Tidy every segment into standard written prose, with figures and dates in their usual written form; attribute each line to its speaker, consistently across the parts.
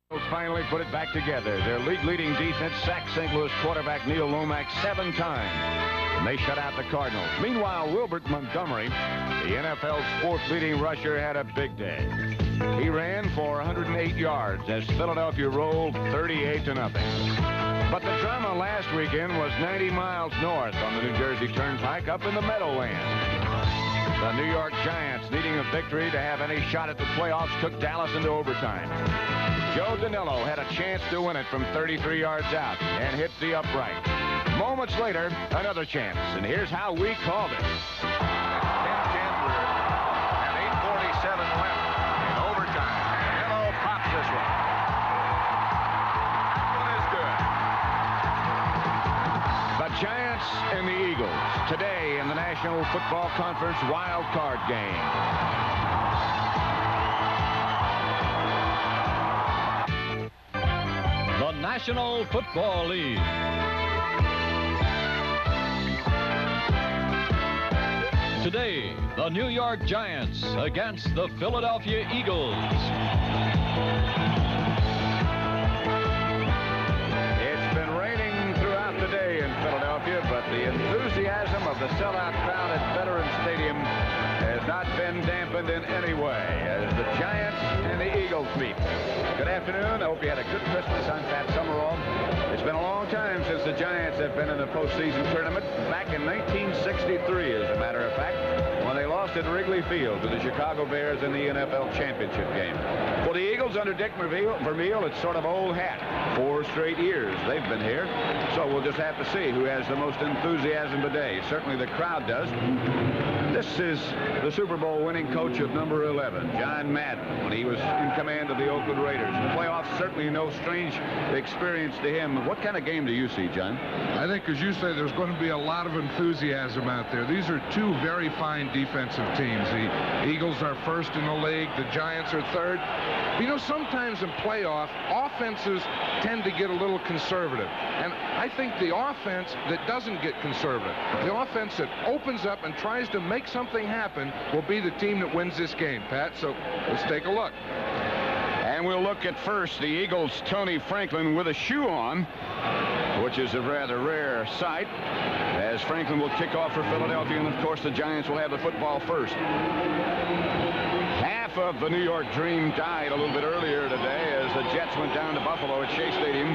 Speaker 1: Finally put it back together. Their league-leading defense sacked St. Louis quarterback Neil Lomax 7 times, and they shut out the Cardinals. Meanwhile, Wilbert Montgomery, the NFL's 4th leading rusher, had a big day. He ran for 108 yards as Philadelphia rolled 38-0. But the drama last weekend was 90 miles north on the New Jersey Turnpike up in the Meadowlands. The New York Giants, needing a victory to have any shot at the playoffs, took Dallas into overtime. Joe Danilo had a chance to win it from 33 yards out and hit the upright. Moments later, another chance, and here's how we called it. It's 10-10 and 8:47 left in overtime. Danilo pops this one. That one is good. The Giants and the Eagles today in the National Football Conference Wildcard game.
Speaker 2: National Football League. Today, the New York Giants against the Philadelphia Eagles.
Speaker 1: It's been raining throughout the day in Philadelphia, but the enthusiasm of the sellout crowd at Veterans Stadium has not been dampened in any way as the Giants and the Eagles meet. Good afternoon. I hope you had a good Christmas. I'm Pat Summerall. It's been a long time since the Giants have been in the postseason tournament. Back in 1963, as a matter of fact, when they lost at Wrigley Field to the Chicago Bears in the NFL championship game. For the Eagles under Dick Vermeil, it's sort of old hat. 4 straight years they've been here. So we'll just have to see who has the most enthusiasm today. Certainly the crowd does. This is the Super Bowl winning coach of number 11, John Madden, when he was in command of the Oakland Raiders. The playoffs certainly no strange experience to him. What kind of game do you see, John?
Speaker 3: I think, as you say, there's going to be a lot of enthusiasm out there. These are 2 very fine defensive teams. The Eagles are first in the league. The Giants are third. You know, sometimes in playoff, offenses tend to get a little conservative. And I think the offense that doesn't get conservative, the offense that opens up and tries to make something happen, will be the team that wins this game, Pat. So let's take a look.
Speaker 1: And we'll look at first the Eagles' Tony Franklin with a shoe on, which is a rather rare sight, as Franklin will kick off for Philadelphia, and of course the Giants will have the football first. Half of the New York dream died a little bit earlier today as the Jets went down to Buffalo at Shea Stadium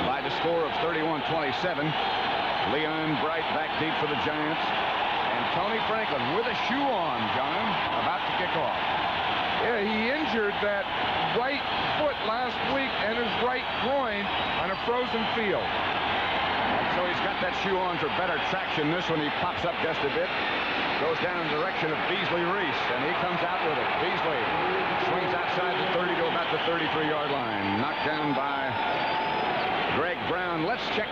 Speaker 1: by the score of 31-27. Leon Bright back deep for the Giants, and Tony Franklin with a shoe on, John, about to kick off.
Speaker 3: Yeah, he injured that right foot last week and his right groin on a frozen field.
Speaker 1: And so he's got that shoe on for better traction. This one he pops up just a bit. Goes down in the direction of Beasley Reese, and he comes out with it. Beasley swings outside the 30 to about the 33-yard line. Knocked down by Greg Brown. Let's check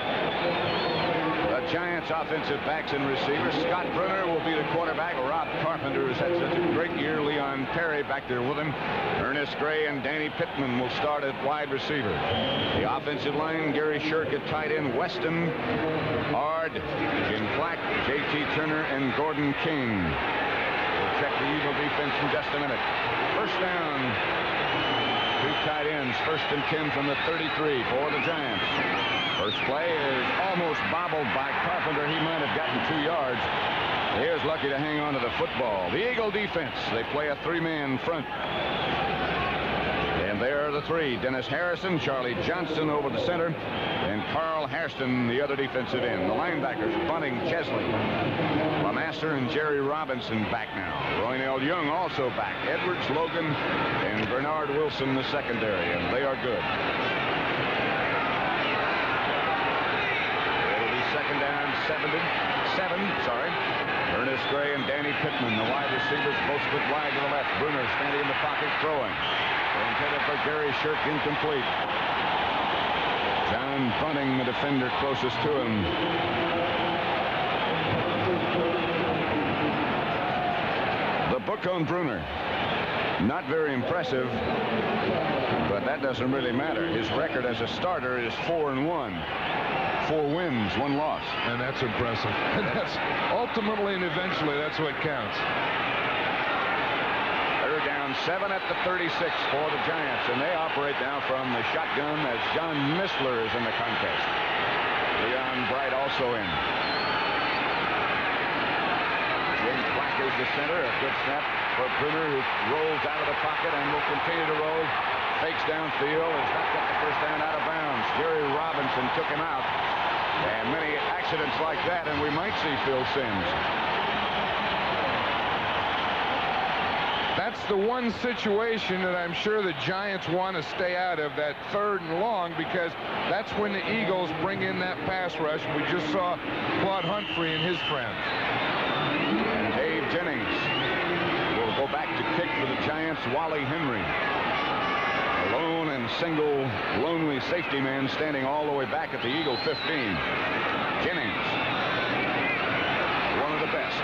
Speaker 1: the Giants offensive backs and receivers. Scott Brunner will be the quarterback. Rob Carpenter has had such a great year. Leon Perry back there with him. Ernest Gray and Danny Pittman will start at wide receiver. The offensive line, Gary Shirk at tight end. Weston, Ard, Jim Black, J.T. Turner, and Gordon King. We'll check the Eagle defense in just a minute. First down. 2 tight ends. 1st and 10 from the 33 for the Giants. First play is almost bobbled by Carpenter. He might have gotten 2 yards. He was lucky to hang on to the football. The Eagle defense, they play a 3-man front. And there are the 3. Dennis Harrison, Charlie Johnston over the center, and Carl Hairston, the other defensive end. The linebackers, Bunting, Chesley, Lamaster, and Jerry Robinson back now. Roynell Young also back. Edwards, Logan, and Bernard Wilson, the secondary, and they are good. Second down, 7. Ernest Gray and Danny Pittman, the wide receivers, both split wide to the left. Brunner standing in the pocket, throwing. Intended for Gary Shirk, incomplete. John Bunting, the defender closest to him. The book on Brunner, not very impressive, but that doesn't really matter. His record as a starter is 4-1. 4 wins, 1 loss.
Speaker 3: And that's impressive. And that's ultimately and eventually, that's what counts.
Speaker 1: Third down, on 7 at the 36 for the Giants, and they operate now from the shotgun as John Missler is in the contest. Leon Bright also in. Jim Black is the center. A good snap for Bruner, who rolls out of the pocket and will continue to roll. Fakes downfield, has not got the first down out of bounds. Jerry Robinson took him out. And many accidents like that, and we might see Phil Simms.
Speaker 3: That's the one situation that I'm sure the Giants want to stay out of, that 3rd and long, because that's when the Eagles bring in that pass rush. We just saw Claude Humphrey and his friends.
Speaker 1: And Dave Jennings will go back to kick for the Giants. Wally Henry, a lone and single lonely safety man, standing all the way back at the Eagle 15. Jennings, one of the best.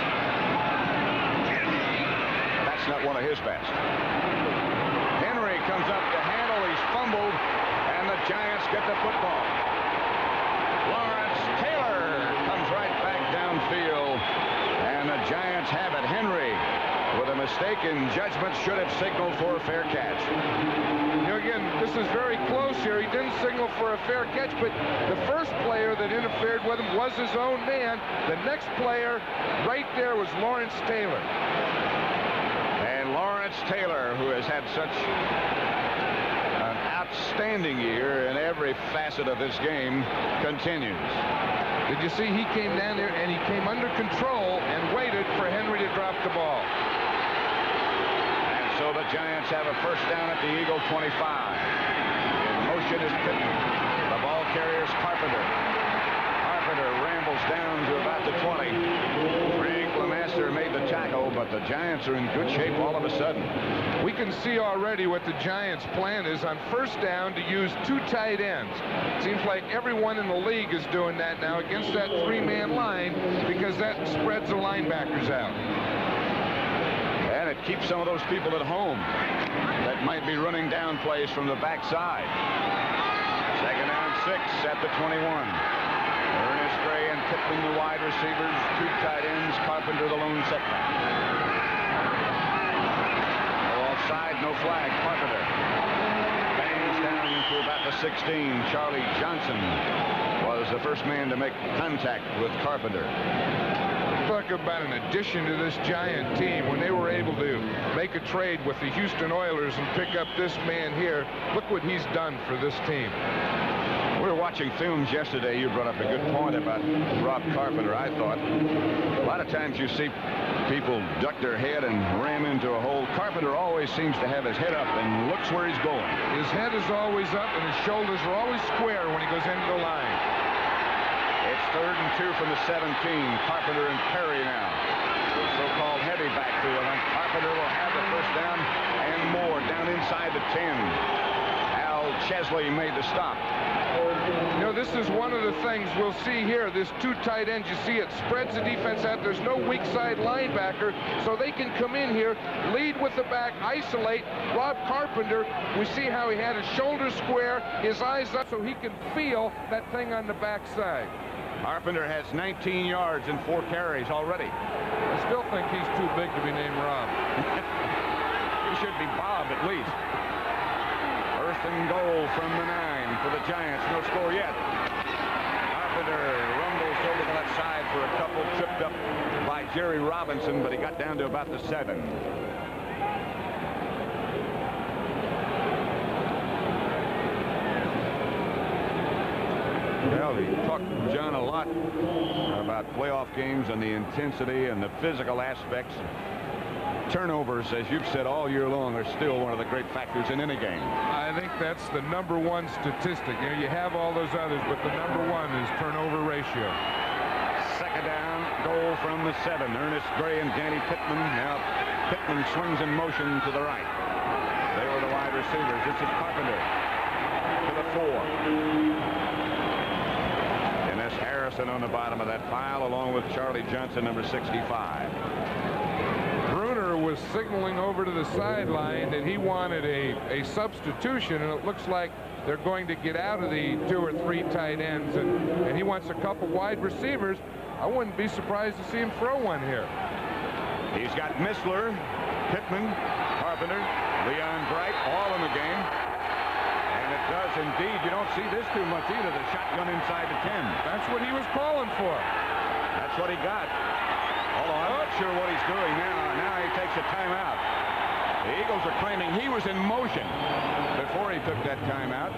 Speaker 1: That's not one of his best. Henry comes up to handle. He's fumbled, and the Giants get the football. Lawrence Taylor comes right back downfield, and the Giants have it. Henry, with a mistake in judgment, should have signaled for a fair catch.
Speaker 3: You know, again, this is very close here. He didn't signal for a fair catch, but the first player that interfered with him was his own man. The next player right there was Lawrence Taylor.
Speaker 1: And Lawrence Taylor, who has had such an outstanding year in every facet of this game, continues.
Speaker 3: Did you see he came down there and he came under control and waited for Henry to drop the ball?
Speaker 1: And so the Giants have a first down at the Eagle 25. In motion is Pittman. The ball carrier's Carpenter. Carpenter rambles down to about the 20. Frank Lemaster made the tackle, but the Giants are in good shape all of a sudden.
Speaker 3: We can see already what the Giants' plan is on first down to use 2 tight ends. Seems like everyone in the league is doing that now against that 3-man line, because that spreads the linebackers out.
Speaker 1: And it keeps some of those people at home that might be running down plays from the backside. Second down 6 at the 21. Ernest Gray and Pittman, the wide receivers. 2 tight ends. Carpenter, the lone setback. No offside, no flag. Carpenter bangs down into about the 16. Charlie Johnson was the first man to make contact with Carpenter.
Speaker 3: Talk about an addition to this Giant team when they were able to make a trade with the Houston Oilers and pick up this man here. Look what he's done for this team.
Speaker 1: We were watching films yesterday. You brought up a good point about Rob Carpenter, I thought. A lot of times you see people duck their head and ram into a hole. Carpenter always seems to have his head up and looks where he's going.
Speaker 3: His head is always up and his shoulders are always square when he goes into the line.
Speaker 1: It's 3rd and 2 from the 17. Carpenter and Perry now. The so-called heavy backfield. And Carpenter will have the first down and more down inside the 10. Al Chesley made the stop.
Speaker 3: You know, this is one of the things we'll see here. This 2 tight ends, you see it spreads the defense out. There's no weak side linebacker, so they can come in here, lead with the back, isolate. Rob Carpenter, we see how he had his shoulders square, his eyes up, so he can feel that thing on the backside.
Speaker 1: Carpenter has 19 yards and 4 carries already.
Speaker 3: I still think he's too big to be named Rob.
Speaker 1: He should be Bob at least. First and goal from the 9 for the Giants. No score yet. Carpenter rumbles over to that side for a couple, tripped up by Jerry Robinson, but he got down to about the 7. Well, we talked, John, a lot about playoff games and the intensity and the physical aspects. Turnovers, as you've said all year long, are still one of the great factors in any game.
Speaker 3: I think that's the #1 statistic. You know, you have all those others, but the #1 is turnover ratio.
Speaker 1: Second down, goal from the 7. Ernest Gray and Danny Pittman. Now Pittman swings in motion to the right. They were the wide receivers. This is Carpenter to the 4. Dennis Harrison on the bottom of that pile, along with Charlie Johnson, number 65.
Speaker 3: Bruner was signaling over to the sideline that he wanted a substitution, and it looks like they're going to get out of the 2 or 3 tight ends, and he wants a couple wide receivers. I wouldn't be surprised to see him throw one here.
Speaker 1: He's got Missler, Pittman, Carpenter, Leon Bright, all in the game. And it does indeed. You don't see this too much either. The shotgun inside the 10.
Speaker 3: That's what he was calling for.
Speaker 1: That's what he got. Although I'm not sure what he's doing now. Now he takes a timeout. The Eagles are claiming he was in motion before he took that timeout.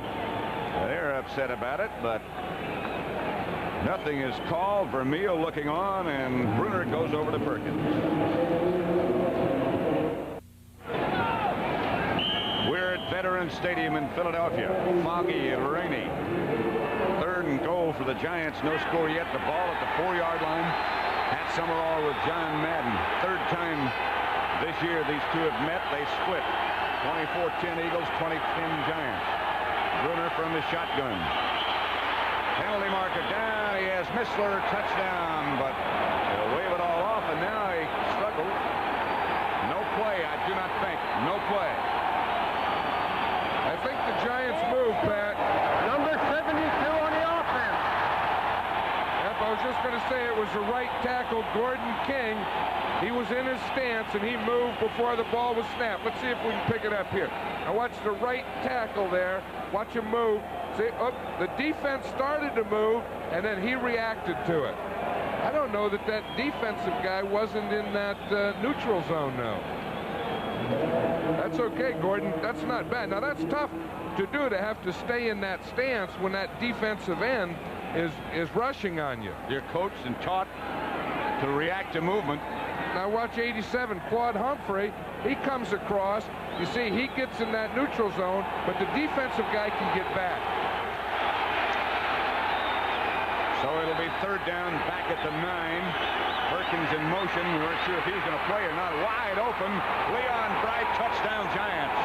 Speaker 1: They're upset about it, but nothing is called. Vermeil looking on, and Bruner goes over to Perkins. We're at Veterans Stadium in Philadelphia. Foggy and rainy. 3rd and goal for the Giants. No score yet. The ball at the 4-yard line. Pat Summerall with John Madden. 3rd time this year these two have met. They split. 24-10 Eagles, 20-10 Giants. Bruner from the shotgun. Penalty marker down. He has Missler, touchdown, but he'll wave it all off, and now he struggles. No play, I do not think. No play.
Speaker 3: I think the Giants move, Pat.
Speaker 4: Number 72 on the offense.
Speaker 3: Yep, I was just going to say it was the right tackle, Gordon King. He was in his stance, and he moved before the ball was snapped. Let's see if we can pick it up here. Now watch the right tackle there. Watch him move. See, the defense started to move, and then he reacted to it. I don't know that that defensive guy wasn't in that neutral zone now. That's okay, Gordon. That's not bad. Now, that's tough to do, to have to stay in that stance when that defensive end is rushing on you.
Speaker 1: You're coached and taught to react to movement.
Speaker 3: Now watch 87, Claude Humphrey. He comes across. You see, he gets in that neutral zone, but the defensive guy can get back.
Speaker 1: So it'll be 3rd down, back at the 9. Perkins in motion. We weren't sure if he was going to play or not. Wide open. Leon Bright, touchdown Giants.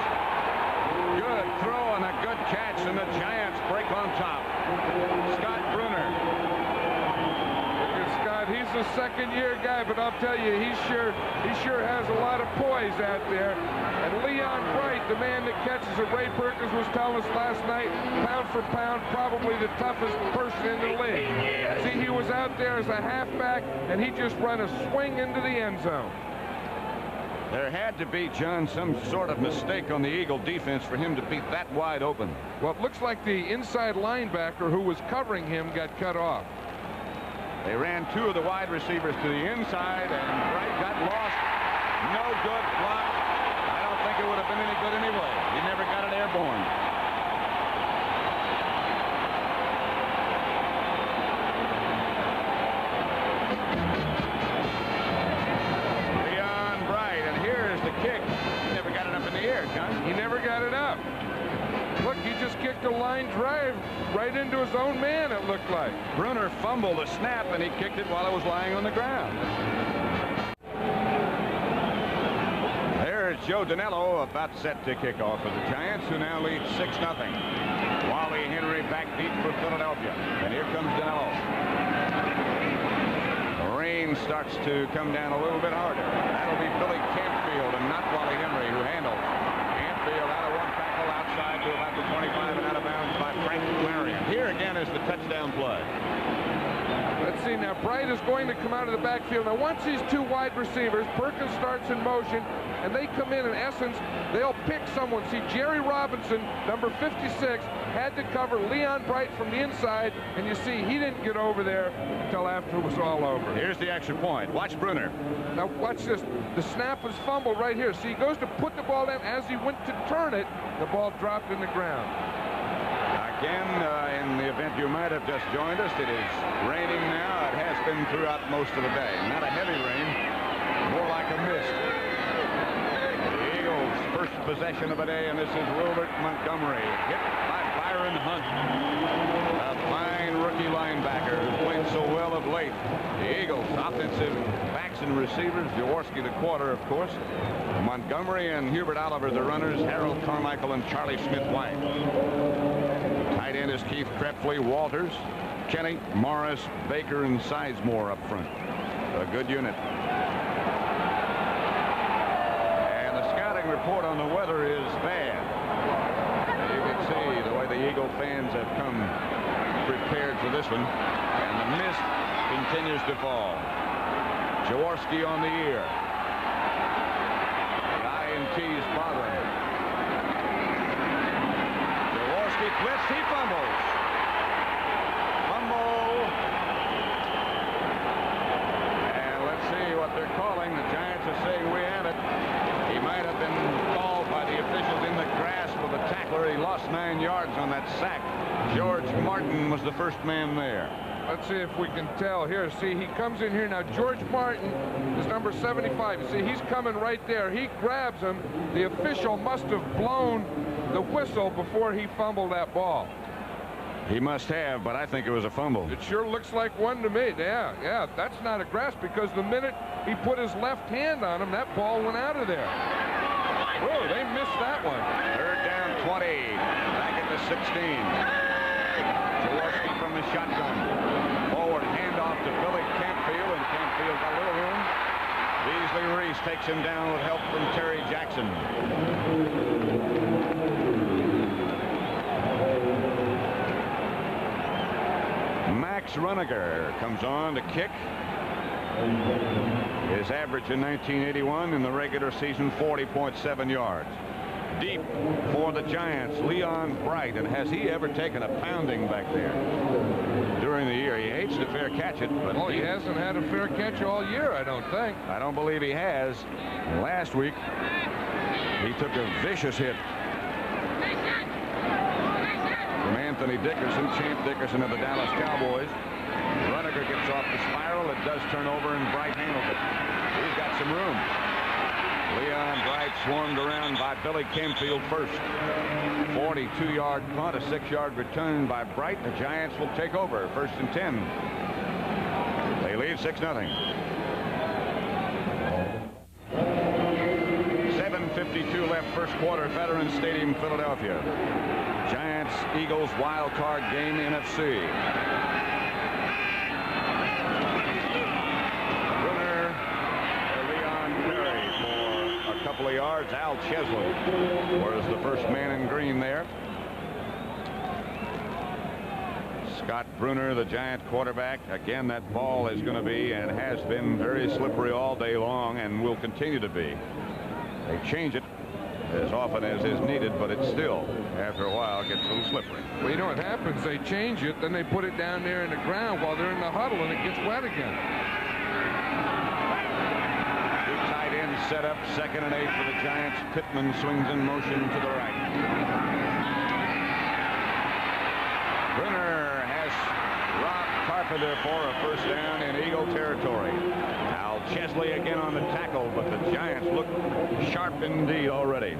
Speaker 1: Good throw and a good catch, and the Giants break on top. Scott Bruner.
Speaker 3: Scott, he's a 2nd-year guy, but I'll tell you, he sure has a lot of poise out there. And Leon Bright, the man that catches it, Ray Perkins was telling us last night, pound for pound, probably the toughest person in the league. See, he was out there as a halfback, and he just ran a swing into the end zone.
Speaker 1: There had to be, John, some sort of mistake on the Eagle defense for him to be that wide open.
Speaker 3: Well, it looks like the inside linebacker who was covering him got cut off.
Speaker 1: They ran 2 of the wide receivers to the inside, and Bright got lost. No good block. I don't think it would have been any good anyway. He never got it airborne. Leon Bright, and here's the kick. He never got it up in the air, John.
Speaker 3: He never got it up. Look, he just kicked a line drive right into his own man, it looked like.
Speaker 1: Bruner fumbled the snap, and he kicked it while it was lying on the ground. There's Joe Danello about set to kick off for the Giants, who now lead 6-0. Wally Henry back deep for Philadelphia. And here comes Danello. The rain starts to come down a little bit harder. That'll be Billy Campfield and not Wally Henry who handles. Campfield out of one tackle outside to about the 25 and out of bounds by Frank Clarion. Here again is the touchdown play.
Speaker 3: Let's see now. Bright is going to come out of the backfield. Now, once these 2 wide receivers, Perkins starts in motion, and they come in essence, they'll pick someone. See, Jerry Robinson, number 56, had to cover Leon Bright from the inside, and you see, he didn't get over there until after it was all over.
Speaker 1: Here's the extra point. Watch Bruner.
Speaker 3: Now, watch this. The snap was fumbled right here. See, he goes to put the ball down. As he went to turn it, the ball dropped in the ground.
Speaker 1: Again, in the event you might have just joined us, it is raining now. It has been throughout most of the day. Not a heavy rain, more like a mist. The Eagles' first possession of the day, and this is Wilbert Montgomery, hit by Byron Hunt, a fine rookie linebacker who's played so well of late. The Eagles' offensive backs and receivers, Jaworski the quarter, of course, Montgomery and Hubert Oliver the runners, Harold Carmichael and Charlie Smith-White. Tight end is Keith Krepfle, Walters, Kenny, Morris, Baker, and Sizemore up front. A good unit. And the scouting report on the weather is bad. You can see the way the Eagle fans have come prepared for this one. And the mist continues to fall. Jaworski on the ear. The eye in Ortiz bothering him. Jaworski blitz. He fumbles. Fumble. And let's see what they're calling. The Giants are saying we have it. He might have been called by the officials in the grasp of the tackler. He lost 9 yards on that sack. George Martin was the first man there.
Speaker 3: Let's see if we can tell here. See, he comes in here now. George Martin is number 75. You see, he's coming right there. He grabs him. The official must have blown the whistle before he fumbled that ball.
Speaker 1: He must have, but I think it was a fumble.
Speaker 3: It sure looks like one to me. Yeah, that's not a grasp, because the minute he put his left hand on him, that ball went out of there. Whoa, they missed that one.
Speaker 1: 3rd down, 20. Back at the 16. Jaworski from the shotgun. Forward handoff to Billy Campfield, and Campfield got a little room. Beasley Reese takes him down with help from Terry Jackson. Max Runniger comes on to kick. His average in 1981 in the regular season, 40.7 yards. Deep for the Giants, Leon Bright. And has he ever taken a pounding back there during the year? He hates to fair catch it, but
Speaker 3: he hasn't had a fair catch all year, I don't think.
Speaker 1: I don't believe he has. Last week, he took a vicious hit from Anthony Dickerson, Champ Dickerson of the Dallas Cowboys. Runniger gets off the spiral. It does turn over, and Bright handles it. He's got some room. Leon Bright swarmed around by Billy Campfield first. 42-yard punt, a 6-yard return by Bright. The Giants will take over. 1st and 10. They lead 6-0. 7:52 left, first quarter, Veterans Stadium, Philadelphia. Giants, Eagles, wild card game, NFC. Brunner, Leon Perry for a couple of yards. Al Chesley was the first man in green there. Scott Brunner, the Giant quarterback. Again, that ball is going to be and has been very slippery all day long and will continue to be. They change it as often as is needed, but it still, after a while, gets a little slippery.
Speaker 3: Well, you know what happens? They change it, then they put it down there in the ground while they're in the huddle, and it gets wet again.
Speaker 1: Two tight ends set up, 2nd and 8 for the Giants. Pittman swings in motion to the right. Brunner has Rob Carpenter for a first down in Eagle territory. Al Chesley again on the tackle, but the Giants look sharp indeed already.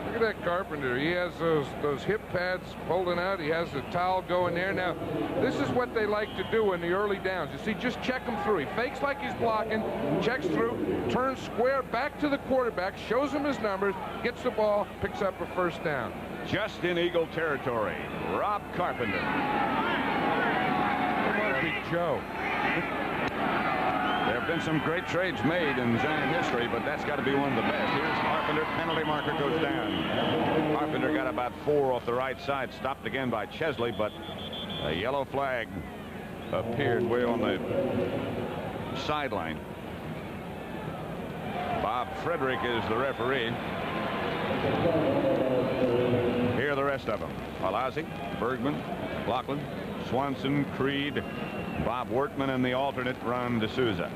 Speaker 3: Look at that Carpenter. He has those hip pads holding out. He has the towel going there. Now, this is what they like to do in the early downs. You see, just check him through. He fakes like he's blocking, checks through, turns square back to the quarterback, shows him his numbers, gets the ball, picks up a first down.
Speaker 1: Just in Eagle territory, Rob Carpenter.
Speaker 3: Come on, Big Joe.
Speaker 1: There have been some great trades made in Giant history, but that's got to be one of the best. Here's Carpenter. Penalty marker goes down. Carpenter got about 4 off the right side. Stopped again by Chesley, but a yellow flag appeared way on the sideline. Bob Frederick is the referee. Here are the rest of them. Palazzi, Bergman, Laughlin, Swanson, Creed, Bob Workman, and the alternate Ron D'Souza.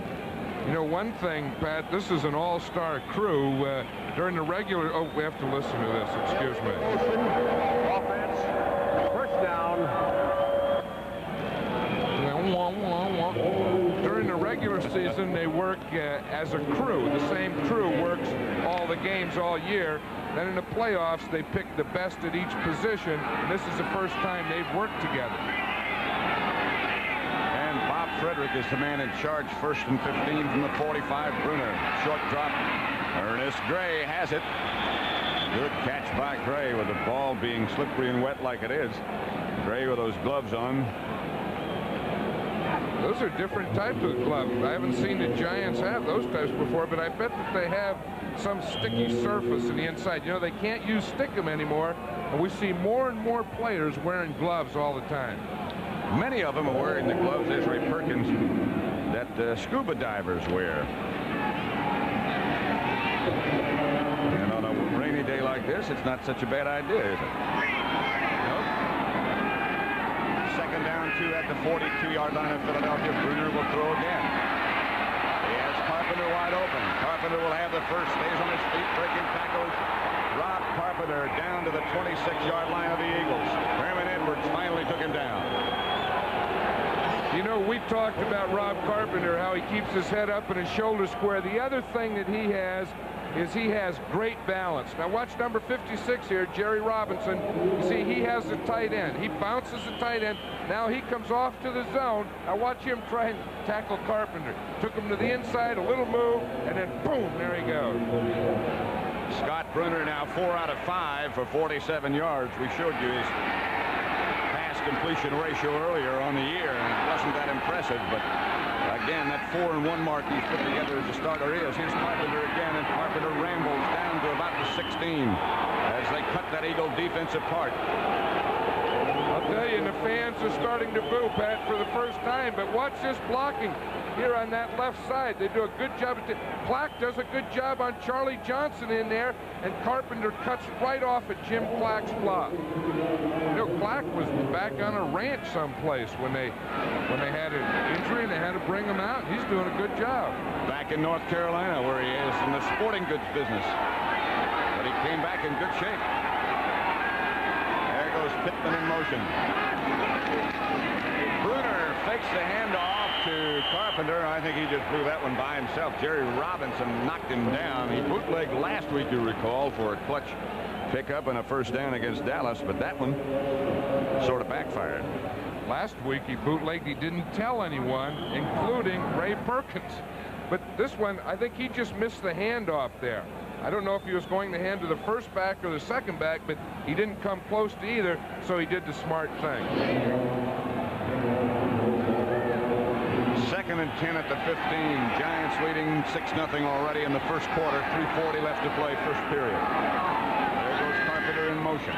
Speaker 3: You know, one thing, Pat, this is an all-star crew. During the regular... Oh, we have to listen to this. Excuse me.
Speaker 4: Offense. First down.
Speaker 3: During the regular season, they work as a crew. The same crew works all the games all year. Then in the playoffs, they pick the best at each position, and this is the first time they've worked together.
Speaker 1: And Bob Frederick is the man in charge. 1st and 15 from the 45. Brunner, short drop. Ernest Gray has it. Good catch by Gray with the ball being slippery and wet like it is. Gray with those gloves on.
Speaker 3: Those are different types of gloves. I haven't seen the Giants have those types before, but I bet that they have some sticky surface in the inside. You know, they can't use stickum anymore, and we see more and more players wearing gloves all the time.
Speaker 1: Many of them are wearing the gloves, as Ray Perkins, that scuba divers wear. And on a this, it's not such a bad idea, is it? Nope. Second down, 2 at the 42-yard line of Philadelphia. Bruner will throw again. He has Carpenter wide open. Carpenter will have the first, stays on his feet, breaking tackles. Rob Carpenter down to the 26-yard line of the Eagles. Herman Edwards finally took him down.
Speaker 3: You know, we talked about Rob Carpenter, how he keeps his head up and his shoulders square. The other thing that he has is he has great balance. Now watch number 56 here, Jerry Robinson. You see, he has the tight end. He bounces the tight end. Now he comes off to the zone. Now watch him try and tackle Carpenter. Took him to the inside, a little move, and then boom, there he goes.
Speaker 1: Scott Bruner now 4 out of 5 for 47 yards. We showed you his pass completion ratio earlier on the year, and it wasn't that impressive, but again, that 4-1 mark he's put together as a starter is. Here's Carpenter again, and Carpenter rambles down to about the 16 as they cut that Eagle defense apart.
Speaker 3: I'll tell you, and the fans are starting to boo, Pat, for the first time, but watch this blocking here on that left side. They do a good job. Clack does a good job on Charlie Johnson in there, and Carpenter cuts right off at Jim Clack's block. You know, Clack was back on a ranch someplace when they had an injury and they had to bring him out. He's doing a good job.
Speaker 1: Back in North Carolina, where he is in the sporting goods business, but he came back in good shape. There goes Pittman in motion. Bruner fakes the handoff to Carpenter. I think he just blew that one by himself. Jerry Robinson knocked him down. He bootlegged last week, you recall, for a clutch pickup and a first down against Dallas, but that one sort of backfired.
Speaker 3: Last week he bootlegged. He didn't tell anyone, including Ray Perkins. But this one, I think he just missed the handoff there. I don't know if he was going to hand to the first back or the second back, but he didn't come close to either, so he did the smart thing.
Speaker 1: 2nd and 10 at the 15. Giants leading 6-0 already in the first quarter. 3:40 left to play, first period. There goes Carpenter in motion.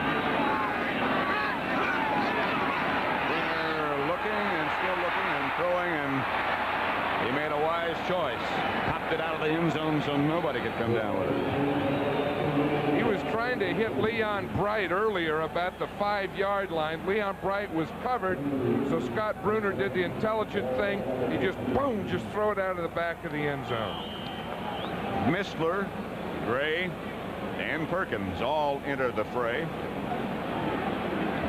Speaker 1: Bruner looking and still looking and throwing, and he made a wise choice. Popped it out of the end zone so nobody could come down with it.
Speaker 3: He was trying to hit Leon Bright earlier about the 5-yard line. Leon Bright was covered, so Scott Bruner did the intelligent thing. He just, boom, just throw it out of the back of the end zone.
Speaker 1: Mistler, Gray, and Perkins all enter the fray.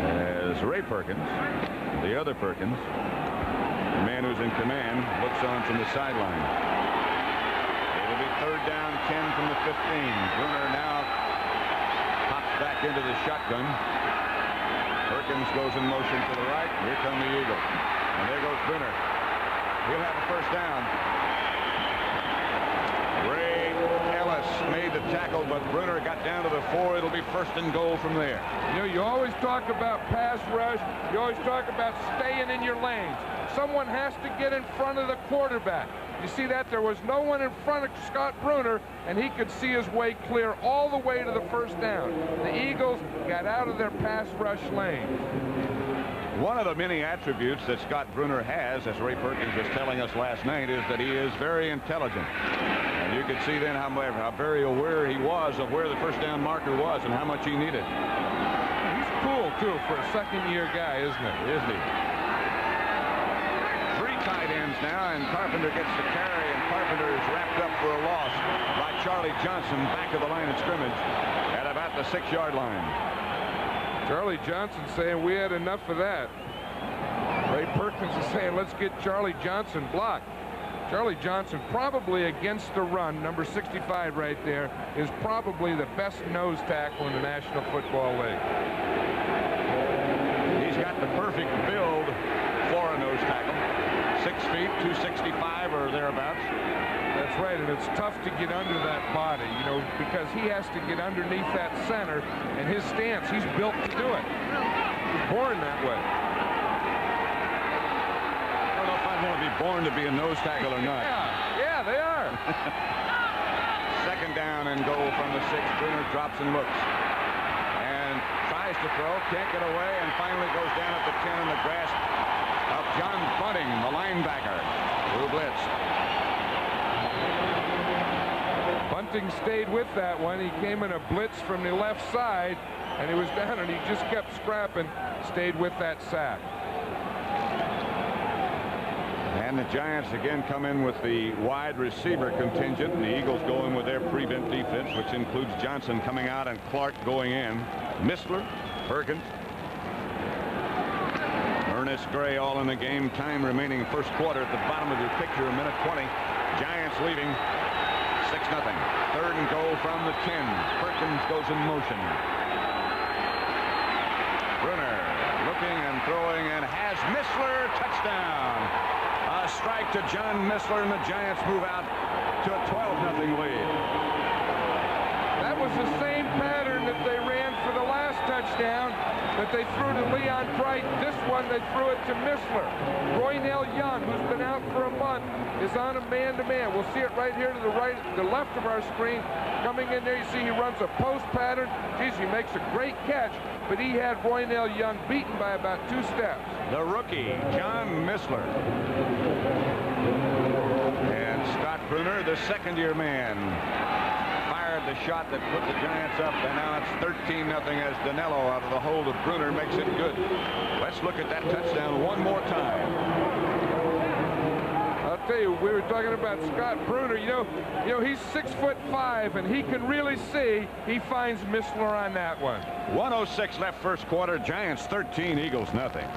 Speaker 1: As Ray Perkins, the other Perkins, the man who's in command, looks on from the sideline. It'll be 3rd down, 10 from the 15. Bruner now pops back into the shotgun. Perkins goes in motion to the right. Here come the Eagles. And there goes Bruner. He'll have a first down. Ray Ellis made the tackle, but Bruner got down to the 4. It'll be 1st and goal from there.
Speaker 3: You know, you always talk about pass rush. You always talk about staying in your lanes. Someone has to get in front of the quarterback. You see that? There was no one in front of Scott Bruner, and he could see his way clear all the way to the first down. The Eagles got out of their pass rush lane.
Speaker 1: One of the many attributes that Scott Bruner has, as Ray Perkins was telling us last night, is that he is very intelligent. And you could see then how very aware he was of where the first down marker was and how much he needed.
Speaker 3: He's cool, too, for a second-year guy, isn't he?
Speaker 1: Isn't he? 3 tight ends now, and Carpenter gets the carry, and Carpenter is wrapped up for a loss by Charlie Johnson back of the line of scrimmage at about the 6-yard line.
Speaker 3: Charlie Johnson saying we had enough of that. Ray Perkins is saying let's get Charlie Johnson blocked. Charlie Johnson, probably against the run, number 65 right there, is probably the best nose tackle in the National Football League.
Speaker 1: He's got the perfect build for a nose tackle. 6 feet, 265 or thereabouts.
Speaker 3: That's right, and it's tough to get under that body, you know, because he has to get underneath that center, and his stance, he's built to do it. He's born that way.
Speaker 1: I don't know if I'd want to be born to be a nose tackle or not.
Speaker 3: Yeah, they are.
Speaker 1: 2nd down and goal from the 6. Bruner drops and looks. And tries to throw, can't get away, and finally goes down at the 10 in the grasp of John Bunting, the linebacker, who blitzed.
Speaker 3: Hastings stayed with that one. He came in a blitz from the left side, and he was down, and he just kept scrapping, stayed with that sack.
Speaker 1: And the Giants again come in with the wide receiver contingent. The Eagles go in with their prevent defense, which includes Johnson coming out and Clark going in. Mistler, Perkins, Ernest Gray all in the game. Time remaining first quarter at the bottom of your picture, a minute 20. Giants leading 6-0. Third and goal from the 10. Perkins goes in motion. Brunner looking and throwing and has Mistler. Touchdown. A strike to John Mistler, and the Giants move out to a 12-0 lead.
Speaker 3: That was the same pattern that they ran for the last touchdown that they threw to Leon Bright. This one, they threw it to Mistler. Roynell Young, who's been out for a month, is on a man-to-man. We'll see it right here to the left of our screen. Coming in there, you see he runs a post pattern. Geez, he makes a great catch, but he had Roynell Young beaten by about 2 steps.
Speaker 1: The rookie, John Mistler. And Scott Brunner, the second-year man, fired the shot that put the Giants up, and now it's 13-0 as Danello out of the hold of Brunner makes it good. Let's look at that touchdown one more time.
Speaker 3: I'll tell you, we were talking about Scott Brunner. You know, he's 6'5", and he can really see. He finds Mistler on that one.
Speaker 1: 1:06 left first quarter. Giants 13, Eagles nothing.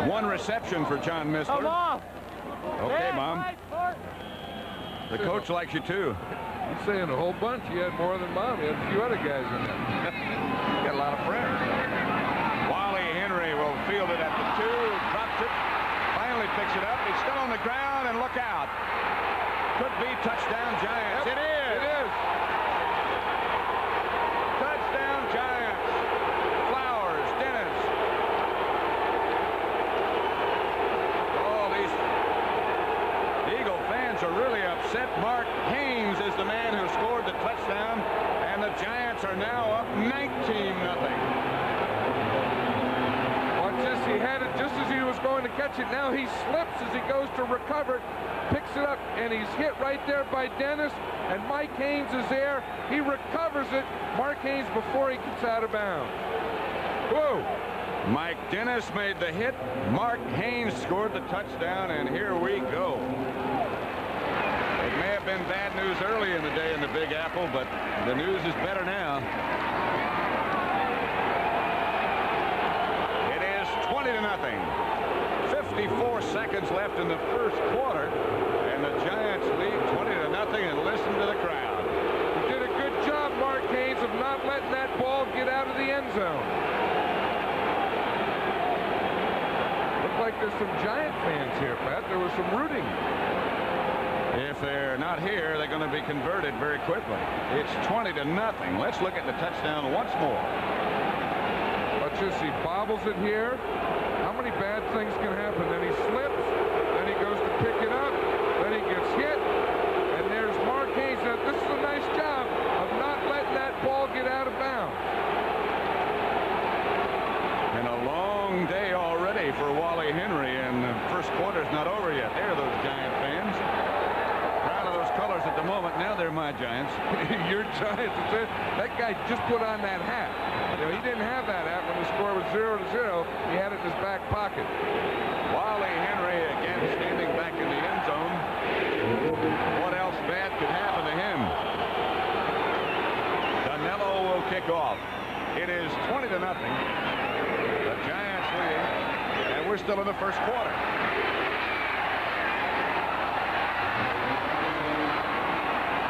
Speaker 1: One reception for John Mistler. Okay, Mom. The coach likes you too.
Speaker 3: He's saying a whole bunch. He had more than Mom. He had a few other guys in there.
Speaker 1: Got a lot of friends. Wally Henry will field it at the 2. Drops it. Finally picks it up. He's still on the ground, and look out. Could be touchdown Giants.
Speaker 3: Yep,
Speaker 1: it is.
Speaker 3: It is.
Speaker 1: Touchdown Giants. Flowers, Dennis. Oh, these Eagle fans are really upset. Mark Haynes is the man who scored the touchdown, and the Giants are now up 19-0.
Speaker 3: Watch this. He had it just as he was going to catch it. Now he slips as he goes to recover, picks it up, and he's hit right there by Dennis, and Mike Haynes is there. He recovers it. Mark Haynes before he gets out of bounds. Whoa.
Speaker 1: Mike Dennis made the hit. Mark Haynes scored the touchdown, and here we go. It may have been bad news early in the day in the Big Apple, but the news is better now. It is 20-0. 54 seconds left in the first quarter, and the Giants lead 20-0, and listen to the crowd.
Speaker 3: He did a good job, Mark Haynes, of not letting that ball get out of the end zone. Looks like there's some Giant fans here, Pat. There was some rooting.
Speaker 1: If they're not here, they're going to be converted very quickly. It's 20-0. Let's look at the touchdown once more.
Speaker 3: Watch this. He bobbles it here. How many bad things can happen? Then he slips. Then he goes to pick it up. Then he gets hit. And there's Mark Haynes. Now, this is a nice job of not letting that ball get out of bounds.
Speaker 1: And a long day already for Wally Henry, and the first quarter's not over yet. There are those Giant fans. Proud of those colors at the moment. Now they're my Giants.
Speaker 3: Your Giants. That guy just put on that hat. You know, he didn't have that hat when the score was 0-0. He had it in his back pocket.
Speaker 1: Wally Henry again standing back in the end zone. What else bad could happen to him? Danello will kick off. It is 20-0. The Giants lead, and we're still in the first quarter.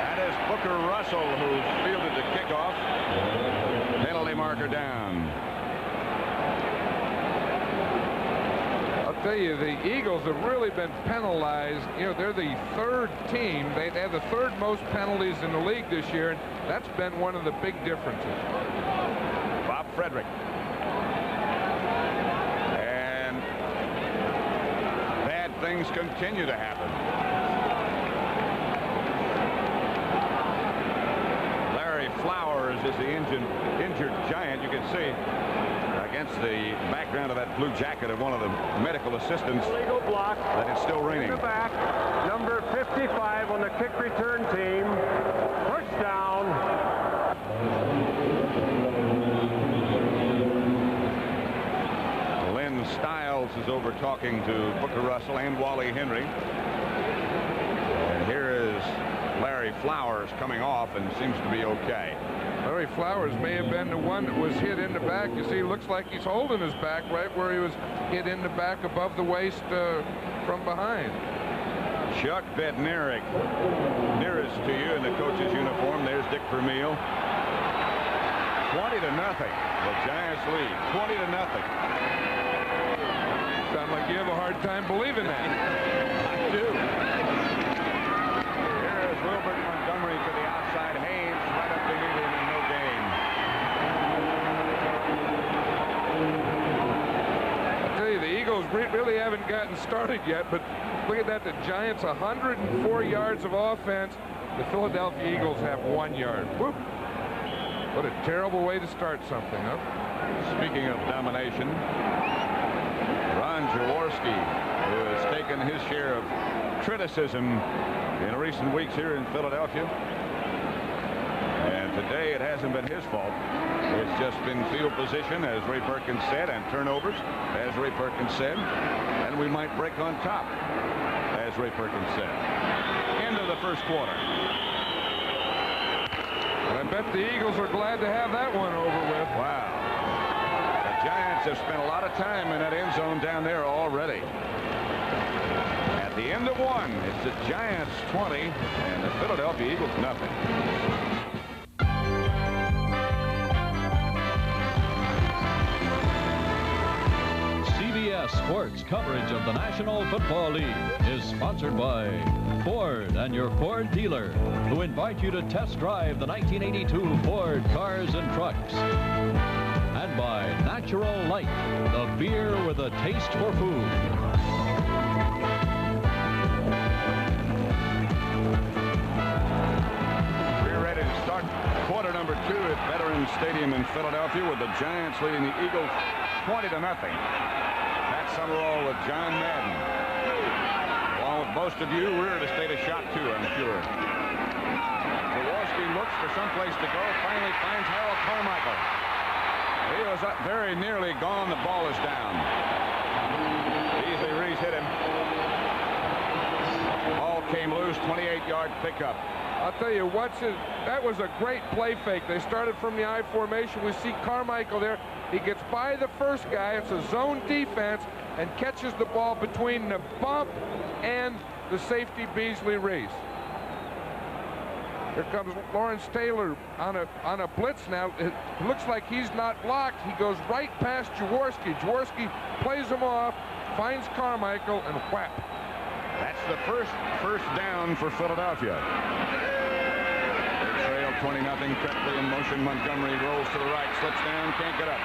Speaker 1: That is Booker Russell who fielded the kickoff. Penalty marker down.
Speaker 3: I'll tell you, the Eagles have really been penalized. You know, they're the third team. They have the third most penalties in the league this year, and that's been one of the big differences.
Speaker 1: Bob Frederick. And bad things continue to happen. Larry Flowers is the injured Giant. You can see against the back background of that blue jacket of one of the medical assistants
Speaker 4: Illegal block.
Speaker 1: that it's still raining.
Speaker 4: In the back, number 55 on the kick return team. First down.
Speaker 1: Lynn Stiles is over talking to Booker Russell and Wally Henry. And here is Larry Flowers coming off and seems to be okay.
Speaker 3: Larry Flowers may have been the one that was hit in the back. You see, looks like he's holding his back right where he was hit in the back above the waist from behind.
Speaker 1: Chuck Bednarik, nearest to you in the coach's uniform. There's Dick Vermeil. 20-0. The Giants lead. 20-0.
Speaker 3: Sound like you have a hard time believing that.
Speaker 1: I do. Here is Wilbert Montgomery to the outside. Haynes right up the middle and no gain.
Speaker 3: I tell you, the Eagles really haven't gotten started yet, but look at that. The Giants 104 yards of offense. The Philadelphia Eagles have 1 yard. Whoop. What a terrible way to start something, huh?
Speaker 1: Speaking of domination, Ron Jaworski, who has taken his share of criticism in recent weeks here in Philadelphia. And today it hasn't been his fault. It's just been field position, as Ray Perkins said, and turnovers, as Ray Perkins said. And we might break on top, as Ray Perkins said. End of the first quarter.
Speaker 3: And I bet the Eagles are glad to have that one over with.
Speaker 1: Wow. The Giants have spent a lot of time in that end zone down there already. At the end of one, it's the Giants 20 and the Philadelphia Eagles nothing.
Speaker 2: CBS Sports coverage of the National Football League is sponsored by Ford and your Ford dealer, who invite you to test drive the 1982 Ford cars and trucks. And by Natural Light, the beer with a taste for food.
Speaker 1: We're ready to start quarter number 2 at Veterans Stadium in Philadelphia, with the Giants leading the Eagles 20-0. Pat Summerall with John Madden. Along with most of you, we're at a state of shock too, I'm sure. Jaworski looks for someplace to go, finally finds Harold Carmichael. He was up very nearly gone. The ball is down. Beasley Reese hit him. Ball came loose. 28-yard pickup.
Speaker 3: I'll tell you what, that was a great play fake. They started from the I formation. We see Carmichael there. He gets by the first guy. It's a zone defense and catches the ball between the bump and the safety Beasley Reese. Here comes Lawrence Taylor on a blitz now. It looks like he's not blocked. He goes right past Jaworski. Jaworski plays him off, finds Carmichael, and whap.
Speaker 1: That's the first down for Philadelphia. They trail 20-0. Quickly in motion. Montgomery rolls to the right, slips down, can't get up.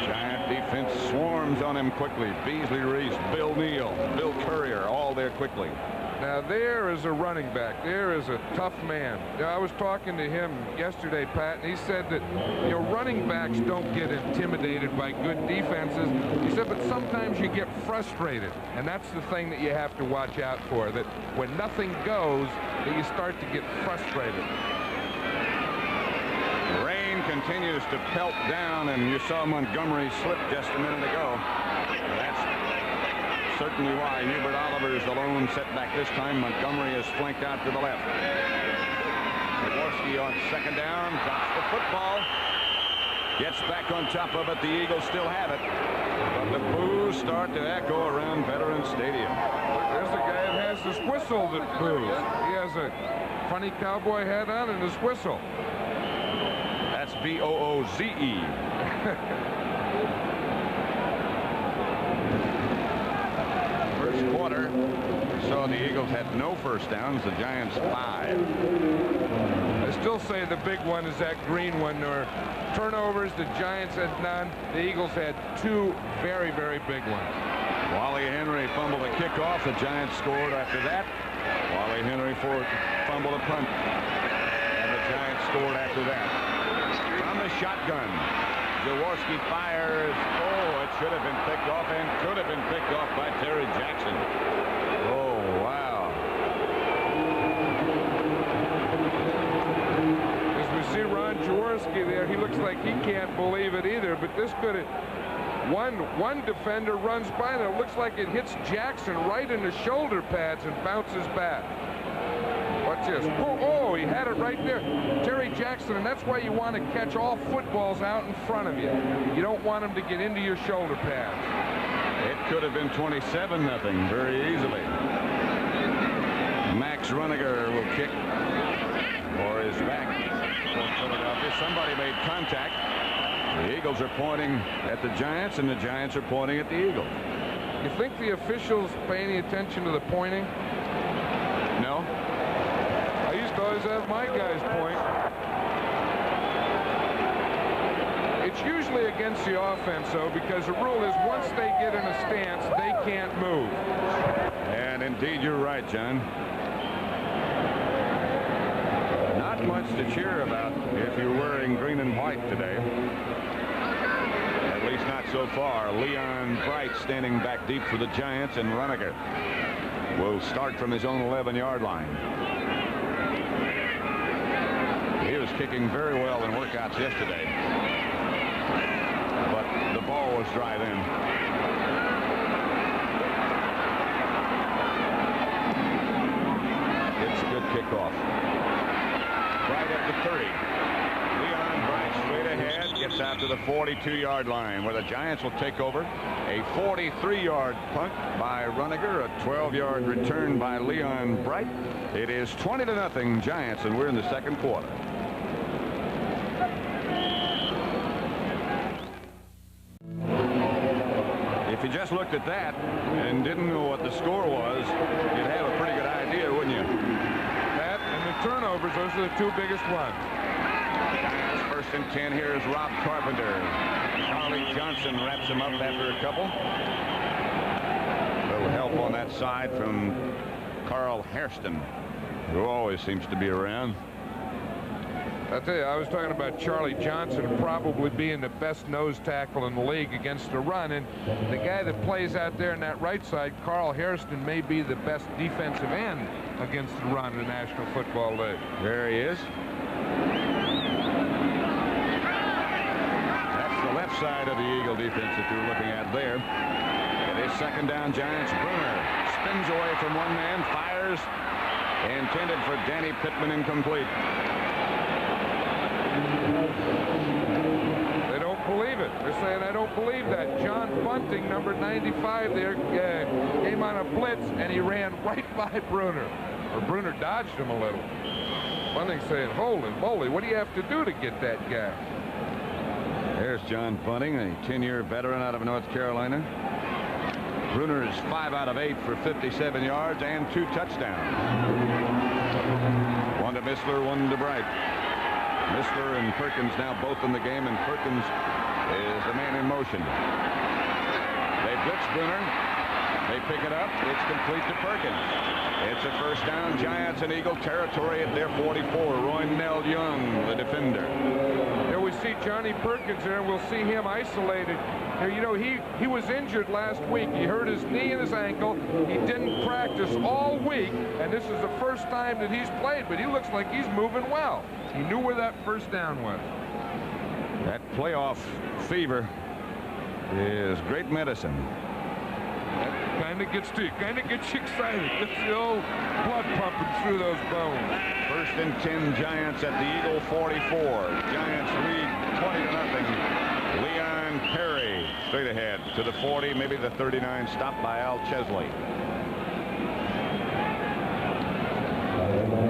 Speaker 1: Giant defense swarms on him quickly. Beasley Reese, Bill Neal, Bill Courier, all there quickly.
Speaker 3: Now there is a running back. There is a tough man. I was talking to him yesterday, Pat, and he said that running backs don't get intimidated by good defenses. He said, but sometimes you get frustrated, and that's the thing that you have to watch out for. That when nothing goes, that you start to get frustrated.
Speaker 1: Rain continues to pelt down, and you saw Montgomery slip just a minute ago. That's certainly why Hubert Oliver is the lone setback this time. Montgomery is flanked out to the left. Jaworski on second down, drops the football, gets back on top of it. The Eagles still have it, but the boos start to echo around Veterans Stadium.
Speaker 3: There's the guy that has this whistle that boos. He has a funny cowboy hat on and his whistle.
Speaker 1: That's B-O-O-Z-E. First quarter, we saw the Eagles had no first downs, the Giants 5.
Speaker 3: I still say the big one is that green one. There were turnovers, the Giants had none. The Eagles had 2 very, very big ones.
Speaker 1: Wally Henry fumbled a kickoff. The Giants scored after that. Wally Henry fumbled a punt. And the Giants scored after that. From the shotgun, Jaworski fires. Oh, it should have been picked off and could have been picked off by Terry Jackson. Oh, wow.
Speaker 3: As we see Ron Jaworski there, he looks like he can't believe it either, but this could have... One defender runs by and it looks like it hits Jackson right in the shoulder pads and bounces back. Watch this. Oh, he had it right there. Terry Jackson, and that's why you want to catch all footballs out in front of you. You don't want them to get into your shoulder pads.
Speaker 1: It could have been 27-0 very easily. Max Runniger will kick for his back for Philadelphia. Somebody made contact. The Eagles are pointing at the Giants, and the Giants are pointing at the Eagles.
Speaker 3: You think the officials pay any attention to the pointing?
Speaker 1: No.
Speaker 3: I used to always have my guys point. It's usually against the offense, though, because the rule is once they get in a stance, they can't move.
Speaker 1: And indeed, you're right, John. Not much to cheer about if you're wearing green and white today. At least not so far. Leon Bright standing back deep for the Giants, and Runniger will start from his own 11-yard line. He was kicking very well in workouts yesterday, but the ball was dry then. It's a good kickoff. Right at the 30. Leon Bright straight ahead, gets out to the 42-yard line, where the Giants will take over. A 43-yard punt by Runniger, a 12-yard return by Leon Bright. It is 20-0 Giants, and we're in the second quarter. If you just looked at that and didn't know what the score was, you'd have a pretty good idea, wouldn't you?
Speaker 3: That and the turnovers, those are the two biggest ones.
Speaker 1: Giants first and 10. Here's Rob Carpenter. Charlie Johnson wraps him up after a couple. A little help on that side from Carl Hairston, who always seems to be around.
Speaker 3: I tell you, I was talking about Charlie Johnson probably being the best nose tackle in the league against the run, and the guy that plays out there in that right side, Carl Hairston, may be the best defensive end against the run in the National Football League.
Speaker 1: There he is. That's the left side of the Eagle defense that you're looking at there. It is second down, Giants. Bruner spins away from one man, fires, intended for Danny Pittman, incomplete.
Speaker 3: They don't believe it. They're saying, I don't believe that. John Bunting, number 95 there, came on a blitz, and he ran right by Bruner. Or Bruner dodged him a little. Bunting saying, holy moly, what do you have to do to get that guy?
Speaker 1: There's John Bunting, a 10-year veteran out of North Carolina. Bruner is 5 out of 8 for 57 yards and 2 touchdowns. One to Missler, one to Bright. Missler and Perkins now both in the game, and Perkins is the man in motion. They blitz Bruner. They pick it up. It's complete to Perkins. It's a first down. Giants in Eagle territory at their 44. Roynell Young, the defender.
Speaker 3: There we see Johnny Perkins there, and we'll see him isolated. Here, you know, he was injured last week. He hurt his knee and his ankle. He didn't practice all week, and this is the first time that he's played, but he looks like he's moving well. He knew where that first down was.
Speaker 1: That playoff fever is great medicine.
Speaker 3: That kind of gets you excited. Gets the old blood pumping through those bones.
Speaker 1: First and 10, Giants at the Eagle 44. Giants lead 20-0. Leon Perry straight ahead to the 40, maybe the 39, stopped by Al Chesley.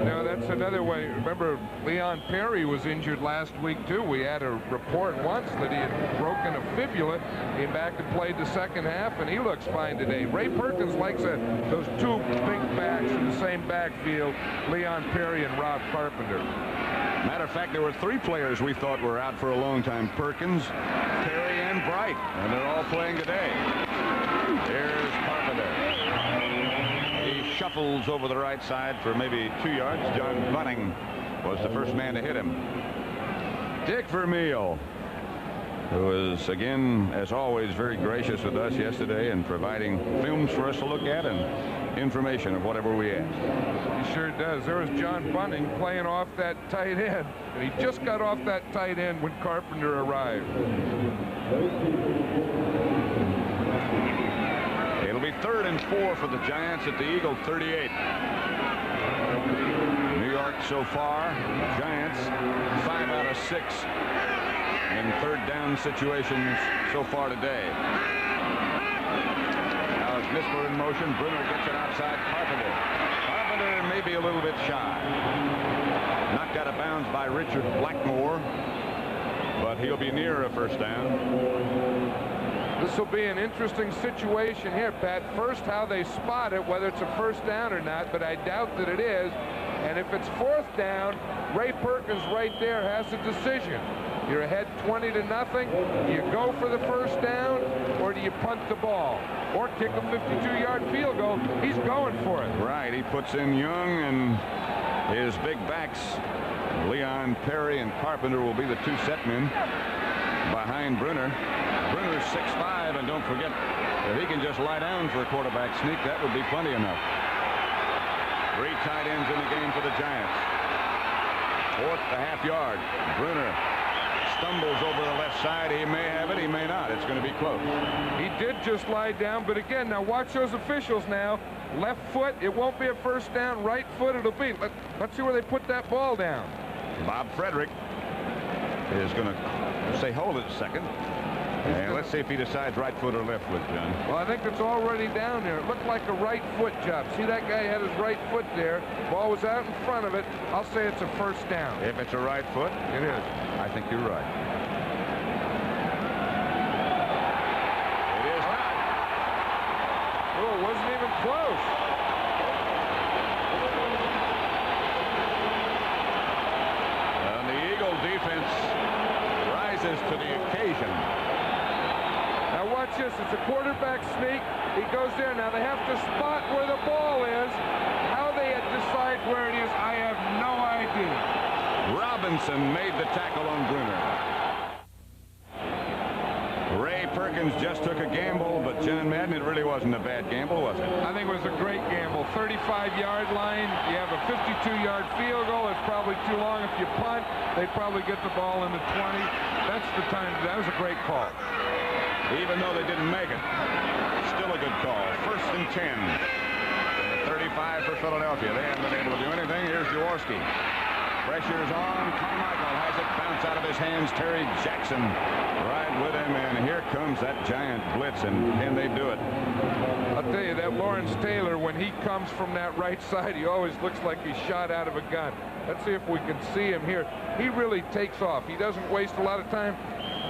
Speaker 3: No, that's another way. Remember, Leon Perry was injured last week, too. We had a report once that he had broken a fibula, came back and played the second half, and he looks fine today. Ray Perkins likes those two big backs in the same backfield, Leon Perry and Rob Carpenter.
Speaker 1: Matter of fact, there were 3 players we thought were out for a long time: Perkins, Perry, and Bright, and they're all playing today. Here's Carpenter. He shuffles over the right side for maybe 2 yards. John Bunting was the first man to hit him. Dick Vermeil who was, again, as always, very gracious with us yesterday and providing films for us to look at and information of whatever we asked.
Speaker 3: He sure does. There was John Bunting playing off that tight end, and he just got off that tight end when Carpenter arrived.
Speaker 1: It'll be 3rd and 4 for the Giants at the Eagle 38. New York so far, Giants 5 out of 6 in 3rd down situations so far today. Now it's Missler in motion. Brunner gets it outside Carpenter. Carpenter may be a little bit shy. Knocked out of bounds by Richard Blackmore, but he'll be near a first down.
Speaker 3: This will be an interesting situation here, Pat. First, how they spot it, whether it's a first down or not, but I doubt that it is. And if it's 4th down, Ray Perkins right there has a decision. You're ahead 20-0. Do you go for the first down, or do you punt the ball, or kick a 52-yard field goal? He's going for it.
Speaker 1: Right. He puts in Young, and his big backs, Leon Perry and Carpenter, will be the 2 set men behind Brunner. Brunner's 6'5", and don't forget, if he can just lie down for a quarterback sneak, that would be plenty enough. 3 tight ends in the game for the Giants. 4th, a half-yard. Brunner stumbles over the left side. He may have it, he may not. It's going to be close.
Speaker 3: He did just lie down, but again, now watch those officials now. Left foot, it won't be a first down. Right foot, it'll be. Let's see where they put that ball down.
Speaker 1: Bob Frederick is going to say hold it a second. And let's see if he decides right foot or left foot, John.
Speaker 3: Well, I think it's already down there. It looked like a right foot job. See, that guy had his right foot there. Ball was out in front of it. I'll say it's a first down.
Speaker 1: If it's a right foot,
Speaker 3: it is.
Speaker 1: I think you're right. It is not.
Speaker 3: Oh, it wasn't even close.
Speaker 1: And the Eagle defense rises to the occasion.
Speaker 3: Now watch this. It's a quarterback sneak. He goes there. Now they have to spot where the ball is. How they decide where it is, I have no idea.
Speaker 1: Robinson made the tackle on Brunner. Ray Perkins just took a gamble, but John Madden, it really wasn't a bad gamble, was it?
Speaker 3: I think it was a great gamble. 35-yard line. You have a 52-yard field goal. It's probably too long. If you punt, they'd probably get the ball in the 20. That's the time. That was a great call.
Speaker 1: Even though they didn't make it, still a good call. 1st and 10. And the 35 for Philadelphia. They haven't been able to do anything. Here's Jaworski. Pressure's on. Carmichael has it. Bounce out of his hands. Terry Jackson right with him. And here comes that giant blitz. And can they do it?
Speaker 3: I'll tell you, that Lawrence Taylor, when he comes from that right side, he always looks like he's shot out of a gun. Let's see if we can see him here. He really takes off. He doesn't waste a lot of time.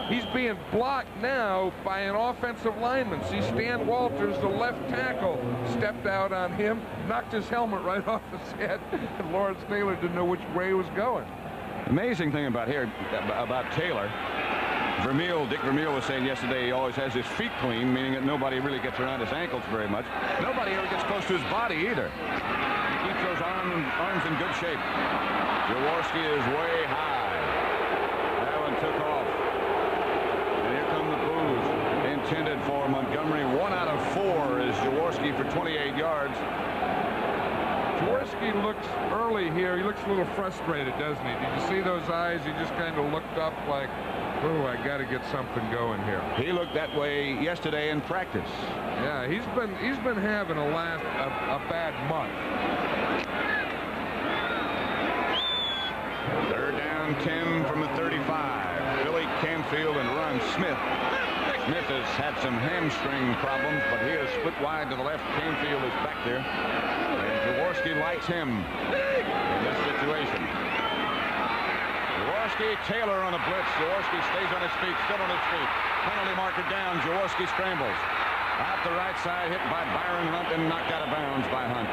Speaker 3: He's being blocked now by an offensive lineman. See, Stan Walters, the left tackle, stepped out on him, knocked his helmet right off his head, and Lawrence Taylor didn't know which way he was going.
Speaker 1: Amazing thing about Taylor, Dick Vermeil was saying yesterday he always has his feet clean, meaning that nobody really gets around his ankles very much. Nobody ever gets close to his body either. He keeps those arms in good shape. Jaworski is way high. That one took off. Intended for Montgomery. 1 out of 4 is Jaworski for 28 yards.
Speaker 3: Jaworski looks early here. He looks a little frustrated, doesn't he? Did you see those eyes? He just kind of looked up like, oh, I got to get something going here.
Speaker 1: He looked that way yesterday in practice.
Speaker 3: Yeah, he's been having a bad month.
Speaker 1: 3rd down, 10 from the 35. Billy Canfield and Ron Smith. Smith has had some hamstring problems, but he is split wide to the left. Canfield is back there. And Jaworski likes him in this situation. Jaworski, Taylor on a blitz. Jaworski stays on his feet, still on his feet. Penalty marker down. Jaworski scrambles. Out the right side, hit by Byron Hunt and knocked out of bounds by Hunt.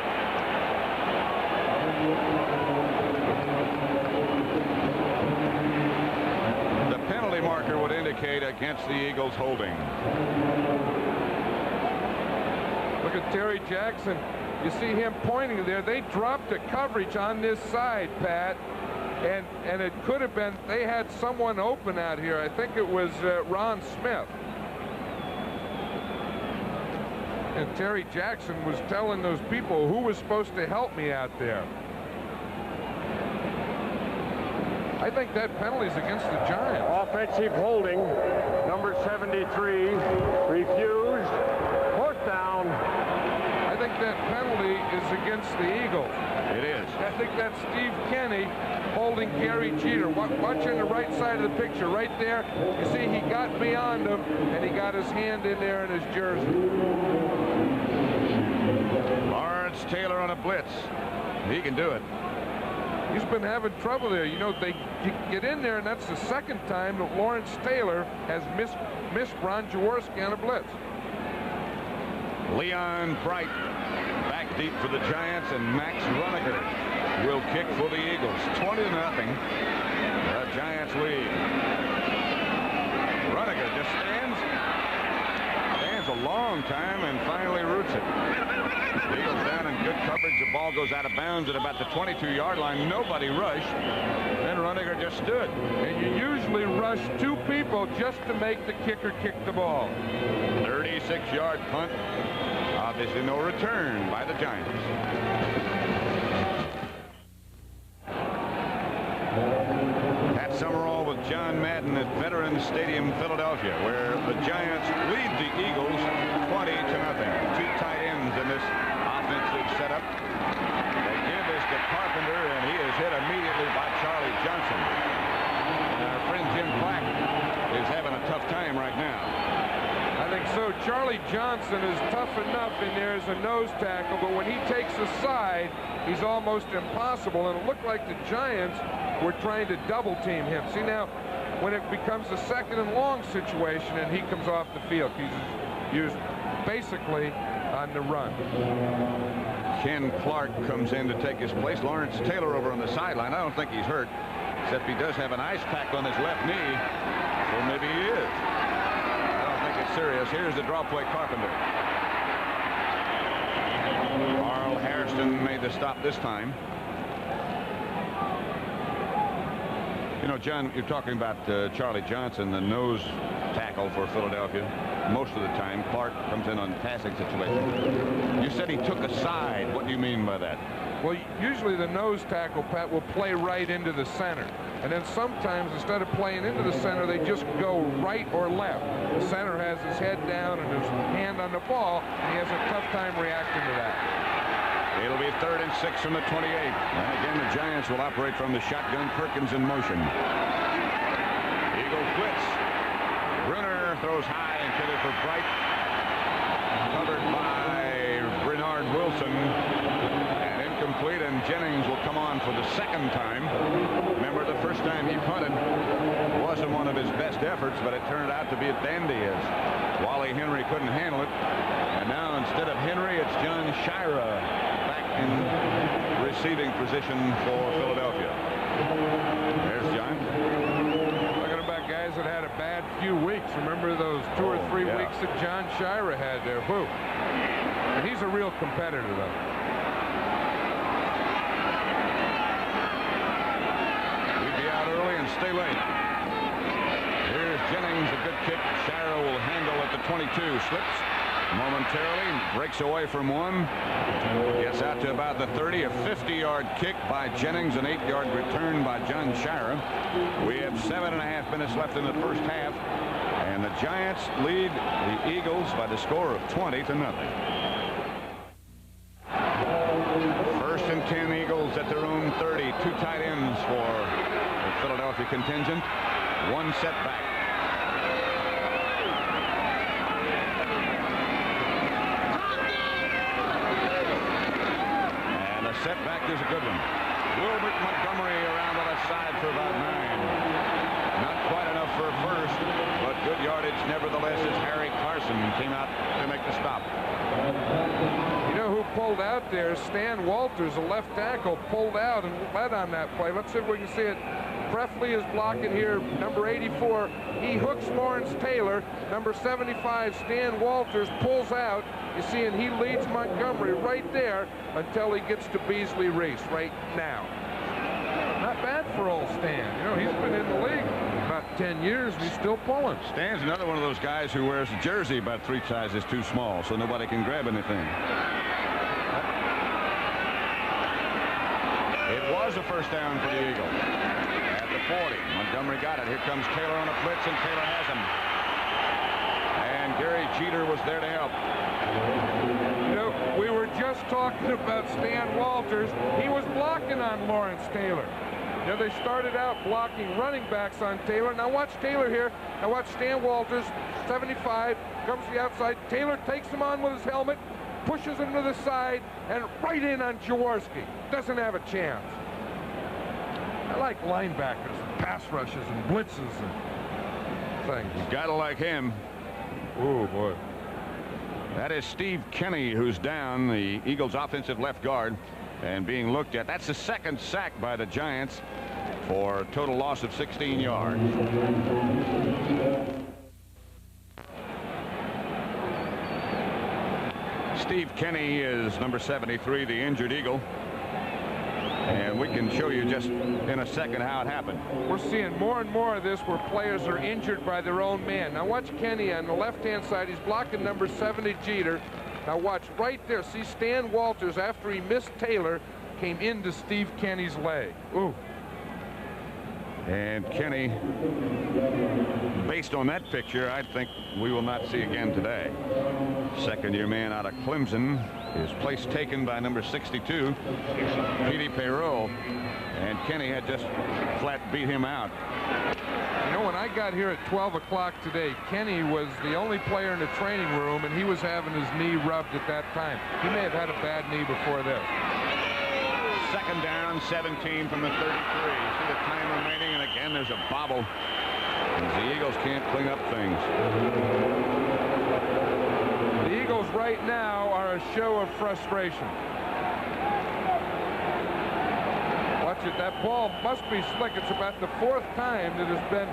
Speaker 1: The penalty marker would indicate against the Eagles holding.
Speaker 3: Look at Terry Jackson. You see him pointing there. They dropped the coverage on this side, Pat. And it could have been, they had someone open out here. I think it was Ron Smith. And Terry Jackson was telling those people who was supposed to help me out there. I think that penalty's against the Giants.
Speaker 4: Offensive holding, number 73, refused. Fourth down.
Speaker 3: I think that penalty is against the Eagles.
Speaker 1: It is.
Speaker 3: I think that's Steve Kenny holding Gary Jeter. Watching the right side of the picture, right there. You see, he got beyond him, and he got his hand in there in his jersey.
Speaker 1: Lawrence Taylor on a blitz. He can do it.
Speaker 3: He's been having trouble there. You know, they get in there, and that's the second time that Lawrence Taylor has missed Ron Jaworski on a blitz.
Speaker 1: Leon Bright back deep for the Giants, and Max Runiger will kick for the Eagles. 20-0. The Giants lead. Runiger just stands a long time and finally roots it. Eagles down in good coverage. The ball goes out of bounds at about the 22-yard line. Nobody rushed. Then Runiger just stood.
Speaker 3: And you usually rush two people just to make the kicker kick the ball.
Speaker 1: 36-yard punt. Obviously no return by the Giants. Pat Summerall with John Madden at Veterans Stadium, Philadelphia, where the Giants lead the Eagles 20-0. Two tight ends in this offensive setup. They give this to Carpenter, and he is hit immediately by Charlie Johnson. And our friend Jim Black is having a tough time right now.
Speaker 3: I think so. Charlie Johnson is tough enough in there as a nose tackle, but when he takes a side, he's almost impossible. And it looked like the Giants were trying to double team him. See, now, when it becomes a second and long situation and he comes off the field, he's used basically on the run.
Speaker 1: Ken Clark comes in to take his place. Lawrence Taylor over on the sideline. I don't think he's hurt, except he does have an ice pack on his left knee, so maybe he is. I don't think it's serious. Here's the draw play, Carpenter. Carl Hairston made the stop this time. You know, John, you're talking about Charlie Johnson, the nose tackle for Philadelphia. Most of the time, Clark comes in on passing situation. You said he took a side. What do you mean by that?
Speaker 3: Well, usually the nose tackle, Pat, will play right into the center. And then sometimes, instead of playing into the center, they just go right or left. The center has his head down and his hand on the ball, and he has a tough time reacting to that.
Speaker 1: It'll be 3rd and 6 from the 28. And again, the Giants will operate from the shotgun. Perkins in motion. Eagles blitz. Brunner throws high intended for Bright. Covered by Bernard Wilson. And incomplete, and Jennings will come on for the second time. Remember, the first time he punted wasn't one of his best efforts, but it turned out to be a dandy as Wally Henry couldn't handle it. And now instead of Henry, it's John Shira back in receiving position for Philadelphia. There's John.
Speaker 3: Talking about guys that had a bad few weeks. Remember those 2 or 3 weeks that John Shira had there? Whew. And he's a real competitor, though.
Speaker 1: We'd be out early and stay late. Here's Jennings, a good kick. Shira will handle at the 22. Slips momentarily, breaks away from one, gets out to about the 30. A 50-yard kick by Jennings, an 8-yard return by John Shira. We have 7.5 minutes left in the first half, and the Giants lead the Eagles by the score of 20-0. 1st and 10, Eagles at their own 30. 2 tight ends for the Philadelphia contingent. 1 setback. Setback is a good one. Wilbert Montgomery around the left side for about 9. Not quite enough for a first, but good yardage nevertheless as Harry Carson came out to make the stop.
Speaker 3: You know who pulled out there? Stan Walters, a left tackle, pulled out and led on that play. Let's see if we can see it. Prefley is blocking here, number 84. He hooks Lawrence Taylor. Number 75, Stan Walters, pulls out. You see, and he leads Montgomery right there until he gets to Beasley Reese right now. Not bad for old Stan. You know, he's been in the league about 10 years, and he's still pulling.
Speaker 1: Stan's another one of those guys who wears a jersey about 3 sizes too small, so nobody can grab anything. It was a first down for the Eagles. At the 40, Montgomery got it. Here comes Taylor on a blitz, and Taylor has him. And Gary Jeter was there to help.
Speaker 3: You know, we were just talking about Stan Walters. He was blocking on Lawrence Taylor. You know, they started out blocking running backs on Taylor. Now watch Taylor here. Now watch Stan Walters, 75, comes to the outside. Taylor takes him on with his helmet, pushes him to the side, and right in on Jaworski. Doesn't have a chance. I like linebackers and pass rushes and blitzes and things.
Speaker 1: You gotta like him.
Speaker 3: Oh, boy.
Speaker 1: That is Steve Kenny, who's down, the Eagles' offensive left guard, and being looked at. That's the second sack by the Giants for a total loss of 16 yards. Steve Kenny is number 73, the injured Eagle. And we can show you just in a second how it happened.
Speaker 3: We're seeing more and more of this where players are injured by their own man. Now watch Kenny on the left-hand side. He's blocking number 70, Jeter. Now watch right there. See Stan Walters, after he missed Taylor, came into Steve Kenny's leg. Ooh.
Speaker 1: And Kenny, based on that picture, I think we will not see again today. Second-year man out of Clemson. His place taken by number 62, Petey Perreault, and Kenny had just flat beat him out.
Speaker 3: You know, when I got here at 12 o'clock today, Kenny was the only player in the training room, and he was having his knee rubbed at that time. He may have had a bad knee before this.
Speaker 1: Second down, 17 from the 33. See the time remaining, and again there's a bobble as the Eagles can't clean up things.
Speaker 3: The Eagles right now are a show of frustration. Watch it. That ball must be slick. It's about the 4th time that has been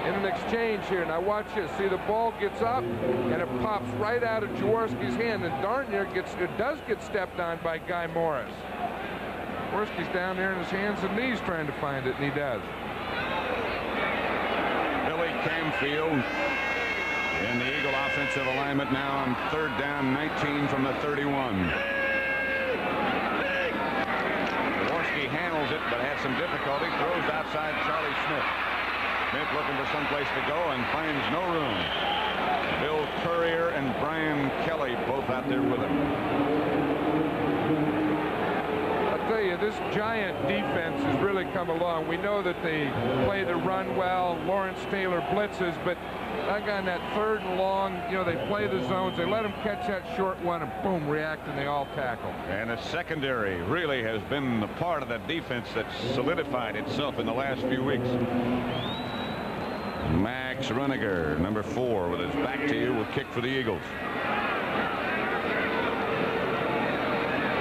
Speaker 3: in an exchange here. Now watch this. See, the ball gets up and it pops right out of Jaworski's hand, and darn near it does get stepped on by Guy Morris. Jaworski's down there in his hands and knees trying to find it, and he does.
Speaker 1: Billy Camfield in the Eagle offensive alignment now on 3rd down, 19 from the 31. Jaworski handles it, but had some difficulty. Throws outside Charlie Smith. Smith looking for someplace to go and finds no room. Bill Courier and Brian Kelly both out there with him.
Speaker 3: I'll tell you, this Giant defense has really come along. We know that they play the run well. Lawrence Taylor blitzes, but on that 3rd and long, you know, they play the zones. They let them catch that short one, and boom, react, and they all tackle.
Speaker 1: And the secondary really has been the part of that defense that's solidified itself in the last few weeks. Max Runiger, number 4, with his back to you, will kick for the Eagles.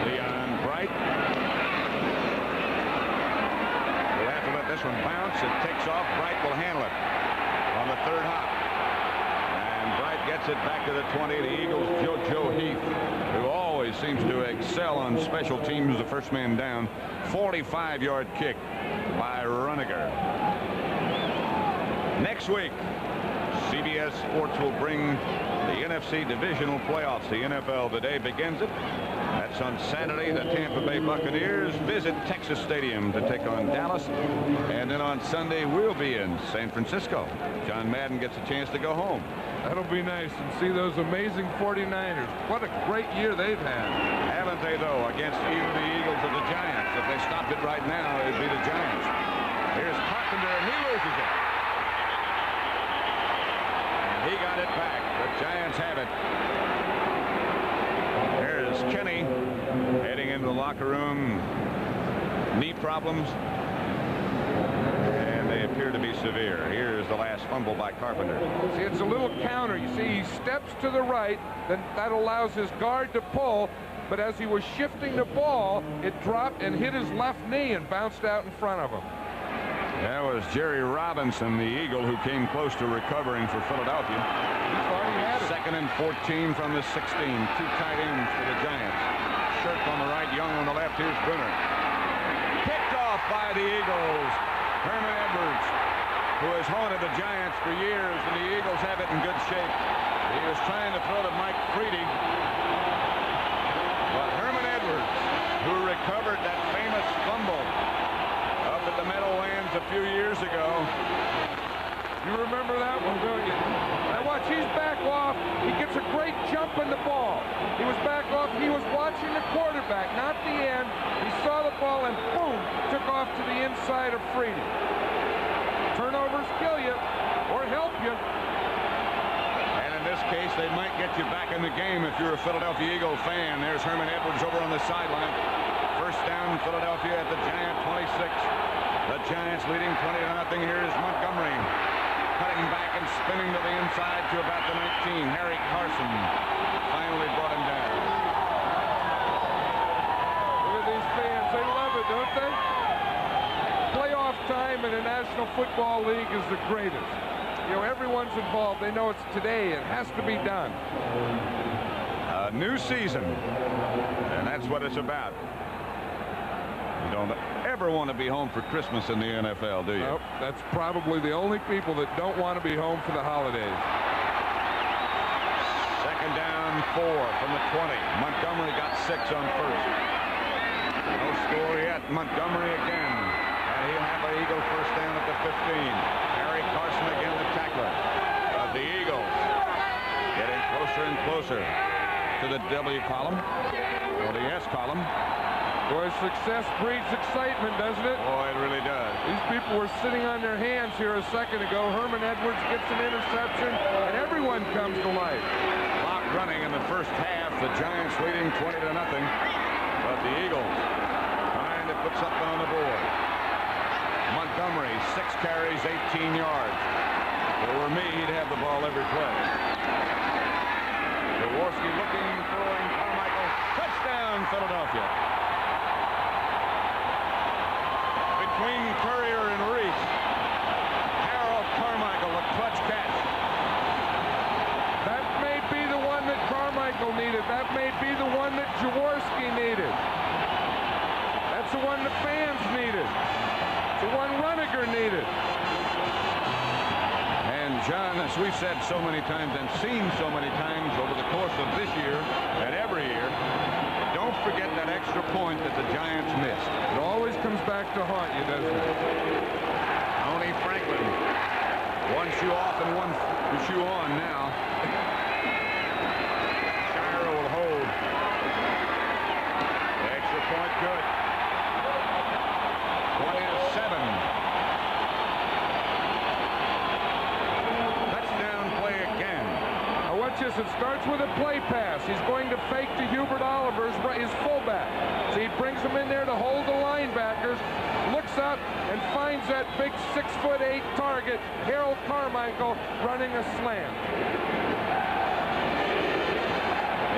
Speaker 1: Leon Bright. We'll have to let this one bounce. It takes off. Bright will handle it on the 3rd hop. And Bright gets it back to the 20. The Eagles, JoJo Heath, who always seems to excel on special teams, the first man down. 45-yard kick by Runiger. Next week, CBS Sports will bring the NFC divisional playoffs. The NFL today begins it. That's on Saturday. The Tampa Bay Buccaneers visit Texas Stadium to take on Dallas. And then on Sunday, we'll be in San Francisco. John Madden gets a chance to go home.
Speaker 3: That'll be nice, and see those amazing 49ers. What a great year they've had.
Speaker 1: Haven't they, though, against even the Eagles or the Giants? If they stopped it right now, it'd be the Giants. Here's Carpenter, and he loses it. He got it back. The Giants have it. There's Kenny heading into the locker room. Knee problems. And they appear to be severe. Here's the last fumble by Carpenter.
Speaker 3: See, it's a little counter. You see, he steps to the right. Then that allows his guard to pull. But as he was shifting the ball, it dropped and hit his left knee and bounced out in front of him.
Speaker 1: That was Jerry Robinson, the Eagle, who came close to recovering for Philadelphia.
Speaker 3: He's already had it.
Speaker 1: 2nd and 14 from the 16. 2 tight ends for the Giants. Shirk on the right, Young on the left. Here's Brunner. Picked off by the Eagles. Herman Edwards, who has haunted the Giants for years, and the Eagles have it in good shape. He was trying to throw to Mike Freedy, but Herman Edwards, who recovered that famous fumble up at the Meadowlands a few years ago.
Speaker 3: You remember that one, don't you? Now watch, he's back off. He gets a great jump in the ball. He was back off. He was watching the quarterback, not the end. He saw the ball and boom, took off to the inside of Freedy. Turnovers kill you or help you.
Speaker 1: And in this case, they might get you back in the game if you're a Philadelphia Eagle fan. There's Herman Edwards over on the sideline. First down, Philadelphia at the Giant 26. The Giants leading 20-0. Here is Montgomery, cutting back and spinning to the inside to about the 19. Harry Carson finally brought him down.
Speaker 3: Look at these fans. They love it, don't they? Playoff time in the National Football League is the greatest. You know, everyone's involved. They know it's today. It has to be done.
Speaker 1: A new season, and that's what it's about. You don't ever want to be home for Christmas in the NFL, do you?
Speaker 3: Nope. That's probably the only people that don't want to be home for the holidays.
Speaker 1: Second down, 4 from the 20. Montgomery got 6 on first. No score yet. Montgomery again. And he'll have an Eagle first down at the 15. Harry Carson again, the tackler of the Eagles. Getting closer and closer to the W column, or the S column.
Speaker 3: Boy, success breeds excitement, doesn't it?
Speaker 1: Boy, it really does.
Speaker 3: These people were sitting on their hands here a second ago. Herman Edwards gets an interception, and everyone comes to life.
Speaker 1: Clock running in the first half. The Giants leading 20-0. But the Eagles trying to put something on the board. Montgomery, 6 carries, 18 yards. If it were me, he'd have the ball every play. Jaworski looking, throwing, Carmichael. Touchdown, Philadelphia. Between Courier and Reese, Harold Carmichael, a clutch catch.
Speaker 3: That may be the one that Carmichael needed. That may be the one that Jaworski needed. That's the one the fans needed. The one Runiger needed.
Speaker 1: And John, as we've said so many times and seen so many times over the course of this year and every year, don't forget that extra point that the Giants missed.
Speaker 3: It always comes back to haunt you, doesn't it?
Speaker 1: Tony Franklin, one shoe off and one shoe on now. Shire will hold. The extra point good. 20-7. Touchdown play again.
Speaker 3: Now watch this. It starts with a play pass. He's going to fake to Hubert Oliver, his fullback. So he brings him in there to hold the linebackers, looks up and finds that big 6'8" target, Harold Carmichael, running a slant.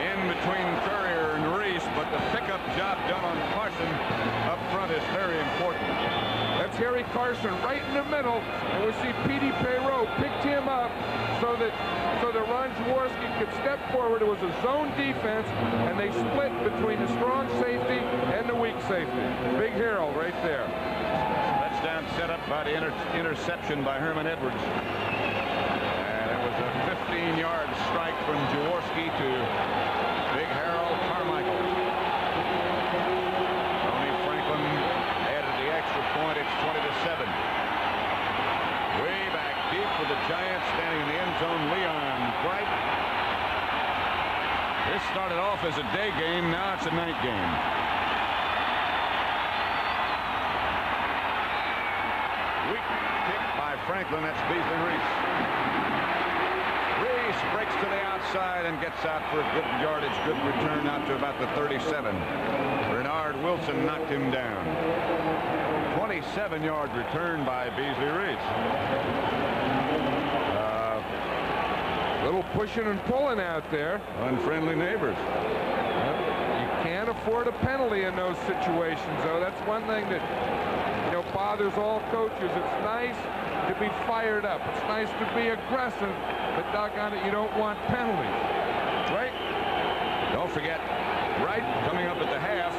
Speaker 1: In between Courier and Reese, but the pickup job done on Carson up front is very important.
Speaker 3: That's Harry Carson right in the middle, and we see Petey Perreault picked him up so that Ron Jaworski could step forward. It was a zone defense, and they split between the strong safety and the weak safety. Big Harold right there.
Speaker 1: Touchdown set up by the interception by Herman Edwards. And it was a 15-yard strike from Jaworski to Big Harold Carmichael. Tony Franklin added the extra point. It's 20-7. Way back deep for the Giants, standing in the end zone, Leon Bright. This started off as a day game. Now it's a night game. Weak kick by Franklin. That's Beasley Reese. Reese breaks to the outside and gets out for a good yardage. Good return out to about the 37. Bernard Wilson knocked him down. 27-yard return by Beasley Reese.
Speaker 3: Little pushing and pulling out there.
Speaker 1: Unfriendly neighbors.
Speaker 3: You can't afford a penalty in those situations, though. That's one thing that, you know, bothers all coaches. It's nice to be fired up. It's nice to be aggressive, but doggone it, you don't want penalties. Right?
Speaker 1: Don't forget, right coming up at the half,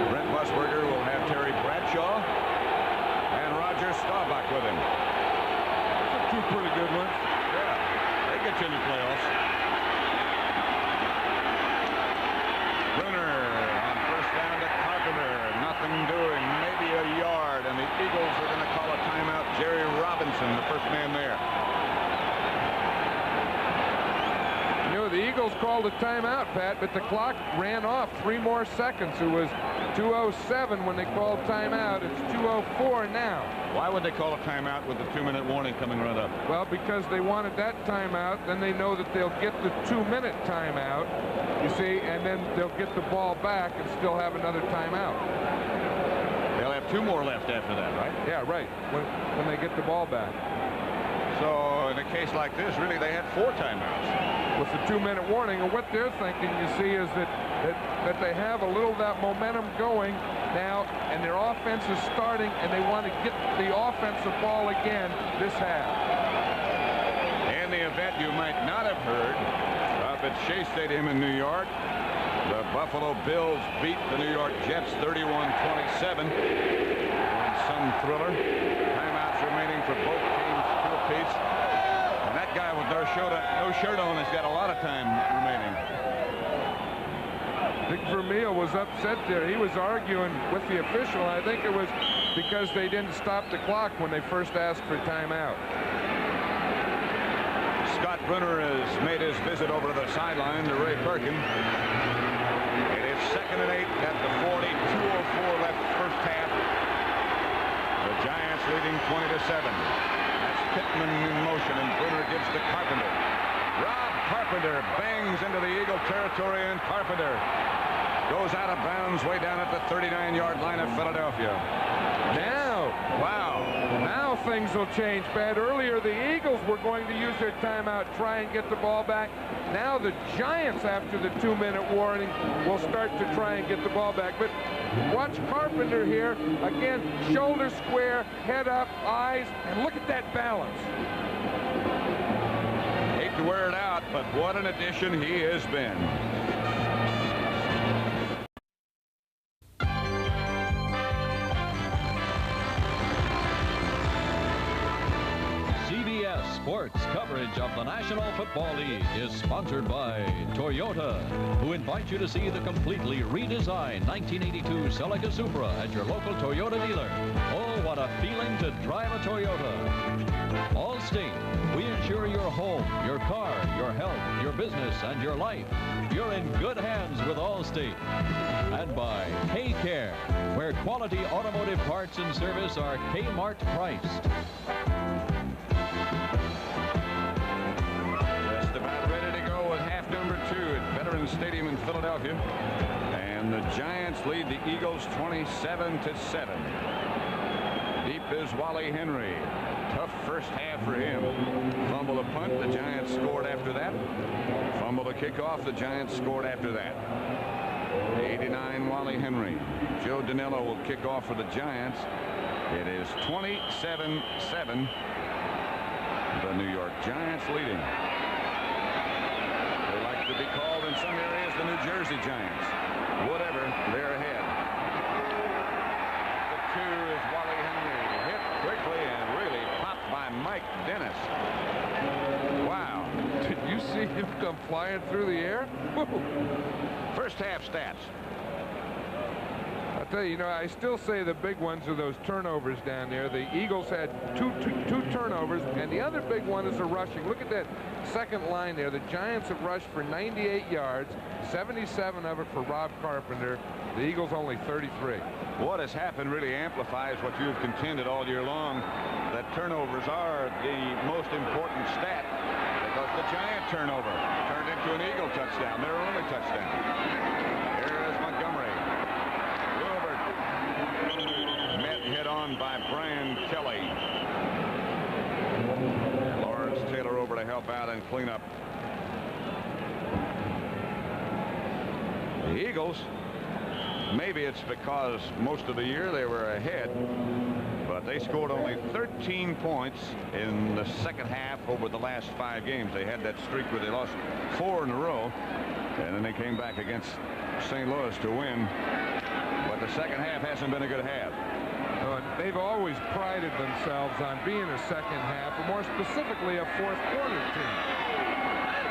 Speaker 1: Brent Musburger will have Terry Bradshaw and Roger Roger Staubach with him.
Speaker 4: Those are two pretty good ones.
Speaker 1: Yeah, they get you in the playoffs. Brunner on first down to Carpenter. Nothing doing, maybe a yard, and the Eagles are going to call a timeout. Jerry Robinson, the first man there.
Speaker 3: You know, the Eagles called a timeout, Pat, but the clock ran off 3 more seconds. It was 2:07 when they called timeout. It's 2:04 now.
Speaker 1: Why would they call a timeout with the 2-minute warning coming right up?
Speaker 3: Well, because they wanted that timeout, then they know that they'll get the 2-minute timeout, you see, and then they'll get the ball back and still have another timeout.
Speaker 1: They'll have 2 more left after that, right?
Speaker 3: Yeah, right, when they get the ball back.
Speaker 1: So in a case like this, really, they had 4 timeouts.
Speaker 3: With the 2-minute warning, and what they're thinking, you see, is that they have a little of that momentum going now, and their offense is starting, and they want to get the offensive ball again this half.
Speaker 1: In the event you might not have heard, up at Shea Stadium in New York, the Buffalo Bills beat the New York Jets 31-27 in some thriller. Timeouts remaining for both teams, 2 apiece. And that guy with no shirt on has got a lot of time remaining.
Speaker 3: Dick Vermeil was upset there. He was arguing with the official. I think it was because they didn't stop the clock when they first asked for timeout.
Speaker 1: Scott Brunner has made his visit over to the sideline to Ray Perkin. It is 2nd and 8 at the 40. 2:04 left first half. The Giants leading 20-7. That's Pittman in motion, and Brunner gives to Carpenter. Rob Carpenter bangs into the Eagle territory, and Carpenter goes out of bounds way down at the 39-yard line of Philadelphia.
Speaker 3: Now,
Speaker 1: wow.
Speaker 3: Now things will change, Pat. Earlier, the Eagles were going to use their timeout, try and get the ball back. Now the Giants, after the 2-minute warning, will start to try and get the ball back. But watch Carpenter here. Again, shoulder square, head up, eyes, and look at that balance.
Speaker 1: Hate to wear it out, but what an addition he has been.
Speaker 2: Sports coverage of the National Football League is sponsored by Toyota, who invite you to see the completely redesigned 1982 Celica Supra at your local Toyota dealer. Oh, what a feeling to drive a Toyota. Allstate, we insure your home, your car, your health, your business, and your life. You're in good hands with Allstate. And by K-Care, where quality automotive parts and service are Kmart priced.
Speaker 1: Stadium in Philadelphia, and the Giants lead the Eagles 27-7. Deep is Wally Henry. Tough first half for him. Fumble a punt, the Giants scored after that. Fumble a kickoff, the Giants scored after that. 89 Wally Henry. Joe Danilo will kick off for the Giants. It is 27-7. The New York Giants leading. To be called in some areas the New Jersey Giants. Whatever, they're ahead. The 2 is Wally Henry. Hit quickly and really popped by Mike Dennis. Wow.
Speaker 3: Did you see him come flying through the air?
Speaker 1: First half stats.
Speaker 3: I'll tell you, I still say the big ones are those turnovers down there. The Eagles had two turnovers, and the other big one is the rushing. Look at that second line there. The Giants have rushed for 98 yards, 77 of it for Rob Carpenter. The Eagles only 33.
Speaker 1: What has happened really amplifies what you've contended all year long, that turnovers are the most important stat, because the Giant turnover turned into an Eagle touchdown, their only touchdown. Here is Montgomery. Met head-on by Brian Kelly. Lawrence Taylor over to help out and clean up. The Eagles, maybe it's because most of the year they were ahead, but they scored only 13 points in the second half over the last 5 games. They had that streak where they lost 4 in a row, and then they came back against St. Louis to win. But the second half hasn't been a good half.
Speaker 3: they've always prided themselves on being a second half, or more specifically a fourth quarter team.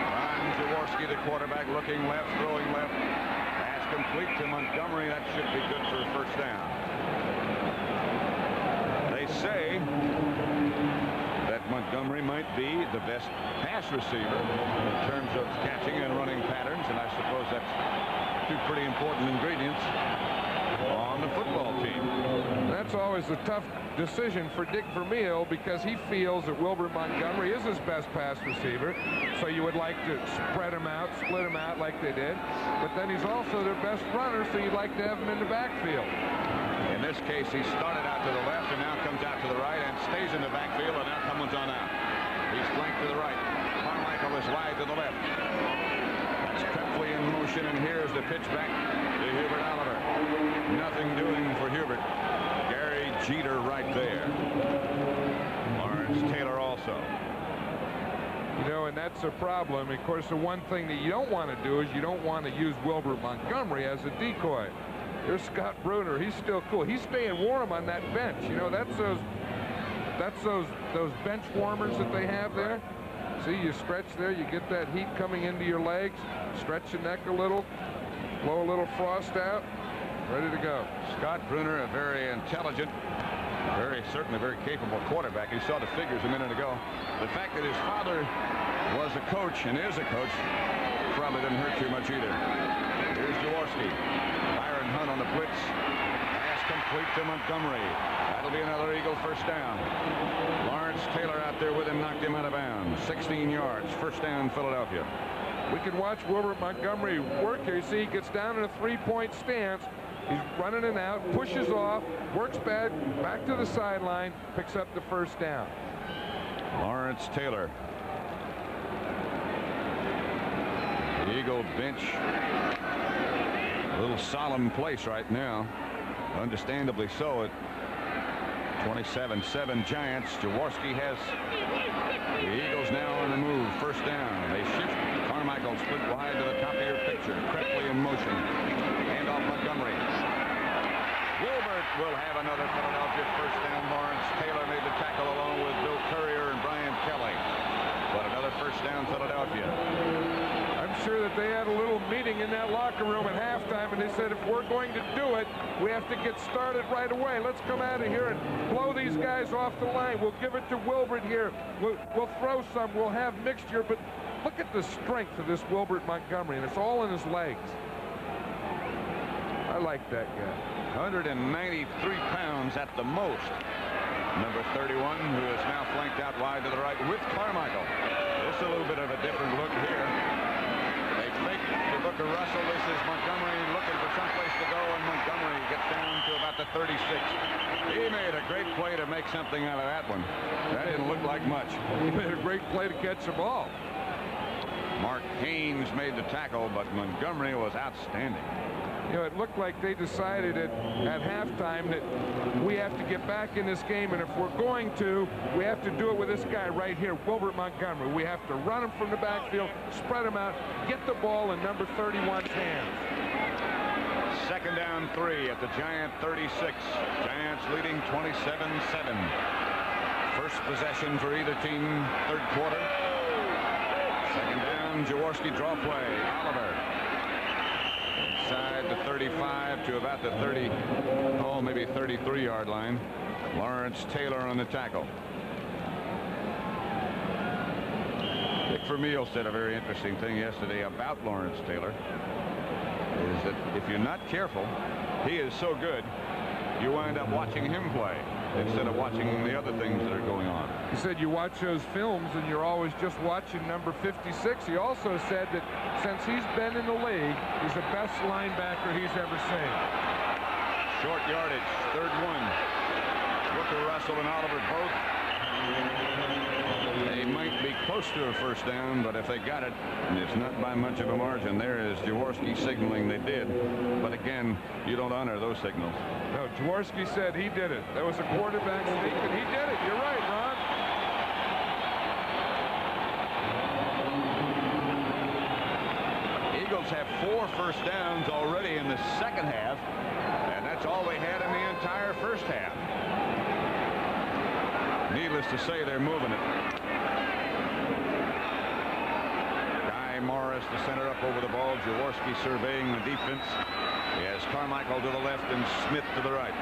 Speaker 1: Ron Jaworski, the quarterback, looking left, throwing left. Pass complete to Montgomery. That should be good for a first down. They say that Montgomery might be the best pass receiver in terms of catching and running patterns, and I suppose that's two pretty important ingredients on the football team.
Speaker 3: That's always a tough decision for Dick Vermeil, because he feels that Wilbert Montgomery is his best pass receiver, so you would like to spread him out, split him out like they did, but then he's also their best runner, so you'd like to have him in the backfield.
Speaker 1: In this case, he started out to the left and now comes out to the right and stays in the backfield, and now comes on out. He's flanked to the right. Carmichael is wide to the left. That's Trepley in motion, and here's the pitch back to Hubert Oliver. Nothing doing for Hubert. Gary Jeter right there. Lawrence Taylor also.
Speaker 3: You know, and that's a problem. Of course, the one thing that you don't want to do is you don't want to use Wilbert Montgomery as a decoy. There's Scott Bruner. He's still cool. He's staying warm on that bench. You know, that's those bench warmers that they have there. See, you stretch there, you get that heat coming into your legs, stretch your neck a little, blow a little frost out, ready to go.
Speaker 1: Scott Bruner, a very intelligent, certainly very capable quarterback. You saw the figures a minute ago. The fact that his father was a coach and is a coach probably didn't hurt too much either. Here's Jaworski. Byron Hunt on the blitz. Pass complete to Montgomery. That'll be another Eagle first down. Lawrence Taylor out there with him, knocked him out of bounds. 16 yards. First down, Philadelphia.
Speaker 3: We can watch Wilbert Montgomery work here. You see, he gets down in a three-point stance. He's running and out, pushes off, works back to the sideline, picks up the first down.
Speaker 1: Lawrence Taylor. The Eagle bench, a little solemn place right now. Understandably so. At 27-7 Giants. Jaworski has the Eagles now on the move. First down. They shift. Carmichael split wide to the top of your picture. Trepley in motion. Hand off Montgomery. Wilbert will have another Philadelphia first down. Lawrence Taylor made the tackle along with Bill Courier and Brian Kelly. But another first down, Philadelphia.
Speaker 3: I'm sure that they had a little meeting in that locker room at halftime, and they said, if we're going to do it, we have to get started right away. Let's come out of here and blow these guys off the line. We'll give it to Wilbert here. We'll throw some. We'll have mixture. But look at the strength of this Wilbert Montgomery, and it's all in his legs. I like that guy.
Speaker 1: 193 pounds at the most. Number 31, who is now flanked out wide to the right with Carmichael. This is a little bit of a different look here. They fake to Booker Russell. This is Montgomery looking for someplace to go, and Montgomery gets down to about the 36. He made a great play to make something out of that one. That didn't look like much.
Speaker 3: He made a great play to catch the ball.
Speaker 1: Mark Haynes made the tackle, but Montgomery was outstanding.
Speaker 3: You know, it looked like they decided at halftime that we have to get back in this game, and if we're going to, we have to do it with this guy right here, Wilbert Montgomery. We have to run him from the backfield, spread him out, get the ball in number 31's hands.
Speaker 1: Second down 3 at the Giant 36. Giants leading 27-7. First possession for either team, third quarter. Second down, Jaworski draw play. Oliver. Inside the 35 to about the 30, maybe 33-yard line. Lawrence Taylor on the tackle. Dick Vermeil said a very interesting thing yesterday about Lawrence Taylor, is that if you're not careful, he is so good, you wind up watching him play instead of watching the other things that are going on.
Speaker 3: He said you watch those films and you're always just watching number 56. He also said that since he's been in the league, he's the best linebacker he's ever seen.
Speaker 1: Short yardage, third one. Booker Russell and Oliver both. They might be close to a first down, but if they got it, it's not by much of a margin. There is Jaworski signaling they did. But again, you don't honor those signals.
Speaker 3: No, Jaworski said he did it. There was a quarterback sneak, and he did it. You're right, Ron.
Speaker 1: Eagles have 4 first downs already in the second half, and that's all they had in the entire first half. needless to say, they're moving it. Guy Morris, the center, up over the ball. Jaworski surveying the defense. He has Carmichael to the left and Smith to the right.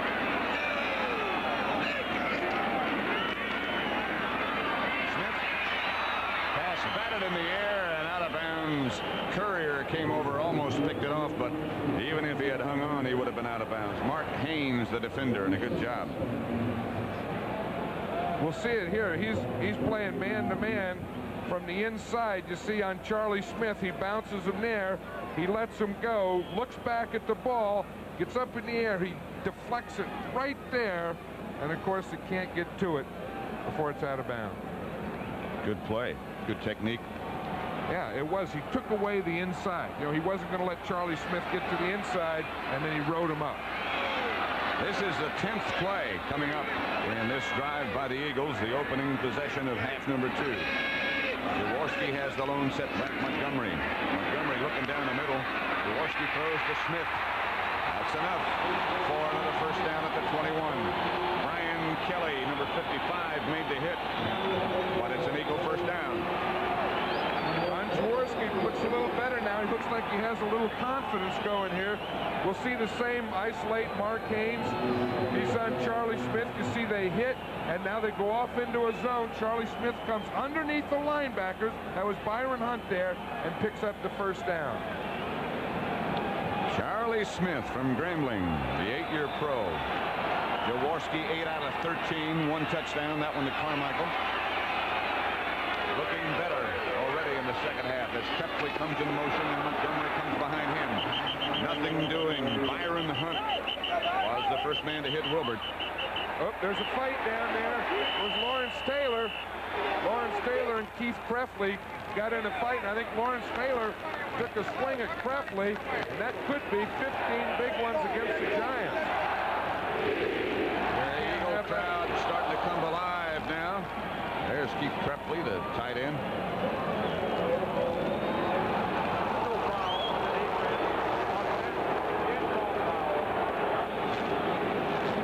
Speaker 1: Smith pass batted in the air and out of bounds. Courier came over, almost picked it off, but even if he had hung on, he would have been out of bounds. Mark Haynes, the defender, and a good job.
Speaker 3: We'll see it here. He's playing man-to-man from the inside. You see on Charlie Smith, he bounces him there. He lets him go, looks back at the ball, gets up in the air. He deflects it right there, and of course, it can't get to it before it's out of bounds.
Speaker 1: Good play, good technique.
Speaker 3: Yeah, it was. He took away the inside. You know, he wasn't going to let Charlie Smith get to the inside, and then he rode him up.
Speaker 1: This is the 10th play coming up in this drive by the Eagles, the opening possession of half number 2. Jaworski has the lone set back Montgomery. Montgomery looking down the middle. Jaworski throws to Smith. That's enough for another first down at the 21. Brian Kelly, number 55, made the hit, but it's an Eagle first down.
Speaker 3: Jaworski looks a little better now. He looks like he has a little confidence going here. We'll see the same isolate Mark Haynes. He's on Charlie Smith. You see they hit, and now they go off into a zone. Charlie Smith comes underneath the linebackers. That was Byron Hunt there, and picks up the first down.
Speaker 1: Charlie Smith from Grambling, the 8-year pro. Jaworski 8 out of 13, 1 touchdown. That one to Carmichael. Looking better already in the second half as Kepley comes into motion and Montgomery comes behind him. Nothing doing. Byron Hunt was the first man to hit Wilbert.
Speaker 3: Oh, there's a fight down there. It was Lawrence Taylor. Lawrence Taylor and Keith Krefley got in a fight, and I think Lawrence Taylor took a swing at Krefley, and that could be 15 big ones against the Giants.
Speaker 1: The Eagle crowd starting to come alive now. There's Keith Krefley, the tight end.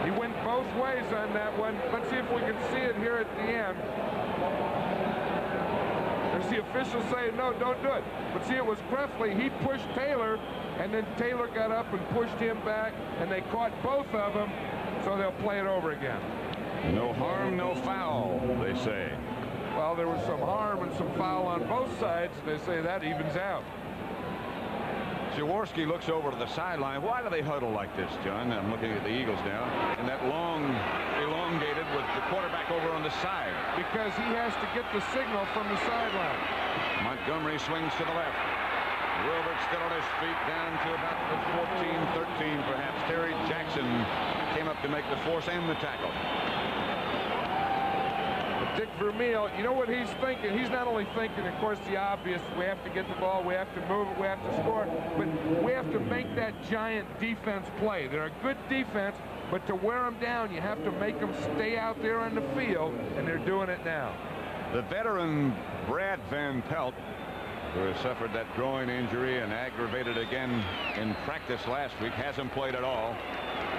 Speaker 3: He went both ways on that one. Let's see if we can see it here at the end. There's the official saying, no, don't do it. But see, it was Krefley. He pushed Taylor, and then Taylor got up and pushed him back, and they caught both of them, so they'll play it over again.
Speaker 1: No harm, no foul, they say.
Speaker 3: Well, there was some harm and some foul on both sides. They say that evens out.
Speaker 1: Jaworski looks over to the sideline. Why do they huddle like this, John? I'm looking at the Eagles now. And that long, elongated with the quarterback over on the side.
Speaker 3: Because he has to get the signal from the sideline.
Speaker 1: Montgomery swings to the left. Wilbert still on his feet down to about the 14-13 perhaps. Terry Jackson came up to make the force and the tackle.
Speaker 3: Dick Vermeil, you know what he's thinking? He's not only thinking, of course, the obvious, we have to get the ball, we have to move it, we have to score, but we have to make that Giant defense play. They're a good defense, but to wear them down, you have to make them stay out there on the field, and they're doing it now.
Speaker 1: The veteran Brad Van Pelt, who has suffered that groin injury and aggravated again in practice last week, hasn't played at all.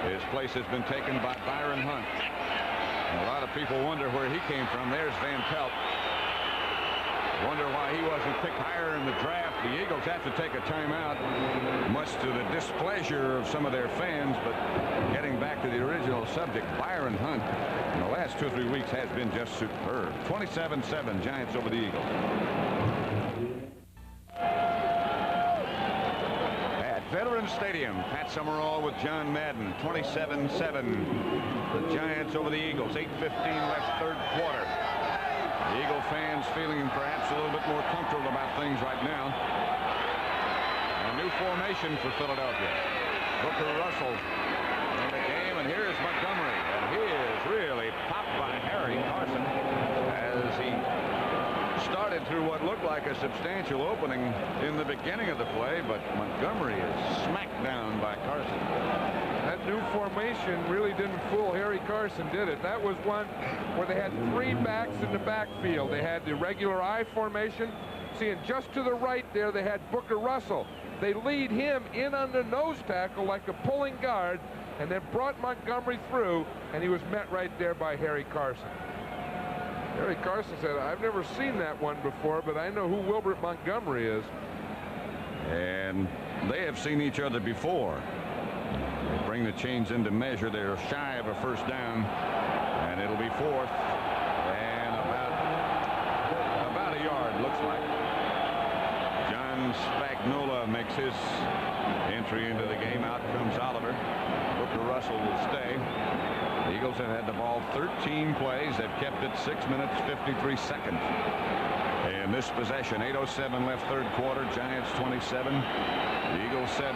Speaker 1: His place has been taken by Byron Hunt. And a lot of people wonder where he came from. There's Van Pelt. Wonder why he wasn't picked higher in the draft. The Eagles have to take a timeout, much to the displeasure of some of their fans. But getting back to the original subject, Byron Hunt in the last 2 or 3 weeks has been just superb. 27-7 Giants over the Eagles. Veterans Stadium, Pat Summerall with John Madden, 27-7. The Giants over the Eagles, 8:15 left, third quarter. The Eagle fans feeling perhaps a little bit more comfortable about things right now. A new formation for Philadelphia. Booker Russell in the game, and here's Montgomery, and he is really popped by Harry Carson as he started through what looked like a substantial opening in the beginning of the play, but Montgomery is smacked down by Carson.
Speaker 3: That new formation really didn't fool Harry Carson, did it? That was one where they had 3 backs in the backfield. They had the regular I formation. See, and just to the right there, they had Booker Russell. They lead him in on the nose tackle like a pulling guard, and then brought Montgomery through, and he was met right there by Harry Carson. Gary Carson said, I've never seen that one before, but I know who Wilbert Montgomery is.
Speaker 1: And they have seen each other before. They bring the chains into measure. They're shy of a first down, and it'll be fourth and about a yard, looks like. John Spagnola makes his entry into the game. Out comes Oliver. Booker Russell will stay. The Eagles have had the ball 13 plays. They've kept it 6 minutes 53 seconds. And this possession, 8:07 left third quarter. Giants 27, the Eagles 7.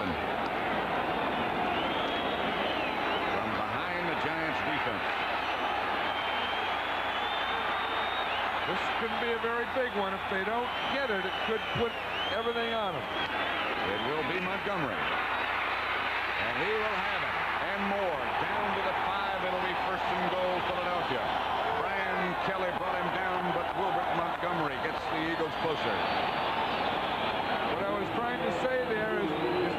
Speaker 1: From behind the Giants defense.
Speaker 3: This could be a very big one. If they don't get it, it could put everything on them.
Speaker 1: It will be Montgomery. And he will have it. And more. Down to the 5. It'll be first and goal, Philadelphia. Brian Kelly brought him down, but Wilbert Montgomery gets the Eagles closer.
Speaker 3: What I was trying to say there is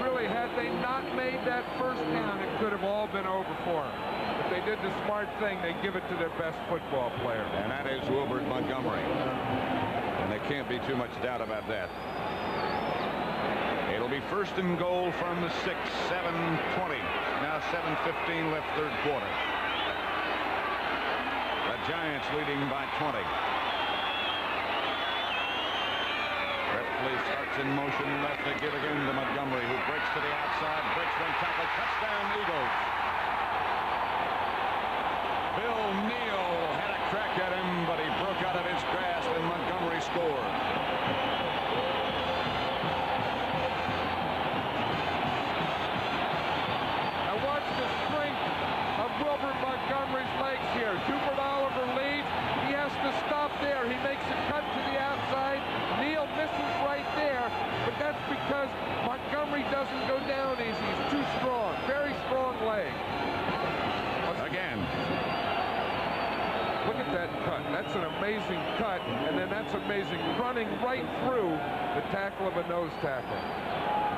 Speaker 3: really, had they not made that first down, it could have all been over for them. If they did the smart thing, they give it to their best football player.
Speaker 1: And that is Wilbert Montgomery. And there can't be too much doubt about that. It'll be first and goal from the 6, 7:20. Now 7:15 left third quarter. The Giants leading by 20. Replay starts in motion left to give again to Montgomery, who breaks to the outside, breaks one tackle, touchdown Eagles. Bill Neal had a crack at him, but he broke out of his grasp, and Montgomery scored.
Speaker 3: Now watch the strength of Wilbert Montgomery's legs here. Hubert Oliver leads. He has to stop there. He makes a cut to the outside. Neal misses right there, but that's because Montgomery doesn't go down easy. He's too strong. Very strong leg.
Speaker 1: Again.
Speaker 3: Look at that cut. That's an amazing cut, and then that's amazing running right through the tackle of a nose tackle.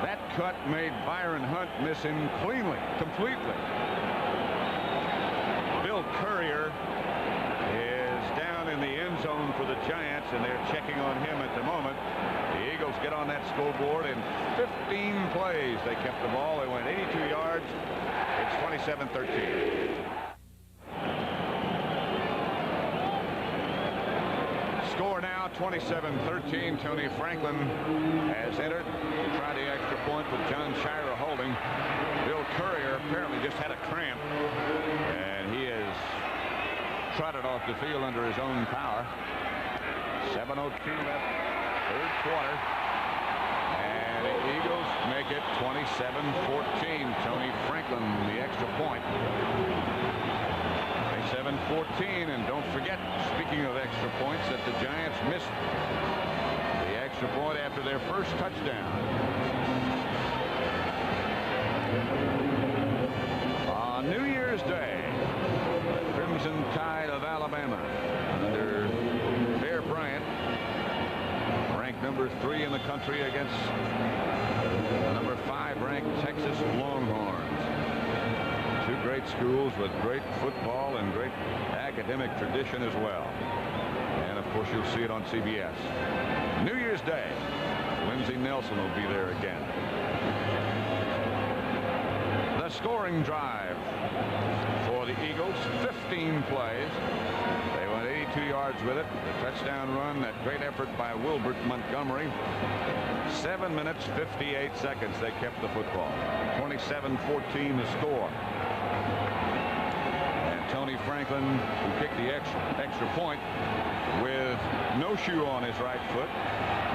Speaker 1: That cut made Byron Hunt miss him cleanly, completely. Bill Courier is down in the end zone for the Giants, and they're checking on him at the moment. The Eagles get on that scoreboard in 15 plays. They kept the ball. They went 82 yards. It's 27-13. Score now 27-13. Tony Franklin has entered to try the extra point with John Shira holding. Bill Courier apparently just had a cramp, and he has trotted off the field under his own power. 7:02 left third quarter, and the Eagles make it 27-14. Tony Franklin the extra point. 27-14, and don't forget, speaking of extra points, that the Giants missed the extra point after their first touchdown. On New Year's Day, the Crimson Tide of Alabama under Bear Bryant, ranked number 3 in the country against the number 5 ranked Texas Longhorns. Two great schools with great football and great academic tradition as well. And of course you'll see it on CBS. New Year's Day, Lindsey Nelson will be there again. The scoring drive for the Eagles, 15 plays. They went 82 yards with it. The touchdown run, that great effort by Wilbert Montgomery. 7 minutes 58 seconds they kept the football. 27-14 the score. And Tony Franklin, who kicked the extra point with no shoe on his right foot,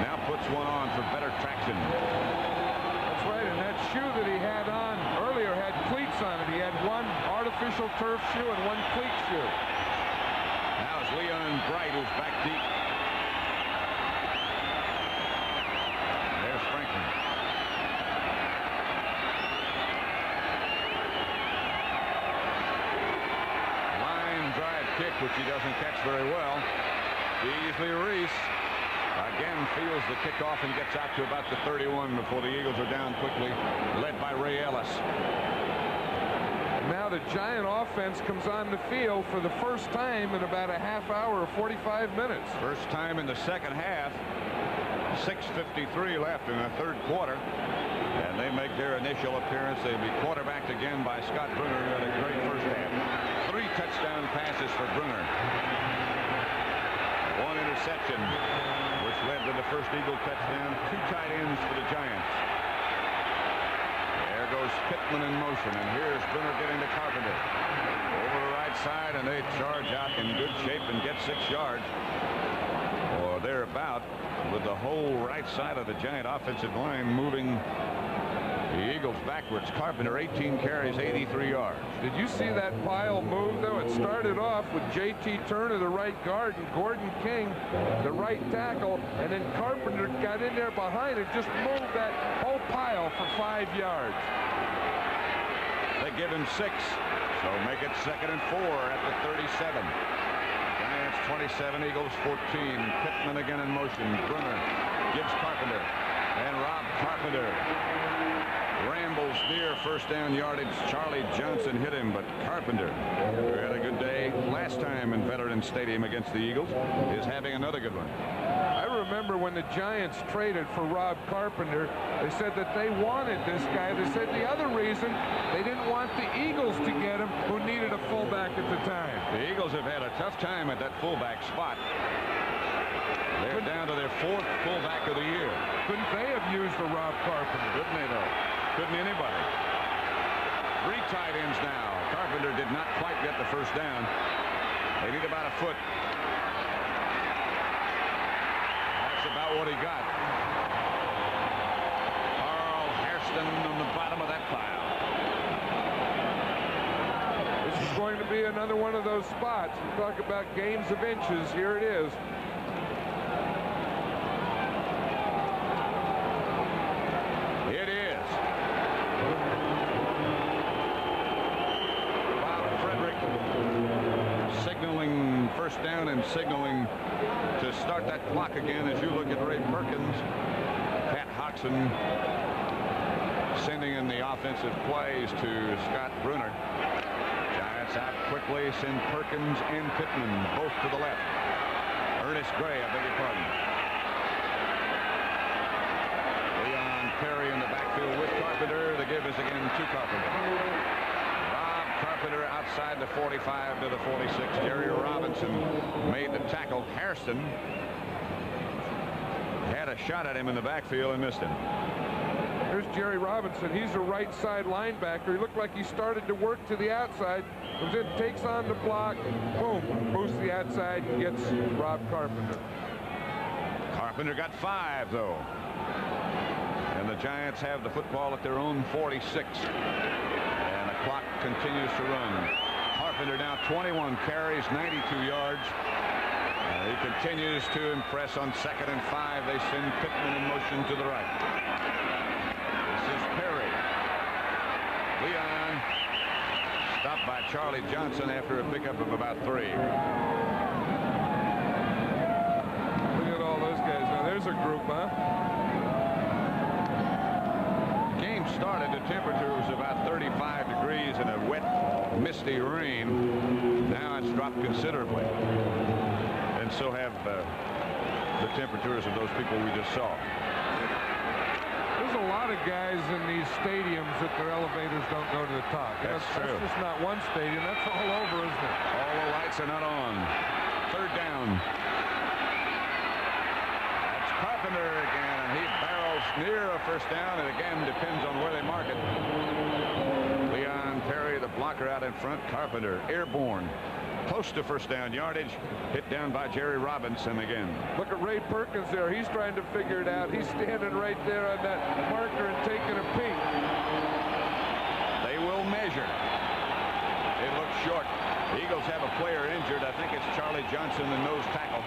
Speaker 1: now puts one on for better traction.
Speaker 3: That's right, and that shoe that he had on earlier had cleats on it. He had one artificial turf shoe and one cleat shoe.
Speaker 1: Now it's Leon Bright who's back deep. There's Franklin. Line drive kick, which he doesn't catch very well. Beasley Reese again feels the kickoff and gets out to about the 31 before the Eagles are down quickly, led by Ray Ellis.
Speaker 3: now the Giant offense comes on the field for the first time in about a half hour or 45 minutes.
Speaker 1: First time in the second half. 6:53 left in the third quarter. And they make their initial appearance. They'll be quarterbacked again by Scott Brunner, who had a great first half. 3 touchdown passes for Brunner. 1 interception, which led to the first Eagle touchdown. 2 tight ends for the Giants. There goes Pittman in motion, and here's Brunner getting to Carpenter. Over the right side, and they charge out in good shape and get 6 yards. Or thereabout, with the whole right side of the Giant offensive line moving the Eagles backwards. Carpenter, 18 carries, 83 yards.
Speaker 3: Did you see that pile move, though? It started off with J.T. Turner, the right guard, and Gordon King, the right tackle, and then Carpenter got in there behind and just moved that whole pile for 5 yards.
Speaker 1: They give him 6, so make it 2nd and 4 at the 37. Giants 27, Eagles 14. Pittman again in motion. Brunner gives Carpenter, and Rob Carpenter rambles near first down yardage. Charlie Johnson hit him, but Carpenter, who had a good day last time in Veterans Stadium against the Eagles, is having another good one.
Speaker 3: I remember when the Giants traded for Rob Carpenter, they said that they wanted this guy. They said the other reason they didn't want the Eagles to get him, who needed a fullback at the time.
Speaker 1: The Eagles have had a tough time at that fullback spot. They're down to their 4th fullback of the year.
Speaker 3: Couldn't they have used a Rob Carpenter?
Speaker 1: Couldn't they, though? Couldn't anybody. 3 tight ends now. Carpenter did not quite get the first down. They need about a foot. That's about what he got. Carl Hairston on the bottom of that pile.
Speaker 3: This is going to be another one of those spots. You talk about games of inches. Here it is.
Speaker 1: It is. Bob Frederick signaling first down and signaling to start that clock again. As you look at Ray Perkins, Pat Hoxson sending in the offensive plays to Scott Brunner. Giants out quickly, send Perkins and Pittman both to the left. Ernest Gray, I beg your pardon. Perry in the backfield with Carpenter. The give is again to Carpenter. Rob Carpenter outside the 45 to the 46. Jerry Robinson made the tackle. Hairston had a shot at him in the backfield and missed him.
Speaker 3: Here's Jerry Robinson. He's a right side linebacker. He looked like he started to work to the outside. Comes in, takes on the block. Boom. Moves to the outside and gets Rob Carpenter.
Speaker 1: Carpenter got 5, though. And the Giants have the football at their own 46. And the clock continues to run. Carpenter now 21 carries, 92 yards. He continues to impress on 2nd and 5. They send Pittman in motion to the right. This is Perry. Leon stopped by Charlie Johnson after a pickup of about 3.
Speaker 3: Look at all those guys. Now there's a group, huh?
Speaker 1: Started, the temperature was about 35 degrees in a wet, misty rain. Now it's dropped considerably. And so have the temperatures of those people we just saw.
Speaker 3: There's a lot of guys in these stadiums that their elevators don't go to the top.
Speaker 1: That's true.
Speaker 3: That's just not one stadium. That's all over, isn't it?
Speaker 1: All the lights are not on. 3rd down. That's Carpenter again. He barrels near a first down, and again depends on where they mark it. Leon Perry, the blocker out in front. Carpenter airborne, close to first down yardage, hit down by Jerry Robinson again.
Speaker 3: Look at Ray Perkins there. He's trying to figure it out. He's standing right there on that marker and taking a peek.
Speaker 1: They will measure. It looks short. The Eagles have a player injured. I think it's Charlie Johnson, the nose tackle.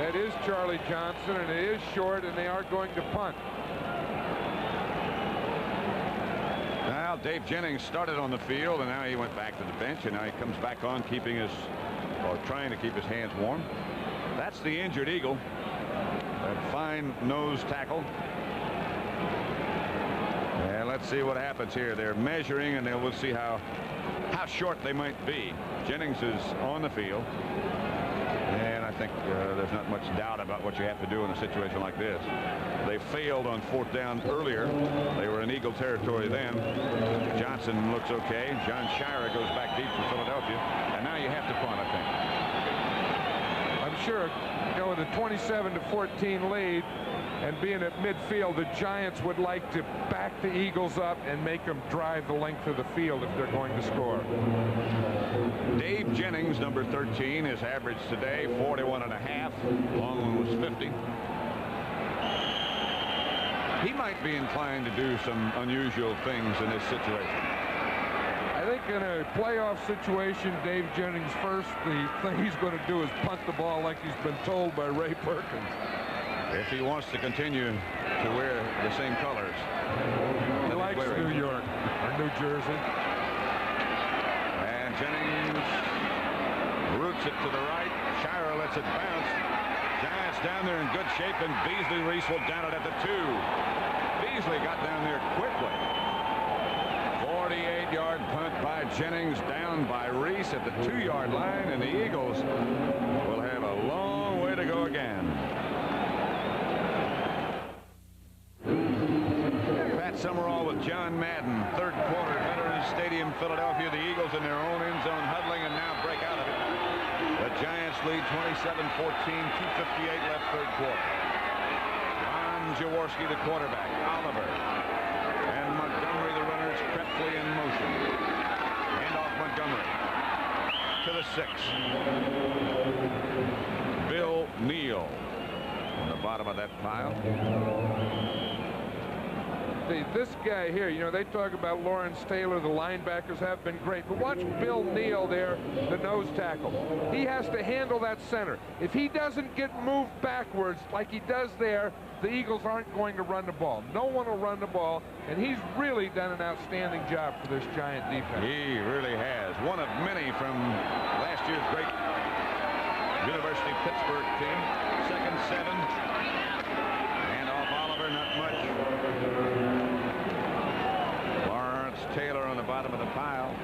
Speaker 3: That is Charlie Johnson, and it is short, and they are going to punt.
Speaker 1: Now Dave Jennings started on the field, and now he went back to the bench, and now he comes back on, keeping his, or trying to keep his hands warm. That's the injured Eagle. That fine nose tackle. And let's Let's see what happens here. They're measuring, and we'll see how short they might be. Jennings is on the field, and I think there's not much doubt about what you have to do in a situation like this. They failed on 4th down earlier. They were in Eagle territory then. Johnson looks okay. John Shira goes back deep for Philadelphia, and now you have to punt, I think.
Speaker 3: I'm sure, with a 27-14 lead and being at midfield, the Giants would like to back the Eagles up and make them drive the length of the field if they're going to score.
Speaker 1: Dave Jennings, number 13, his average today 41.5. Long one was 50. He might be inclined to do some unusual things in this situation.
Speaker 3: I think in a playoff situation, Dave Jennings first, the thing he's going to do is punt the ball like he's been told by Ray Perkins.
Speaker 1: If he wants to continue to wear the same colors.
Speaker 3: He likes New York or New Jersey.
Speaker 1: And Jennings roots it to the right. Shira lets it bounce. Giants down there in good shape, and Beasley Reese will down it at the 2. Beasley got down there quickly. 48-yard punt by Jennings, down by Reese at the 2-yard line, and the Eagles will have a long way to go again. Pat Summerall with John Madden, 3rd quarter, Veterans Stadium, Philadelphia. The Eagles in their own end zone huddling and now break out of it. The Giants lead 27-14, 2:58 left 3rd quarter. Ron Jaworski, the quarterback. Oliver and Montgomery, the runners, Creppley in motion. Hand off Montgomery to the 6. Bill Neal on the bottom of that pile.
Speaker 3: This guy here, they talk about Lawrence Taylor, the linebackers have been great, but watch Bill Neal there, the nose tackle. He has to handle that center. If he doesn't get moved backwards like he does there, the Eagles aren't going to run the ball. No one will run the ball, and he's really done an outstanding job for this Giant defense.
Speaker 1: He really has. One of many from last year's great University of Pittsburgh team. 2nd 7. Hand off Oliver, not much. Taylor on the bottom of the pile.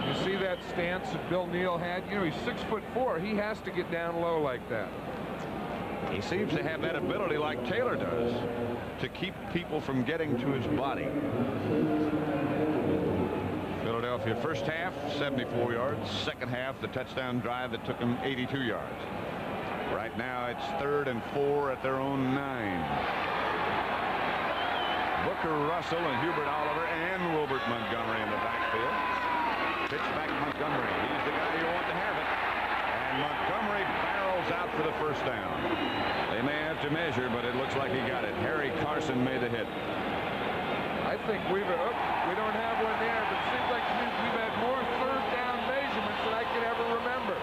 Speaker 3: You see that stance that Bill Neal had? He's 6'4". He has to get down low like that.
Speaker 1: He seems to have that ability like Taylor does to keep people from getting to his body. Philadelphia first half 74 yards. Second half the touchdown drive that took them 82 yards. Right now it's 3rd and 4 at their own 9. Booker Russell and Hubert Oliver and Wilbert Montgomery in the backfield. Pitch back Montgomery. He's the guy you want to have it. And Montgomery barrels out for the 1st down. They may have to measure, but it looks like he got it. Harry Carson made the hit.
Speaker 3: I think we don't have one there, but it seems like we've had more 3rd down measurements than I can ever remember.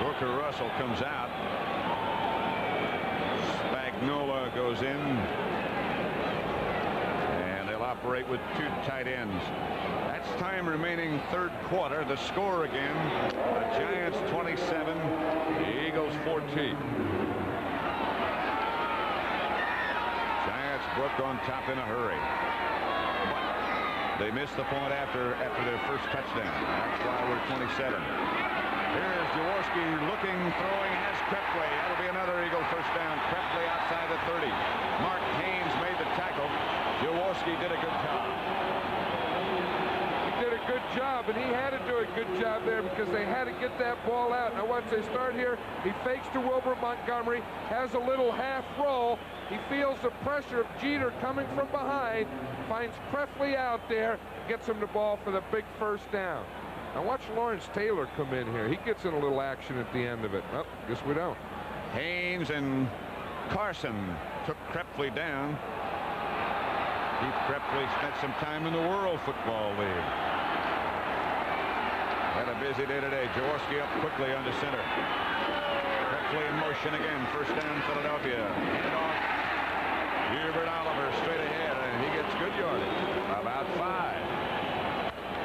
Speaker 1: Booker Russell comes out. Nola goes in, and they'll operate with 2 tight ends. That's time remaining 3rd quarter. The score again, the Giants 27, the Eagles 14. Giants broke on top in a hurry, but they missed the point after their first touchdown. That's why we're 27. Here's Jaworski looking, throwing, has Creppley. That'll be another Eagle 1st down. Creppley outside the 30. Mark Haynes made the tackle. Jaworski did a good job.
Speaker 3: He did a good job, and he had to do a good job there because they had to get that ball out. Now once they start here, he fakes to Wilbert Montgomery, has a little half roll. He feels the pressure of Jeter coming from behind, finds Creppley out there, gets him the ball for the big 1st down. Now watch Lawrence Taylor come in here. He gets in a little action at the end of it. Oh, guess we don't.
Speaker 1: Haynes and Carson took Creppley down. Keith Creppley spent some time in the World Football League. Had a busy day today. Jaworski up quickly under center. Creppley in motion again. 1st down Philadelphia. Hand off. Hubert Oliver straight ahead, and he gets good yardage. About 5.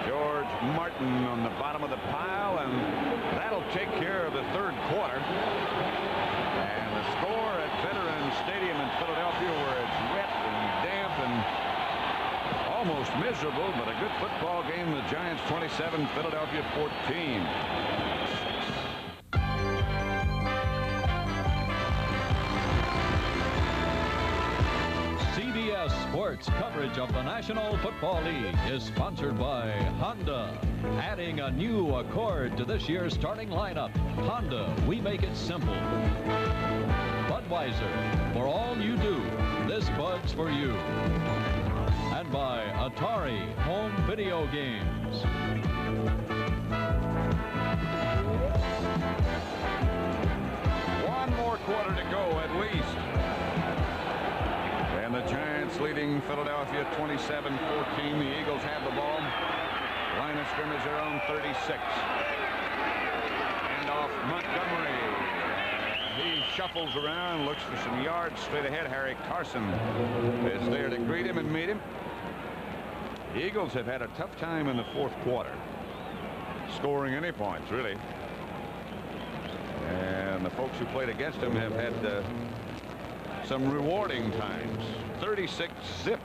Speaker 1: George Martin on the bottom of the pile, and that'll take care of the 3rd quarter. And the score at Veterans Stadium in Philadelphia, where it's wet and damp and almost miserable, but a good football game. The Giants 27, Philadelphia 14.
Speaker 2: CBS Sports coverage of the National Football League is sponsored by Honda. Adding a new Accord to this year's starting lineup. Honda, we make it simple. Budweiser, for all you do, this Bud's for you. And by Atari Home Video Games.
Speaker 1: One more quarter to go at least. And the Giants leading Philadelphia 27-14. The Eagles have the ball. Line of scrimmage their own 36. And off Montgomery. He shuffles around, looks for some yards straight ahead. Harry Carson is there to greet him and meet him. The Eagles have had a tough time in the fourth quarter, scoring any points, really. And the folks who played against them have had some rewarding times. 36-zip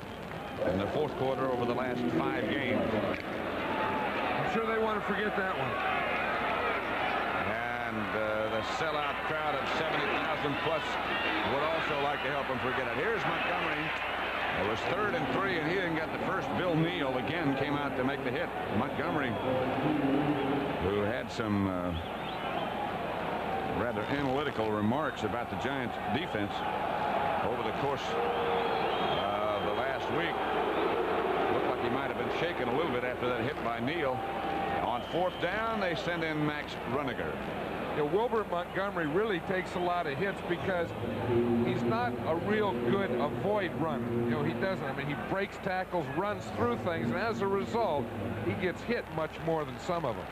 Speaker 1: in the fourth quarter over the last 5 games.
Speaker 3: I'm sure they want to forget that one.
Speaker 1: And the sellout crowd of 70,000 plus would also like to help them forget it. Here's Montgomery. It was 3rd and 3, and he didn't get the first. Bill Neal again came out to make the hit. Montgomery, who had some rather analytical remarks about the Giants defense over the course of the last week. Looked like he might have been shaken a little bit after that hit by Neal. On 4th down, they send in Max Runiger.
Speaker 3: You know, Wilbur Montgomery really takes a lot of hits because he's not a real good avoid runner. You know, he doesn't. I mean, he breaks tackles, runs through things, and as a result, he gets hit much more than some of them.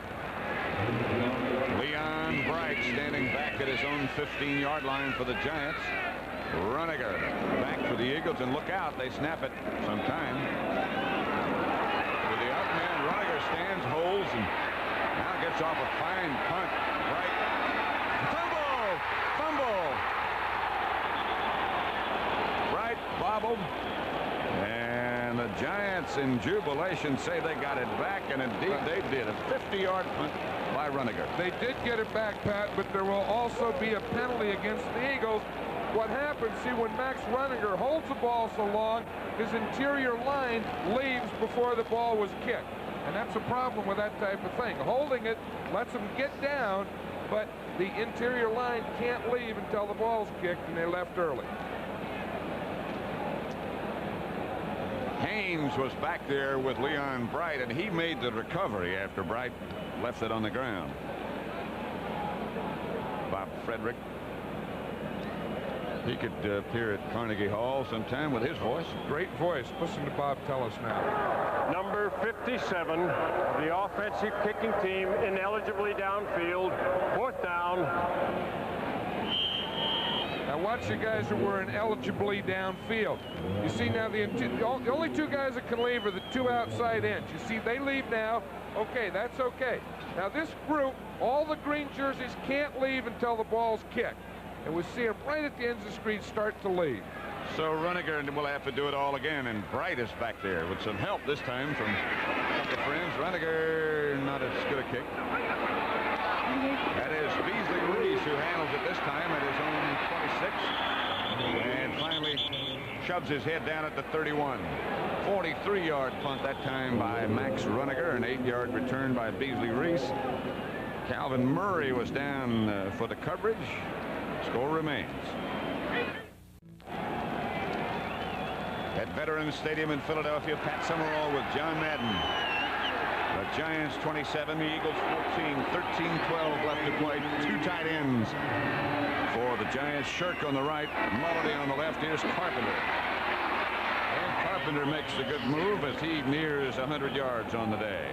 Speaker 1: Leon Bright standing back at his own 15-yard line for the Giants. Runiger back for the Eagles, and look out, they snap it sometime. With the up man, Runiger stands, holds, and now gets off a fine punt. Bright. Fumble! Bright bobbled. And the Giants in jubilation say they got it back, and indeed they did. A 50-yard punt by Runiger.
Speaker 3: They did get it back, Pat, but there will also be a penalty against the Eagles. What happens, see, when Max Runiger holds the ball so long, his interior line leaves before the ball was kicked. And that's a problem with that type of thing. Holding it lets them get down, but the interior line can't leave until the ball's kicked, and they left early.
Speaker 1: Haynes was back there with Leon Bright, and he made the recovery after Bright left it on the ground. Bob Frederick. He could appear at Carnegie Hall sometime with his voice.
Speaker 3: Great voice. Listen to Bob tell us now.
Speaker 4: Number 57, the offensive kicking team, ineligibly downfield. 4th down.
Speaker 3: Now watch the guys who were ineligibly downfield. You see now the only 2 guys that can leave are the 2 outside ends. You see they leave now. Okay, that's okay. Now this group, all the green jerseys can't leave until the ball's kicked. And we see them right at the ends of the screen start to leave.
Speaker 1: So Runiger will have to do it all again, and Bright is back there with some help this time from a couple of friends. Runiger not as good a kick. That is Beasley Reese who handles it this time at his own 26. And finally shoves his head down at the 31. 43-yard punt that time by Max Runiger. An 8-yard return by Beasley Reese. Calvin Murray was down for the coverage. Score remains. At Veterans Stadium in Philadelphia, Pat Summerall with John Madden. The Giants 27, the Eagles 14, 13-12 left to play. 2 tight ends for the Giants. Shirk on the right, Mulledy on the left. Here's Carpenter. And Carpenter makes the good move as he nears 100 yards on the day.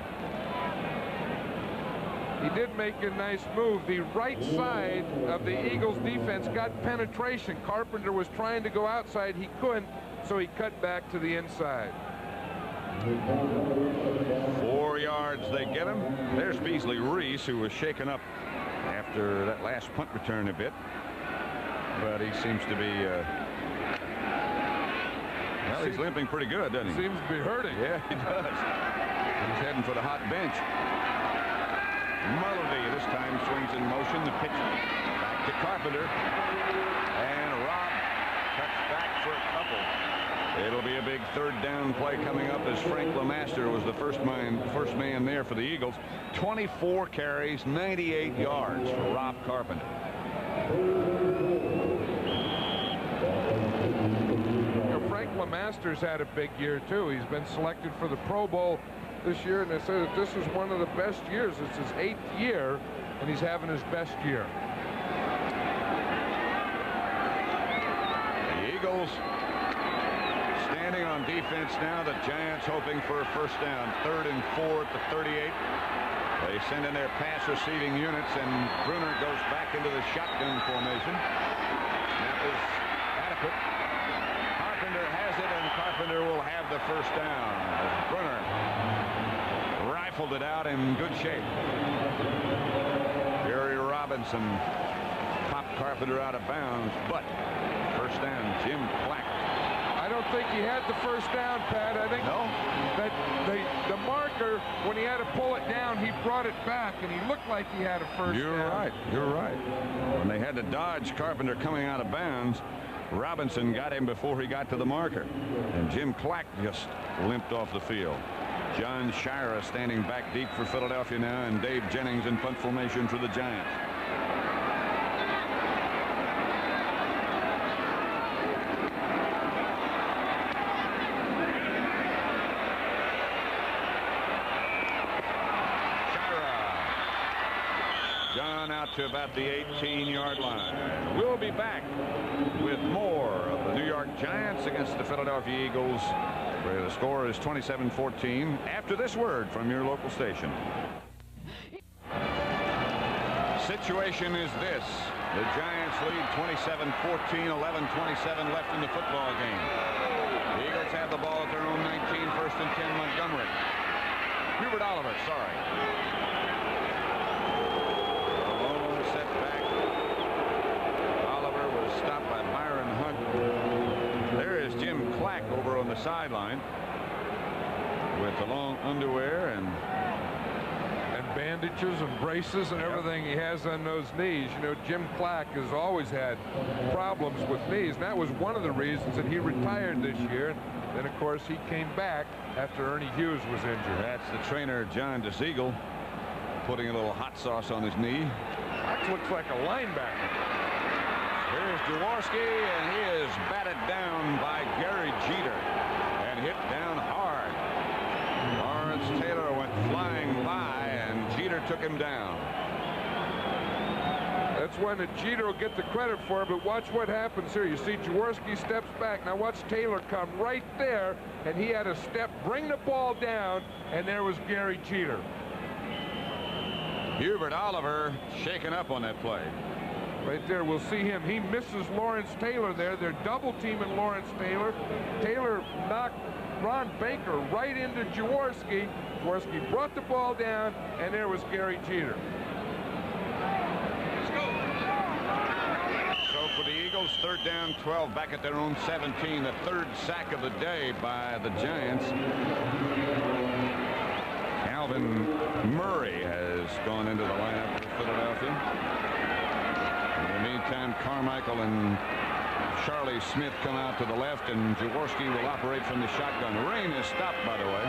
Speaker 3: He did make a nice move. The right side of the Eagles defense got penetration. Carpenter was trying to go outside. He couldn't, so he cut back to the inside.
Speaker 1: 4 yards they get him. There's Beasley Reese, who was shaken up after that last punt return a bit. but he seems to be well, he's limping pretty good, doesn't he?
Speaker 3: Seems to be hurting.
Speaker 1: Yeah, he does. He's heading for the hot bench. Melody this time swings in motion. The pitch back to Carpenter, and Robb cuts back for a couple. It'll be a big third down play coming up as Frank LeMaster was the first man there for the Eagles. 24 carries, 98 yards for Rob Carpenter.
Speaker 3: Frank LeMaster's had a big year too. He's been selected for the Pro Bowl this year, and they said that this is one of the best years. It's his 8th year, and he's having his best year.
Speaker 1: The Eagles standing on defense now. The Giants hoping for a first down. 3rd and 4 at the 38. They send in their pass receiving units, and Bruner goes back into the shotgun formation. That was adequate. Carpenter has it, and Carpenter will have the first down. Bruner rifled it out in good shape. Gary Robinson popped Carpenter out of bounds, but first down, Jim Clack.
Speaker 3: I don't think he had the first down, Pat. I think that the marker, when he had to pull it down, he brought it back, and he looked like he had a first down.
Speaker 1: You're right. You're right. When they had to dodge Carpenter coming out of bounds, Robinson got him before he got to the marker, and Jim Clack just limped off the field. John Shira standing back deep for Philadelphia now, and Dave Jennings in punt formation for the Giants. To about the 18-yard line. We'll be back with more of the New York Giants against the Philadelphia Eagles, where the score is 27-14 after this word from your local station. Situation is this: the Giants lead 27-14, 11:27 left in the football game. The Eagles have the ball at their own 19, 1st and 10, Montgomery. Hubert Oliver, sorry. Stopped by Byron Hunt. There is Jim Clack over on the sideline with the long underwear and
Speaker 3: bandages and braces and everything he has on those knees. You know, Jim Clack has always had problems with knees, and that was one of the reasons that he retired this year. Then, of course, he came back after Ernie Hughes was injured.
Speaker 1: That's the trainer, John DeSiegel, putting a little hot sauce on his knee.
Speaker 3: That looks like a linebacker.
Speaker 1: Here's Jaworski, and he is batted down by Gary Jeter and hit down hard. Lawrence Taylor went flying by, and Jeter took him down.
Speaker 3: That's one that Jeter will get the credit for, but watch what happens here. You see Jaworski steps back. Now watch Taylor come right there, and he had a step, bring the ball down, and there was Gary Jeter.
Speaker 1: Hubert Oliver shaken up on that play.
Speaker 3: Right there, we'll see him. He misses Lawrence Taylor there. They're double teaming Lawrence Taylor. Taylor knocked Ron Baker right into Jaworski. Jaworski brought the ball down, and there was Gary Jeter.
Speaker 1: So for the Eagles, 3rd down, 12, back at their own 17. The 3rd sack of the day by the Giants. Alvin Murray has gone into the lineup for Philadelphia. In the meantime, Carmichael and Charlie Smith come out to the left, and Jaworski will operate from the shotgun. The rain is stopped, by the way.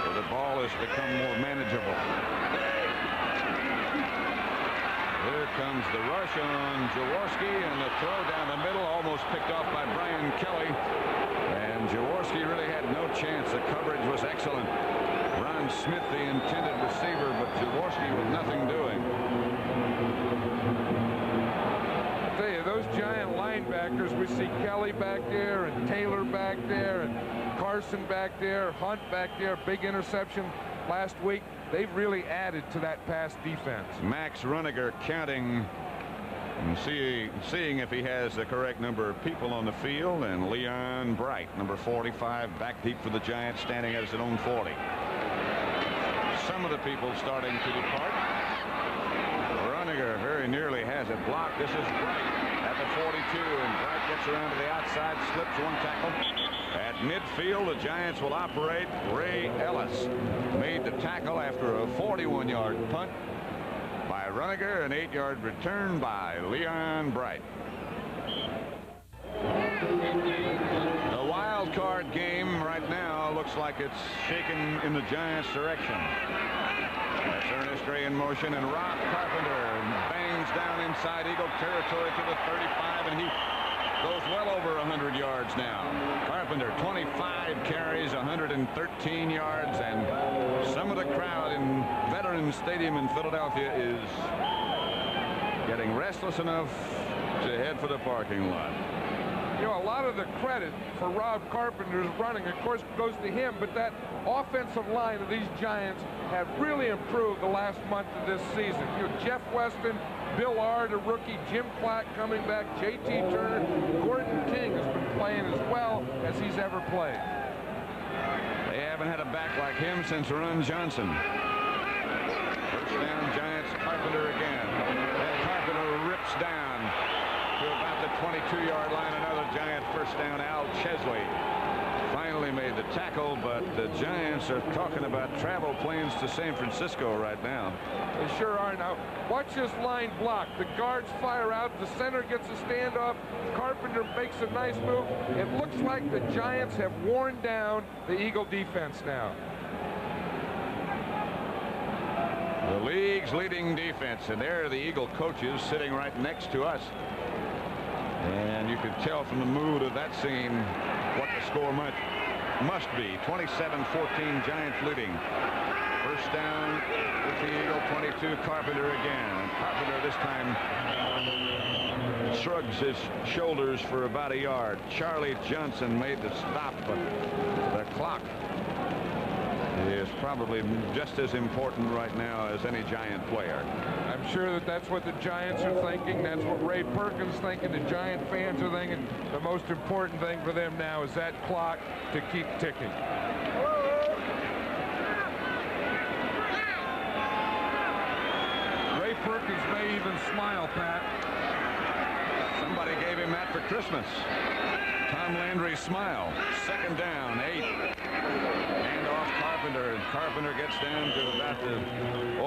Speaker 1: So the ball has become more manageable. Here comes the rush on Jaworski, and the throw down the middle almost picked off by Brian Kelly. And Jaworski really had no chance. The coverage was excellent. Ron Smith, the intended receiver, but Jaworski with nothing doing.
Speaker 3: I tell you, those Giant linebackers, we see Kelly back there and Taylor back there and Carson back there, Hunt back there, big interception last week. They've really added to that pass defense.
Speaker 1: Max Runiger counting and seeing if he has the correct number of people on the field, and Leon Bright, number 45, back deep for the Giants, standing at his own 40. Some of the people starting to depart. Runiger very nearly has it blocked. This is Bright at at the 42, and Bright gets around to the outside, slips one tackle. At midfield, the Giants will operate. Ray Ellis made the tackle after a 41-yard punt by Runiger, an 8-yard return by Leon Bright. The wild card game right now looks like it's shaken in the Giants' direction. That's Ernest Gray in motion, and Rob Carpenter bangs down inside Eagle territory to the 35, and he goes well over 100 yards now. Carpenter, 25 carries, 113 yards, and some of the crowd in Veterans Stadium in Philadelphia is getting restless enough to head for the parking lot.
Speaker 3: You know, a lot of the credit for Rob Carpenter's running, of course, goes to him, but that offensive line of these Giants have really improved the last month of this season. You know, Jeff Weston, Bill Ard, a rookie, Jim Platt coming back, J.T. Turner, Gordon King has been playing as well as he's ever played.
Speaker 1: They haven't had a back like him since Ron Johnson. First down, Giants, Carpenter again. And Carpenter rips down to about the 22-yard line. Another Giant first down. Al Chesley finally made the tackle, but the Giants are talking about travel plans to San Francisco right now.
Speaker 3: They sure are. Now watch this line block. The guards fire out, the center gets a standoff, Carpenter makes a nice move. It looks like the Giants have worn down the Eagle defense now.
Speaker 1: The league's leading defense, and there are the Eagle coaches sitting right next to us. And you can tell from the mood of that scene what the score must be. 27-14, Giants leading. First down with the Eagle, 22, Carpenter again. And Carpenter this time shrugs his shoulders for about a yard. Charlie Johnson made the stop, but the clock is probably just as important right now as any Giant player.
Speaker 3: I'm sure that that's what the Giants are thinking. That's what Ray Perkins thinking. The Giant fans are thinking. The most important thing for them now is that clock to keep ticking. Ray Perkins may even smile, Pat.
Speaker 1: Somebody gave him that for Christmas. Tom Landry's smile. Second down, 8. Hand off Carpenter, and Carpenter gets down to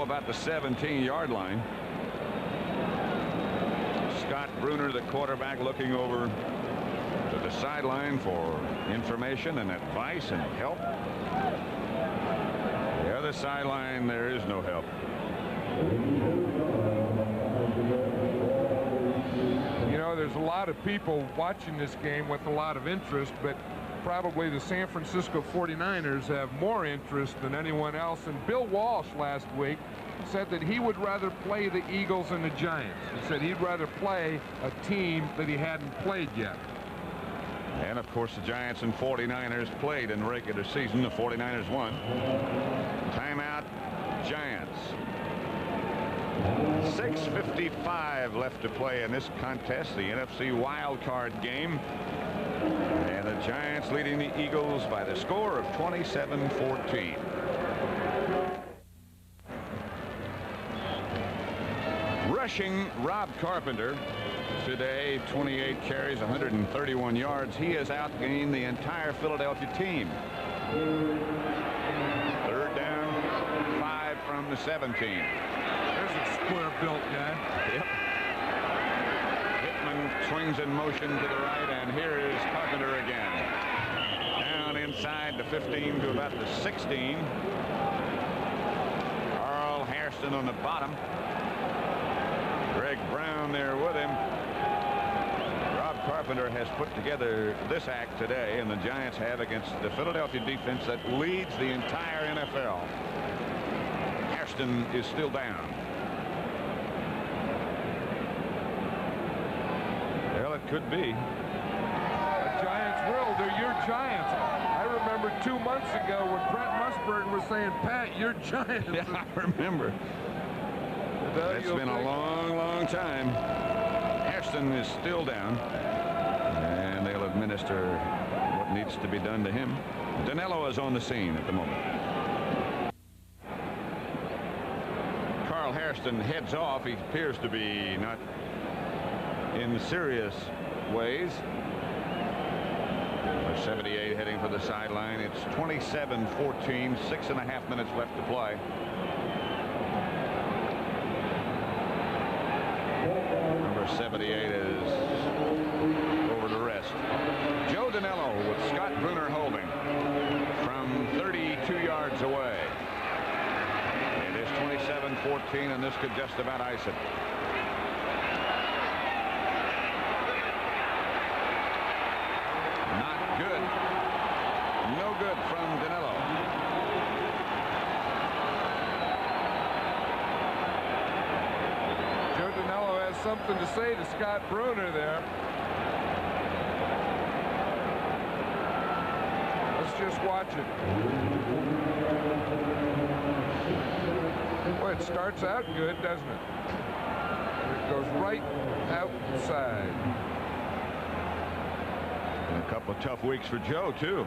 Speaker 1: about the 17-yard line. Scott Bruner, the quarterback, looking over to the sideline for information and advice and help. The other sideline, there is no help.
Speaker 3: You know, there's a lot of people watching this game with a lot of interest, but probably the San Francisco 49ers have more interest than anyone else. And Bill Walsh last week said that he would rather play the Eagles than the Giants. He said he'd rather play a team that he hadn't played yet.
Speaker 1: And of course the Giants and 49ers played in the regular season. The 49ers won. Timeout, Giants. 6:55 left to play in this contest, the NFC wildcard game. And the Giants leading the Eagles by the score of 27-14. Rushing, Rob Carpenter today, 28 carries, 131 yards. He has outgained the entire Philadelphia team. Third down, 5 from the 17.
Speaker 3: There's a square-built guy.
Speaker 1: Yep. Pittman swings in motion to the right, and here is Carpenter again. Down inside the 15 to about the 16. Carl Hairston on the bottom. Greg Brown there with him. Rob Carpenter has put together this act today, and the Giants have, against the Philadelphia defense that leads the entire NFL. Hairston is still down. Well, it could be.
Speaker 3: The Giants will. They're your Giants. I remember 2 months ago when Brent Musburn was saying, Pat, you're Giants.
Speaker 1: Yeah, I remember. It's been a long, long time. Hairston is still down, and they'll administer what needs to be done to him. Danilo is on the scene at the moment. Carl Hairston heads off. He appears to be not in serious ways. Number 78 heading for the sideline. It's 27-14, 6.5 minutes left to play. Number 78 is over the rest. Joe Danello with Scott Brunner holding from 32 yards away. It is 27-14, and this could just about ice it. Not good. No good from Danello.
Speaker 3: Joe Danello has something to say to Scott Brunner there. Let's just watch it. Boy, it starts out good, doesn't it? It goes right outside.
Speaker 1: And a couple of tough weeks for Joe, too.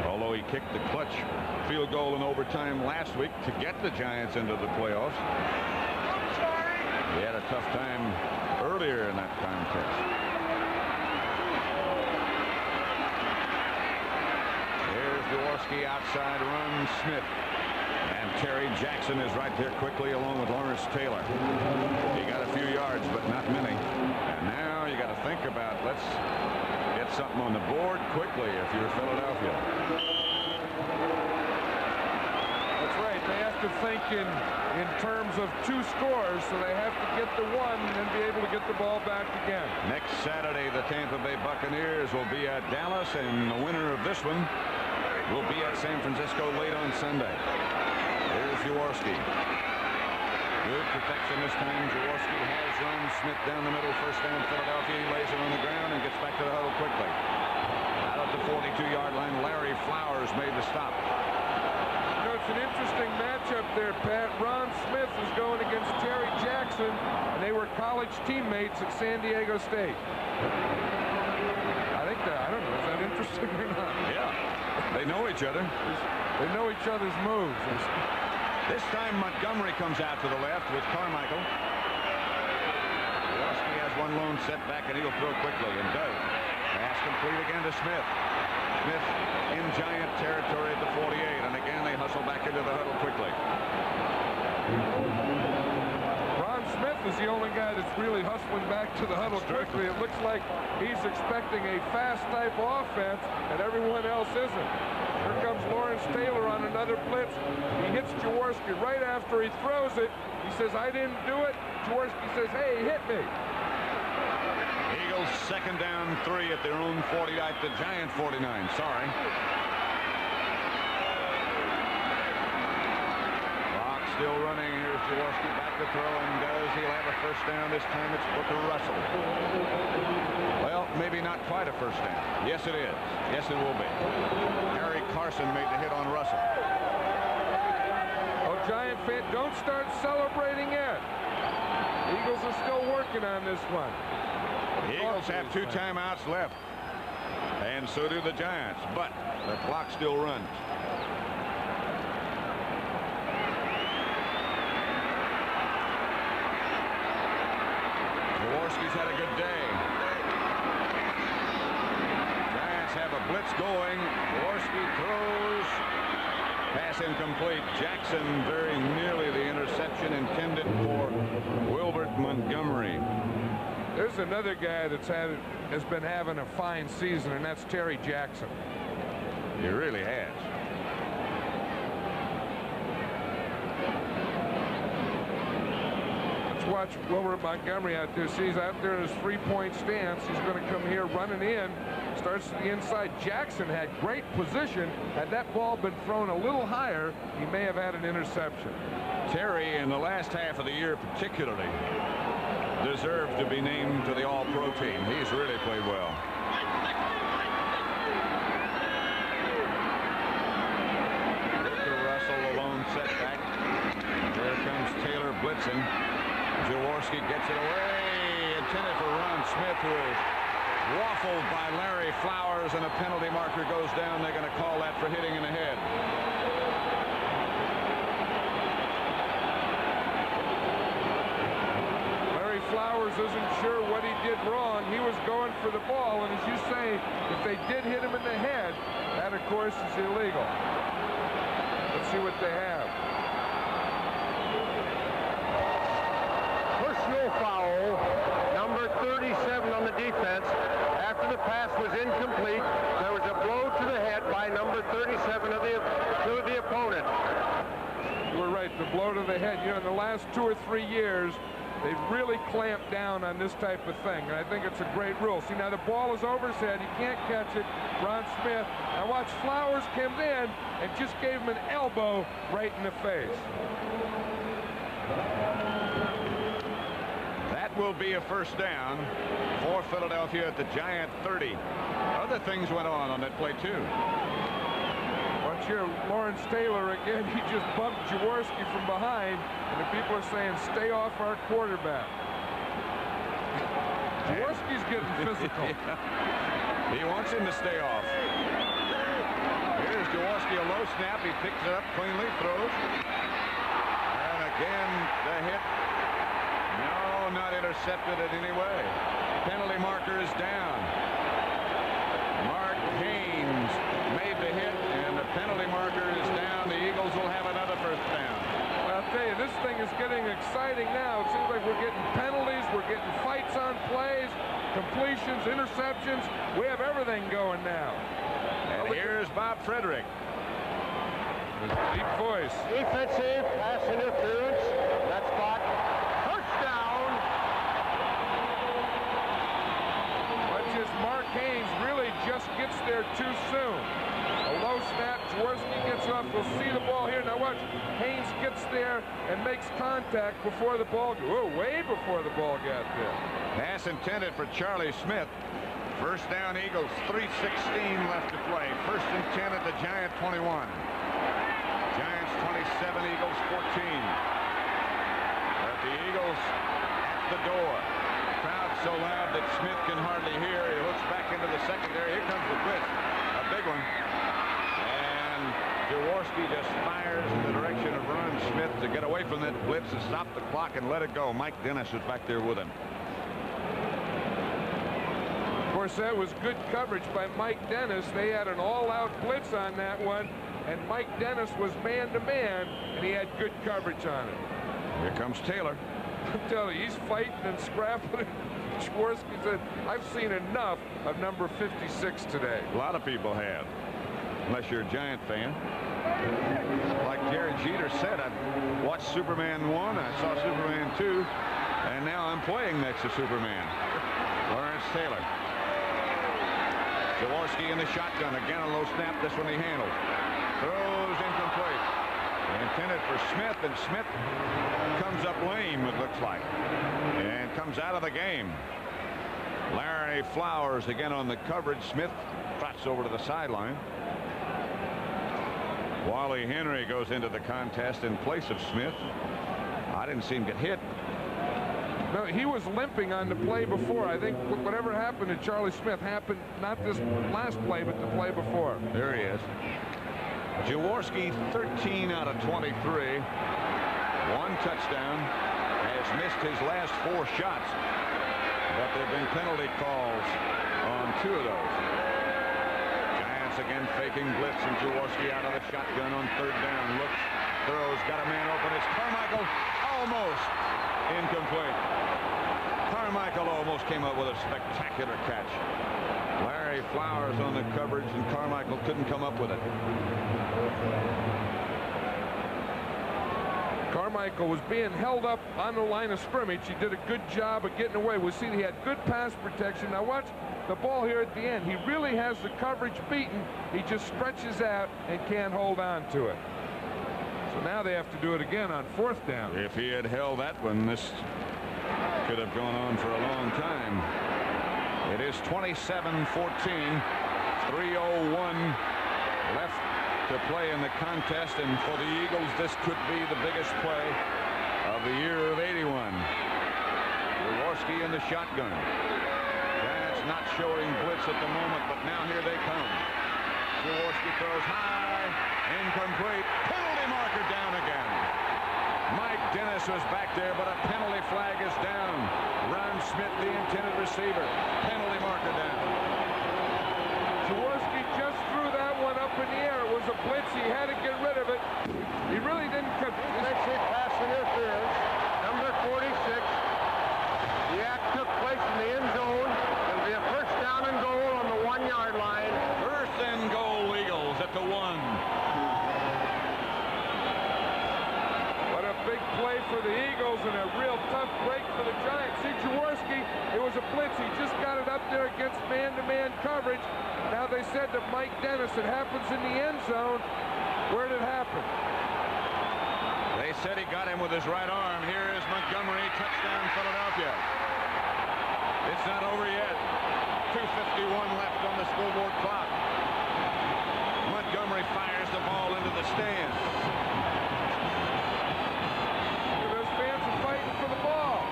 Speaker 1: Although he kicked the clutch field goal in overtime last week to get the Giants into the playoffs. He had a tough time earlier in that contest. Here's Jaworski outside, runs Smith. And Terry Jackson is right there quickly along with Lawrence Taylor. He got a few yards, but not many. And now you got to think about, let's get something on the board quickly if you're Philadelphia.
Speaker 3: That's right. They have to think in terms of 2 scores, so they have to get the 1 and then be able to get the ball back again.
Speaker 1: Next Saturday, the Tampa Bay Buccaneers will be at Dallas, and the winner of this one will be at San Francisco late on Sunday. Here's Jaworski. Good protection this time. Jaworski has run Smith down the middle. First down Philadelphia. He lays it on the ground and gets back to the huddle quickly. Out at the 42-yard line, Larry Flowers made the stop.
Speaker 3: You know, it's an interesting matchup there, Pat. Ron Smith is going against Terry Jackson, and they were college teammates at San Diego State. I think that, I don't know, is that interesting or not?
Speaker 1: Yeah, they know each other.
Speaker 3: They know each other's moves.
Speaker 1: This time Montgomery comes out to the left with Carmichael. Jaworski has one lone setback, and he'll throw quickly, and does. Pass complete again to Smith. Smith in Giant territory at the 48, and again they hustle back into the huddle quickly.
Speaker 3: Ron Smith is the only guy that's really hustling back to the huddle quickly. It looks like he's expecting a fast type offense, and everyone else isn't. Here comes Lawrence Taylor on another blitz. He hits Jaworski right after he throws it. He says, I didn't do it. Jaworski says, hey, he hit me.
Speaker 1: Eagles second down 3 at their own 40, at the Giant 49. Sorry. Clock still running. Here's Jaworski back to throw, and does. He'll have a first down. This time it's Booker Russell. Well, maybe not quite a first down. Yes, it is. Yes, it will be. Harry Carson made the hit on Russell.
Speaker 3: Oh, Giant fan, don't start celebrating yet. Eagles are still working on this one.
Speaker 1: The Eagles have 2 timeouts left, and so do the Giants, but the clock still runs. Jaworski's had a good day. Giants have a blitz going. Jaworski throws. Pass incomplete. Jackson very nearly the interception intended for Wilbert Montgomery.
Speaker 3: There's another guy has been having a fine season, and that's Terry Jackson.
Speaker 1: He really has.
Speaker 3: Let's watch Wilbert Montgomery out there. See, he's out there in his 3-point stance. He's going to come here running in. Starts to the inside. Jackson had great position. Had that ball been thrown a little higher, he may have had an interception.
Speaker 1: Terry, in the last half of the year particularly, deserved to be named to the All-Pro team. He's really played well. Victor Russell, a lone setback. Here comes Taylor blitzing. Jaworski gets it away. Intended for Ron Smith, who is waffled by Larry Flowers, and a penalty marker goes down. They're going to call that for hitting in the head.
Speaker 3: Flowers is did wrong. He was going for the ball, and as you say, if they did hit him in the head, that, of course, is illegal. Let's see what they have.
Speaker 4: Personal foul, number 37 on the defense. After the pass was incomplete, there was a blow to the head by number 37 to the opponent.
Speaker 3: You were right, the blow to the head. You know, in the last 2 or 3 years, they've really clamped down on this type of thing, and I think it's a great rule. See, now the ball is over his head. He can't catch it. Ron Smith. Now watch, Flowers comes in and just gave him an elbow right in the face.
Speaker 1: That will be a first down for Philadelphia at the Giant 30. Other things went on that play, too.
Speaker 3: Watch here, Lawrence Taylor again. He just bumped Jaworski from behind, and the people are saying, stay off our quarterback. Jaworski's getting physical.
Speaker 1: He wants him to stay off. Here's Jaworski, a low snap. He picks it up cleanly, throws. And again, the hit. No, not intercepted in any way. Penalty marker is down. Mark Haynes made the hit, and the penalty marker is down. The Eagles will have another first down.
Speaker 3: Well, I'll tell you, this thing is getting exciting now. It seems like we're getting penalties, we're getting fights on plays, completions, interceptions. We have everything going now.
Speaker 1: And here's Bob Frederick.
Speaker 3: Deep voice.
Speaker 4: Defensive pass interference. That spot. First down.
Speaker 3: Watch this, Mark Haynes really just gets there too soon. A low snap, Jaworski gets off. We'll see the ball here. Now watch, Haynes gets there and makes contact before the ball, way before the ball got there.
Speaker 1: Pass intended for Charlie Smith. First down, Eagles, 3:16 left to play. First and 10 at the Giant 21. Giants 27, Eagles 14. But the Eagles at the door. Crowd so loud that Smith can hardly hear. He looks back into the secondary. Here comes the blitz. A big one. And Jaworski just fires in the direction of Ron Smith to get away from that blitz and stop the clock and let it go. Mike Dennis is back there with him.
Speaker 3: Of course, that was good coverage by Mike Dennis. They had an all-out blitz on that one, and Mike Dennis was man-to-man, and he had good coverage on it.
Speaker 1: Here comes Taylor.
Speaker 3: I'm telling you, he's fighting and scrapping. Jaworski said, I've seen enough of number 56 today.
Speaker 1: A lot of people have, unless you're a Giant fan. Like Jerry Jeter said, I watched Superman 1, I saw Superman 2, and now I'm playing next to Superman. Lawrence Taylor. Jaworski in the shotgun. Again, a low snap. This one he handles. Throws incomplete. Intended for Smith, and Smith comes up lame, it looks like, and comes out of the game. Larry Flowers again on the coverage. Smith trots over to the sideline. Wally Henry goes into the contest in place of Smith. I didn't see him get hit.
Speaker 3: No, he was limping on the play before. I think whatever happened to Charlie Smith happened not this last play, but the play before.
Speaker 1: There he is. Jaworski, 13 out of 23. 1 touchdown. Has missed his last 4 shots. But there have been penalty calls on 2 of those. Giants again faking blitz, and Jaworski out of the shotgun on 3rd down. Looks, throws, got a man open. It's Carmichael. Almost incomplete. Carmichael almost came up with a spectacular catch. Larry Flowers on the coverage, and Carmichael couldn't come up with it.
Speaker 3: Carmichael was being held up on the line of scrimmage. He did a good job of getting away. We see he had good pass protection. Now watch the ball here at the end. He really has the coverage beaten. He just stretches out and can't hold on to it. So now they have to do it again on 4th down.
Speaker 1: If he had held that one, this could have gone on for a long time. It is 27-14. 3:01 left to play in the contest, and for the Eagles, this could be the biggest play of the year of '81. Jaworski in the shotgun. Giants not showing blitz at the moment, but now here they come. Jaworski throws high, incomplete. Penalty marker down again. Mike Dennis Rice was back there, but a penalty flag is down. Ron Smith, the intended receiver. Penalty marker down.
Speaker 3: Jaworski just threw that one up in the air. It was a blitz. He had to get rid of it. He really didn't cut.
Speaker 4: Next hit pass interference. Number 46. The act took place in the end zone. It'll be a first down and goal on the 1-yard line.
Speaker 1: First and goal, Eagles at the 1.
Speaker 3: What a big play for the Eagles and a real tough break for the Giants. See, Jaworski, it was a blitz. He just got it up there against man-to-man coverage. Now they said to Mike Dennis, it happens in the end zone. Where did it happen?
Speaker 1: They said he got him with his right arm. Here is Montgomery, touchdown Philadelphia. It's not over yet. 2:51 left on the scoreboard clock. Montgomery fires the ball into the stands.
Speaker 3: Those fans are fighting for the ball.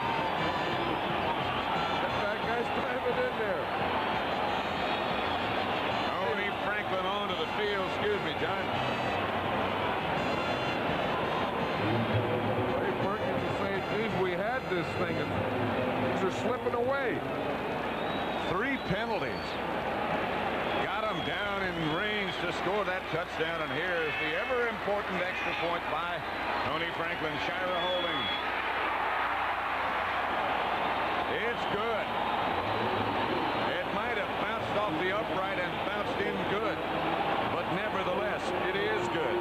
Speaker 3: That guy's driving in there.
Speaker 1: Tony Franklin onto the field. Excuse me, John.
Speaker 3: Ray Perkins is saying, geez, we had this thing, and things are slipping away.
Speaker 1: 3 penalties. Got him down in range to score that touchdown, and here's the ever-important extra point by Tony Franklin. Shira holding. It's good. It might have bounced off the upright and bounced in good, but nevertheless, it is good.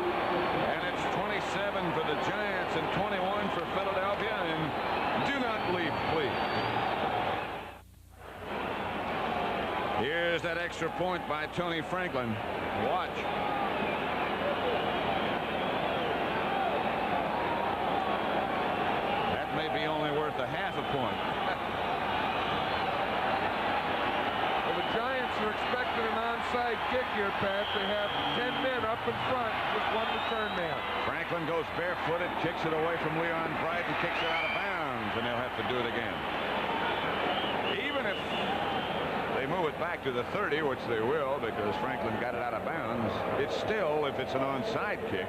Speaker 1: And it's 27 for the Giants and 21 for Philadelphia, and do not leave, please. Here's that extra point by Tony Franklin. Watch. That may be only worth a half a point.
Speaker 3: Well, the Giants are expecting an onside kick here, Pat. They have 10 men up in front, just one return man.
Speaker 1: Franklin goes barefooted, kicks it away from Leon Bright, and kicks it out of bounds, and they'll have to do it again. Even if they move it back to the 30, which they will because Franklin got it out of bounds, it's still, if it's an onside kick,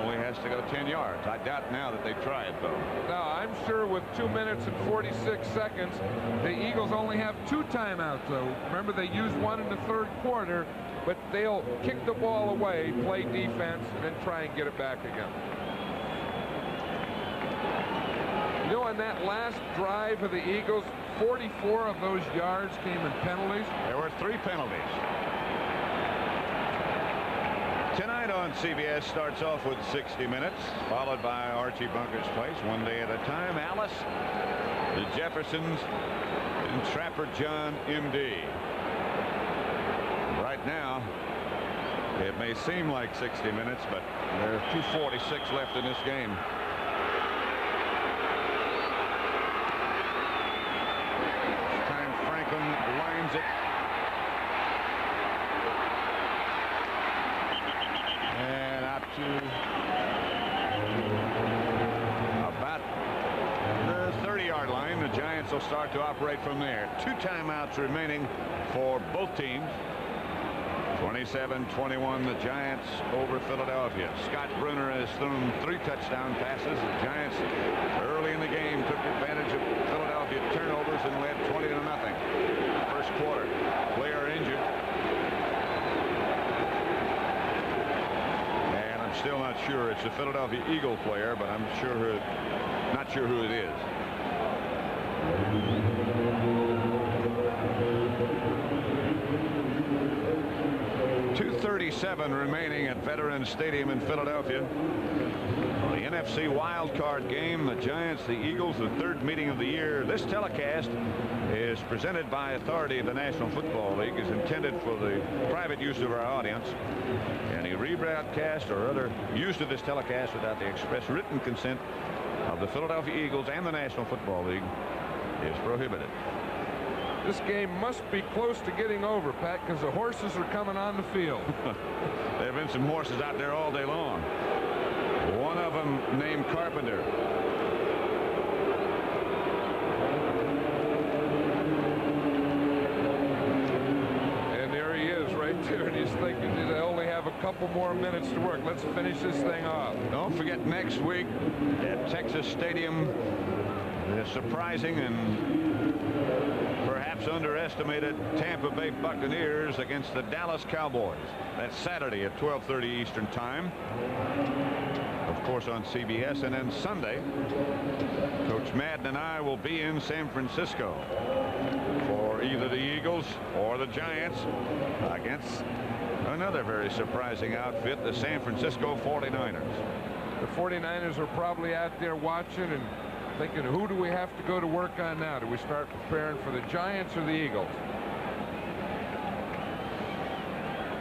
Speaker 1: only has to go 10 yards. I doubt now that they try it, though.
Speaker 3: Now, I'm sure with 2 minutes and 46 seconds, the Eagles only have 2 timeouts, though. Remember, they used one in the 3rd quarter, but they'll kick the ball away, play defense, and then try and get it back again. You know, on that last drive of the Eagles, 44 of those yards came in penalties.
Speaker 1: There were 3 penalties. Tonight on CBS starts off with 60 Minutes, followed by Archie Bunker's Place, One Day at a Time. Alice, the Jeffersons, and Trapper John, M.D. Right now, it may seem like 60 minutes, but there's 2:46 left in this game. Lines it. And out to about the 30-yard line. The Giants will start to operate from there. 2 timeouts remaining for both teams. 27-21, the Giants over Philadelphia. Scott Brunner has thrown 3 touchdown passes. The Giants early in the game took advantage of Philadelphia turnovers and led 20-0. First quarter. Player injured. And I'm still not sure. It's a Philadelphia Eagle player, but I'm not sure who it is. 2:37 remaining at Veterans Stadium in Philadelphia. The NFC Wildcard game, the Giants, the Eagles, the 3rd meeting of the year. This telecast is presented by authority of the National Football League, is intended for the private use of our audience. Any rebroadcast or other use of this telecast without the express written consent of the Philadelphia Eagles and the National Football League is prohibited.
Speaker 3: This game must be close to getting over, Pat, because the horses are coming on the field.
Speaker 1: There have been some horses out there all day long. One of them named Carpenter. And
Speaker 3: there he is right there, and he's thinking they only have a couple more minutes to work. Let's finish this thing off.
Speaker 1: Don't forget next week at Texas Stadium, the surprising and perhaps underestimated Tampa Bay Buccaneers against the Dallas Cowboys. That's Saturday at 12:30 Eastern Time. Of course on CBS. And then Sunday, Coach Madden and I will be in San Francisco for either the Eagles or the Giants against another very surprising outfit, the San Francisco 49ers.
Speaker 3: The 49ers are probably out there watching and thinking, who do we have to go to work on now? Do we start preparing for the Giants or the Eagles?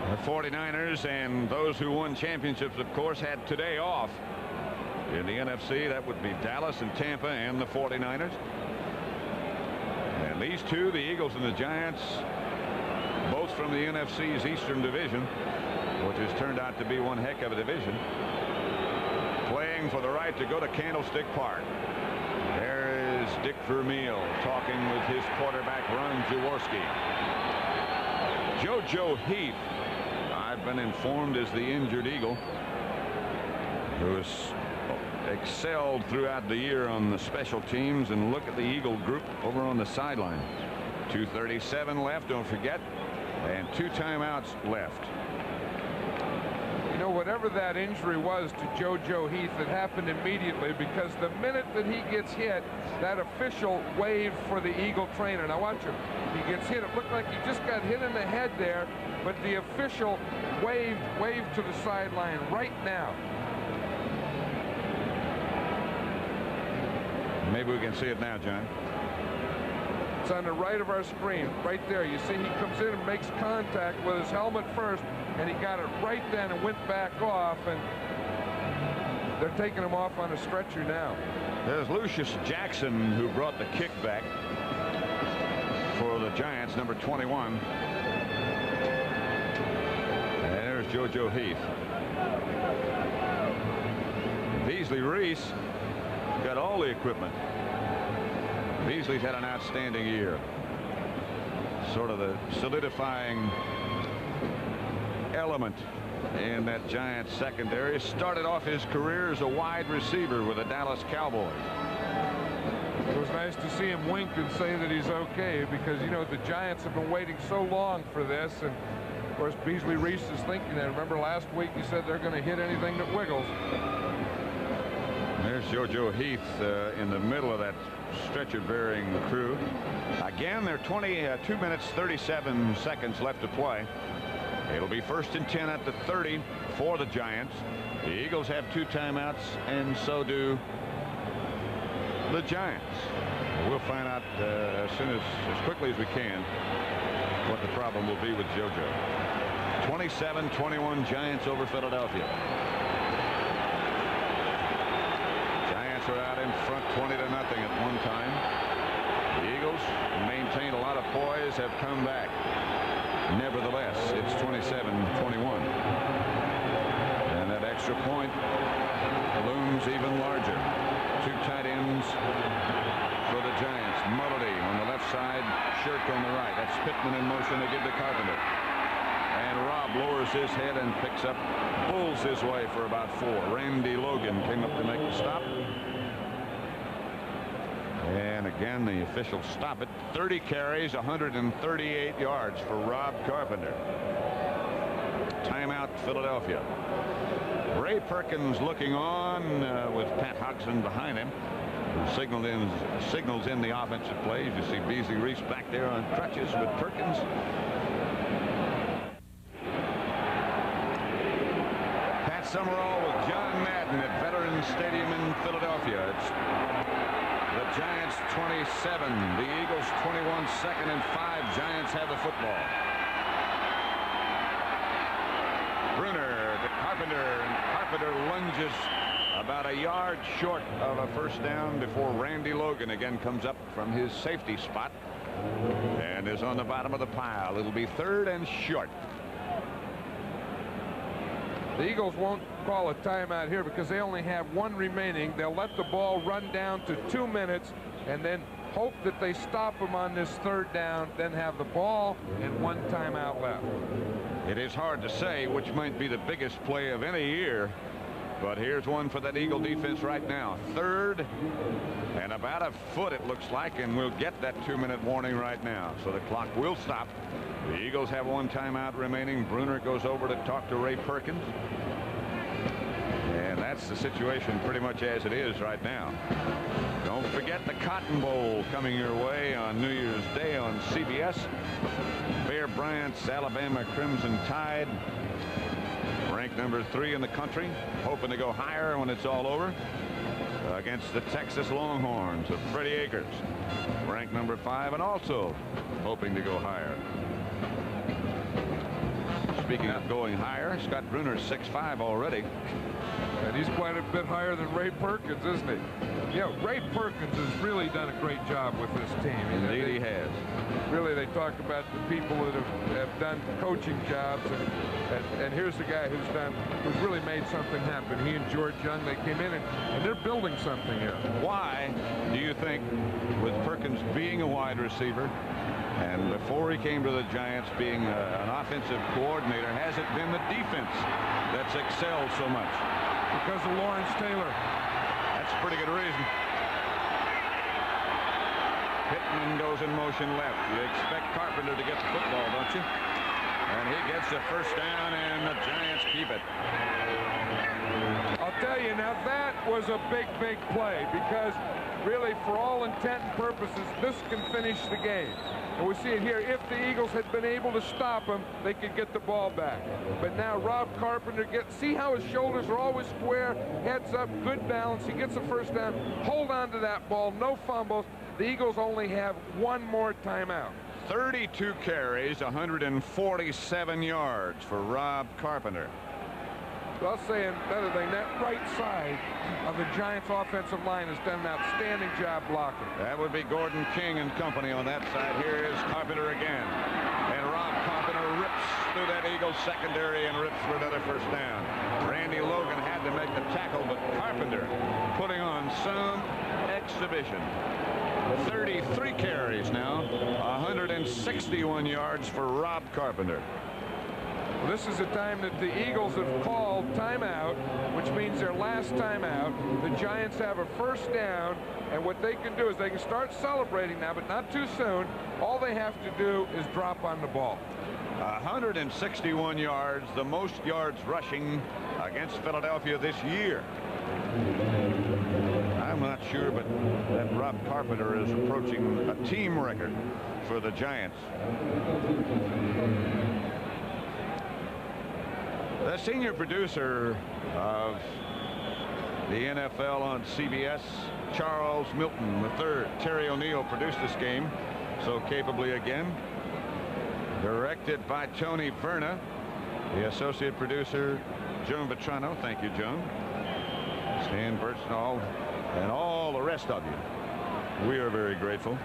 Speaker 1: The 49ers and those who won championships, of course, had today off. In the NFC, that would be Dallas and Tampa and the 49ers. And these two, the Eagles and the Giants, both from the NFC's Eastern Division, which has turned out to be one heck of a division, playing for the right to go to Candlestick Park. There is Dick Vermeil talking with his quarterback, Ron Jaworski. JoJo Heath, I've been informed, is the injured Eagle, who has excelled throughout the year on the special teams. And look at the Eagle group over on the sideline. 2:37 left, don't forget, and 2 timeouts left.
Speaker 3: You know, whatever that injury was to JoJo Heath, it happened immediately, because the minute that he gets hit, that official waved for the Eagle trainer. Now watch him. He gets hit. It looked like he just got hit in the head there, but the official waved to the sideline right now.
Speaker 1: Maybe we can see it now, John.
Speaker 3: It's on the right of our screen, right there. You see he comes in and makes contact with his helmet first, and he got it right then and went back off, and they're taking him off on a stretcher now.
Speaker 1: There's Lucius Jackson, who brought the kickback for the Giants, number 21. And there's JoJo Heath. Beasley Reese got all the equipment. Beasley's had an outstanding year. Sort of the solidifying element in that Giants secondary. Started off his career as a wide receiver with the Dallas Cowboys.
Speaker 3: It was nice to see him wink and say that he's okay, because, you know, the Giants have been waiting so long for this. And of course Beasley Reese is thinking that. Remember last week he said they're going to hit anything that wiggles.
Speaker 1: There's JoJo Heath in the middle of that stretcher-bearing crew. Again, there are 2 minutes 37 seconds left to play. It'll be 1st and 10 at the 30 for the Giants. The Eagles have 2 timeouts, and so do the Giants. We'll find out as quickly as we can what the problem will be with JoJo. 27-21 Giants over Philadelphia. Giants are out in front 20-0 at one time. The Eagles maintained a lot of poise, have come back. Nevertheless, it's 27-21. And that extra point looms even larger. 2 tight ends for the Giants. Mulledy on the left side, Shirk on the right. That's Pittman in motion to give to Carpenter. And Robb lowers his head and picks up, pulls his way for about 4. Randy Logan came up to make the stop. And again, the officials stop it. 30 carries, 138 yards for Rob Carpenter. Timeout, Philadelphia. Ray Perkins looking on with Pat Hodgson behind him, who signals in the offensive plays. You see Beasley Reese back there on crutches with Perkins. Pat Summerall with John Madden at Veterans Stadium in Philadelphia. It's the Giants 27, the Eagles 21, 2nd and 5. Giants have the football. Bruner to Carpenter, and Carpenter lunges about a yard short of a first down before Randy Logan again comes up from his safety spot and is on the bottom of the pile. It'll be 3rd and short.
Speaker 3: The Eagles won't call a timeout here because they only have 1 remaining. They'll let the ball run down to 2 minutes and then hope that they stop them on this 3rd down, then have the ball and 1 timeout left.
Speaker 1: It is hard to say which might be the biggest play of any year, but here's one for that Eagle defense right now. 3rd and about a foot, it looks like, and we'll get that 2-minute warning right now. So the clock will stop. The Eagles have 1 timeout remaining. Bruner goes over to talk to Ray Perkins. And that's the situation pretty much as it is right now. Don't forget the Cotton Bowl coming your way on New Year's Day on CBS. Bear Bryant's Alabama Crimson Tide, ranked number 3 in the country, hoping to go higher when it's all over, against the Texas Longhorns of Freddie Akers, ranked number 5 and also hoping to go higher. Speaking of going higher, Scott Bruner's 6'5" already.
Speaker 3: And he's quite a bit higher than Ray Perkins, isn't he? Yeah, Ray Perkins has really done a great job with this team.
Speaker 1: Indeed, he has.
Speaker 3: Really, they talk about the people that have done coaching jobs, and here's the guy who's really made something happen. He and George Young, they came in and they're building something here.
Speaker 1: Why do you think, with Perkins being a wide receiver, and before he came to the Giants being an offensive coordinator, has it been the defense that's excelled so much?
Speaker 3: Because of Lawrence Taylor.
Speaker 1: That's a pretty good reason. Pittman goes in motion left. You expect Carpenter to get the football, don't you? And he gets the first down, and the Giants keep it.
Speaker 3: I'll tell you, now that was a big play, because really, for all intent and purposes, this can finish the game. And we see it here. If the Eagles had been able to stop him, they could get the ball back. But now Rob Carpenter see how his shoulders are always square, heads up, good balance. He gets the first down. Hold on to that ball, no fumbles. The Eagles only have 1 more timeout.
Speaker 1: 32 carries, 147 yards for Rob Carpenter.
Speaker 3: So I'll say another thing, that right side of the Giants offensive line has done an outstanding job blocking.
Speaker 1: That would be Gordon King and company on that side. Here is Carpenter again. And Rob Carpenter rips through that Eagles secondary and rips for another first down. Randy Logan had to make the tackle, but Carpenter putting on some exhibition. 33 carries now, 161 yards for Rob Carpenter.
Speaker 3: Well, this is the time that the Eagles have called timeout, which means their last timeout. The Giants have a first down, and what they can do is they can start celebrating now, but not too soon. All they have to do is drop on the ball.
Speaker 1: 161 yards, the most yards rushing against Philadelphia this year. I'm not sure, but that Rob Carpenter is approaching a team record for the Giants. The senior producer of the NFL on CBS, Charles Milton III. Terry O'Neill produced this game so capably again. Directed by Tony Verna. The associate producer, Joan Vetrano. Thank you, Joan. Stan Birchnall and all the rest of you. We are very grateful.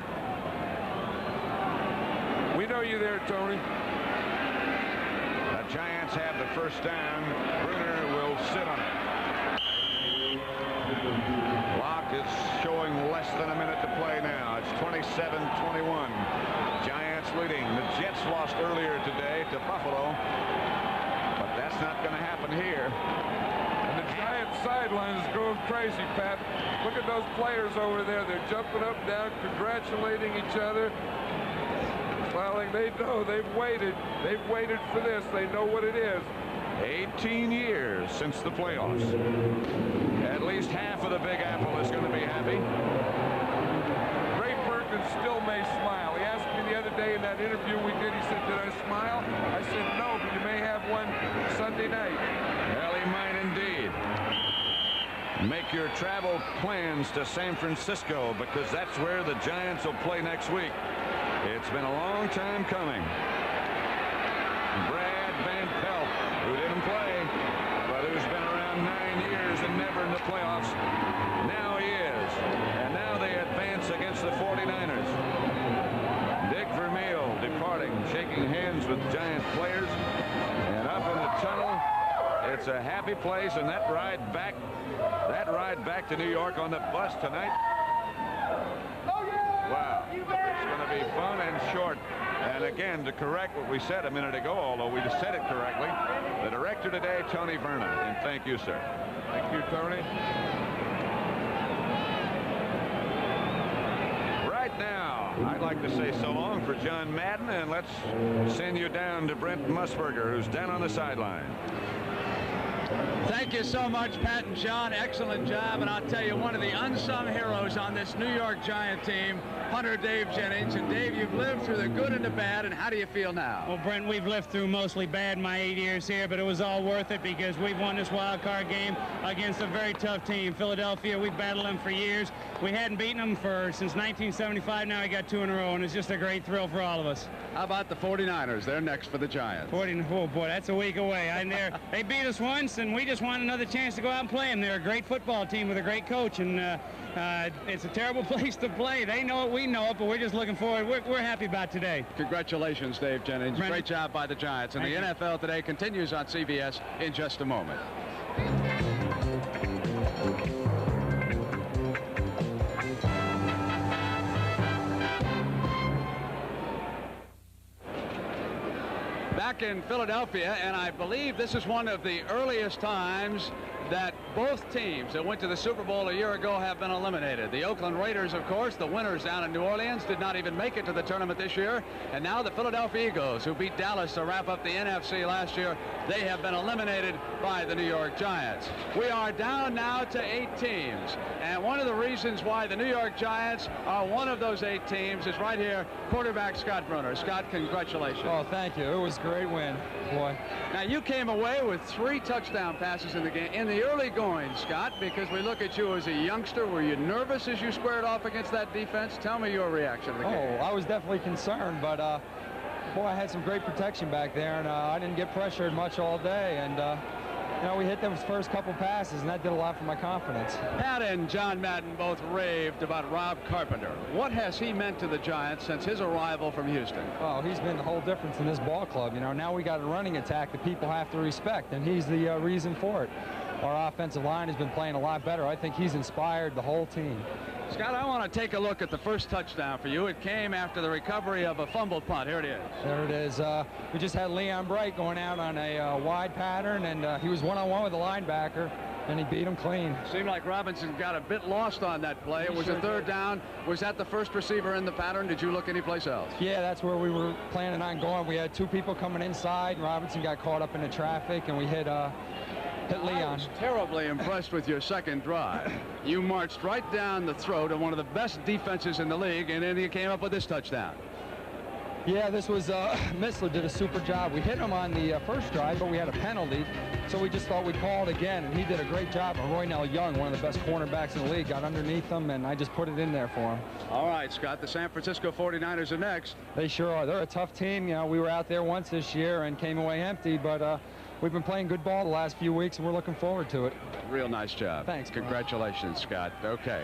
Speaker 3: We know you there, Tony.
Speaker 1: The Giants have the first down. Bruner will sit on it. Clock is showing less than a minute to play now. It's 27-21. Giants leading. The Jets lost earlier today to Buffalo, but that's not going to happen here.
Speaker 3: And the Giants sidelines going crazy, Pat. Look at those players over there. They're jumping up and down, congratulating each other. Smiling. They know they've waited. They've waited for this. They know what it is.
Speaker 1: 18 years since the playoffs. At least half of the Big Apple is going to be happy.
Speaker 3: Ray Perkins still may smile. He asked me the other day in that interview we did, he said, did I smile? I said, no, but you may have one Sunday night.
Speaker 1: Well, he might indeed. Make your travel plans to San Francisco, because that's where the Giants will play next week. It's been a long time coming. Brad Van Pelt, who didn't play, but who's been around 9 years and never in the playoffs. Now he is. And now they advance against the 49ers. Dick Vermeil departing, shaking hands with Giant players. And up in the tunnel, it's a happy place. And that ride back to New York on the bus tonight. Wow. It's going to be fun and short. And again, to correct what we said a minute ago, although we just said it correctly, the director today, Tony Verna. And thank you, sir.
Speaker 3: Thank you, Tony.
Speaker 1: Right now, I'd like to say so long for John Madden, and let's send you down to Brent Musburger, who's down on the sideline.
Speaker 5: Thank you so much, Pat and John. Excellent job. And I'll tell you, one of the unsung heroes on this New York Giant team, Hunter Dave Jennings. And Dave, you've lived through the good and the bad, and how do you feel now?
Speaker 6: Well, Brent, we've lived through mostly bad in my 8 years here, but it was all worth it because we've won this wild card game against a very tough team. Philadelphia, we've battled them for years. We hadn't beaten them since 1975. Now we got 2 in a row, and it's just a great thrill for all of us.
Speaker 5: How about the 49ers? They're next for the Giants.
Speaker 6: Oh, boy, that's a week away. They beat us once, and we just want another chance to go out and play them. They're a great football team with a great coach, and it's a terrible place to play. They know it, we know it, but we're just looking forward. We're happy about today.
Speaker 5: Congratulations, Dave Jennings.
Speaker 6: Brent.
Speaker 5: Great job by the Giants. And the NFL today continues on CBS in just a moment. Back in Philadelphia, and I believe this is one of the earliest times that both teams that went to the Super Bowl a year ago have been eliminated. The Oakland Raiders, of course, the winners down in New Orleans, did not even make it to the tournament this year. And now the Philadelphia Eagles, who beat Dallas to wrap up the NFC last year, they have been eliminated by the New York Giants. We are down now to 8 teams. And one of the reasons why the New York Giants are one of those 8 teams is right here, quarterback Scott Brunner. Scott, congratulations.
Speaker 7: Oh, thank you. It was a great win, boy.
Speaker 5: Now, you came away with 3 touchdown passes in the game. In the early going, Scott, because we look at you as a youngster, were you nervous as you squared off against that defense? Tell me your reaction to the game.
Speaker 7: Oh, I was definitely concerned, but boy, I had some great protection back there, and I didn't get pressured much all day, and you know, we hit those first couple passes, and that did a lot for my confidence.
Speaker 5: Pat and John Madden both raved about Rob Carpenter. What has he meant to the Giants since his arrival from Houston?
Speaker 7: Oh, he's been the whole difference in this ball club. You know, now we got a running attack that people have to respect, and he's the reason for it. Our offensive line has been playing a lot better. I think he's inspired the whole team.
Speaker 5: Scott, I want to take a look at the first touchdown for you. It came after the recovery of a fumbled punt. Here it is.
Speaker 7: There it is. We just had Leon Bright going out on a wide pattern, and he was one-on-one with the linebacker, and he beat him clean.
Speaker 5: Seemed like Robinson got a bit lost on that play. It was a third down. Was that the first receiver in the pattern? Did you look anyplace else?
Speaker 7: Yeah, that's where we were planning on going. We had 2 people coming inside, and Robinson got caught up in the traffic, and we hit Leon.
Speaker 5: I was terribly impressed with your second drive. You marched right down the throat of one of the best defenses in the league, and then you came up with this touchdown.
Speaker 7: Yeah, this was Missler did a super job. We hit him on the first drive, but we had a penalty, so we just thought we'd call it again, and he did a great job. And Roynell Young, one of the best cornerbacks in the league, got underneath him, and I just put it in there for him.
Speaker 5: All right, Scott, the San Francisco 49ers are next.
Speaker 7: They sure are. They're a tough team. You know, we were out there once this year and came away empty, but we've been playing good ball the last few weeks, and we're looking forward to it.
Speaker 5: Real nice job.
Speaker 7: Thanks.
Speaker 5: Congratulations, Scott. Okay.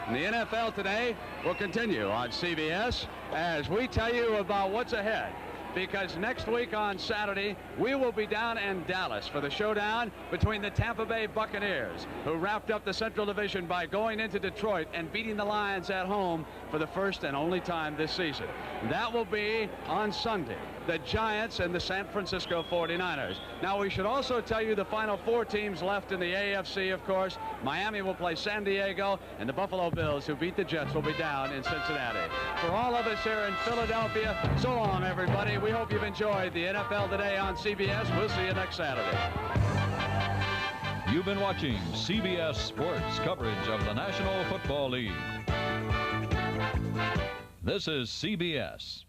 Speaker 5: And the NFL today will continue on CBS as we tell you about what's ahead. Because next week on Saturday, we will be down in Dallas for the showdown between the Tampa Bay Buccaneers, who wrapped up the Central Division by going into Detroit and beating the Lions at home for the first and only time this season. That will be on Sunday. The Giants and the San Francisco 49ers. Now, we should also tell you the final 4 teams left in the AFC, of course. Miami will play San Diego, and the Buffalo Bills, who beat the Jets, will be down in Cincinnati. For all of us here in Philadelphia, so long, everybody. We hope you've enjoyed the NFL Today on CBS. We'll see you next Saturday.
Speaker 2: You've been watching CBS Sports coverage of the National Football League. This is CBS.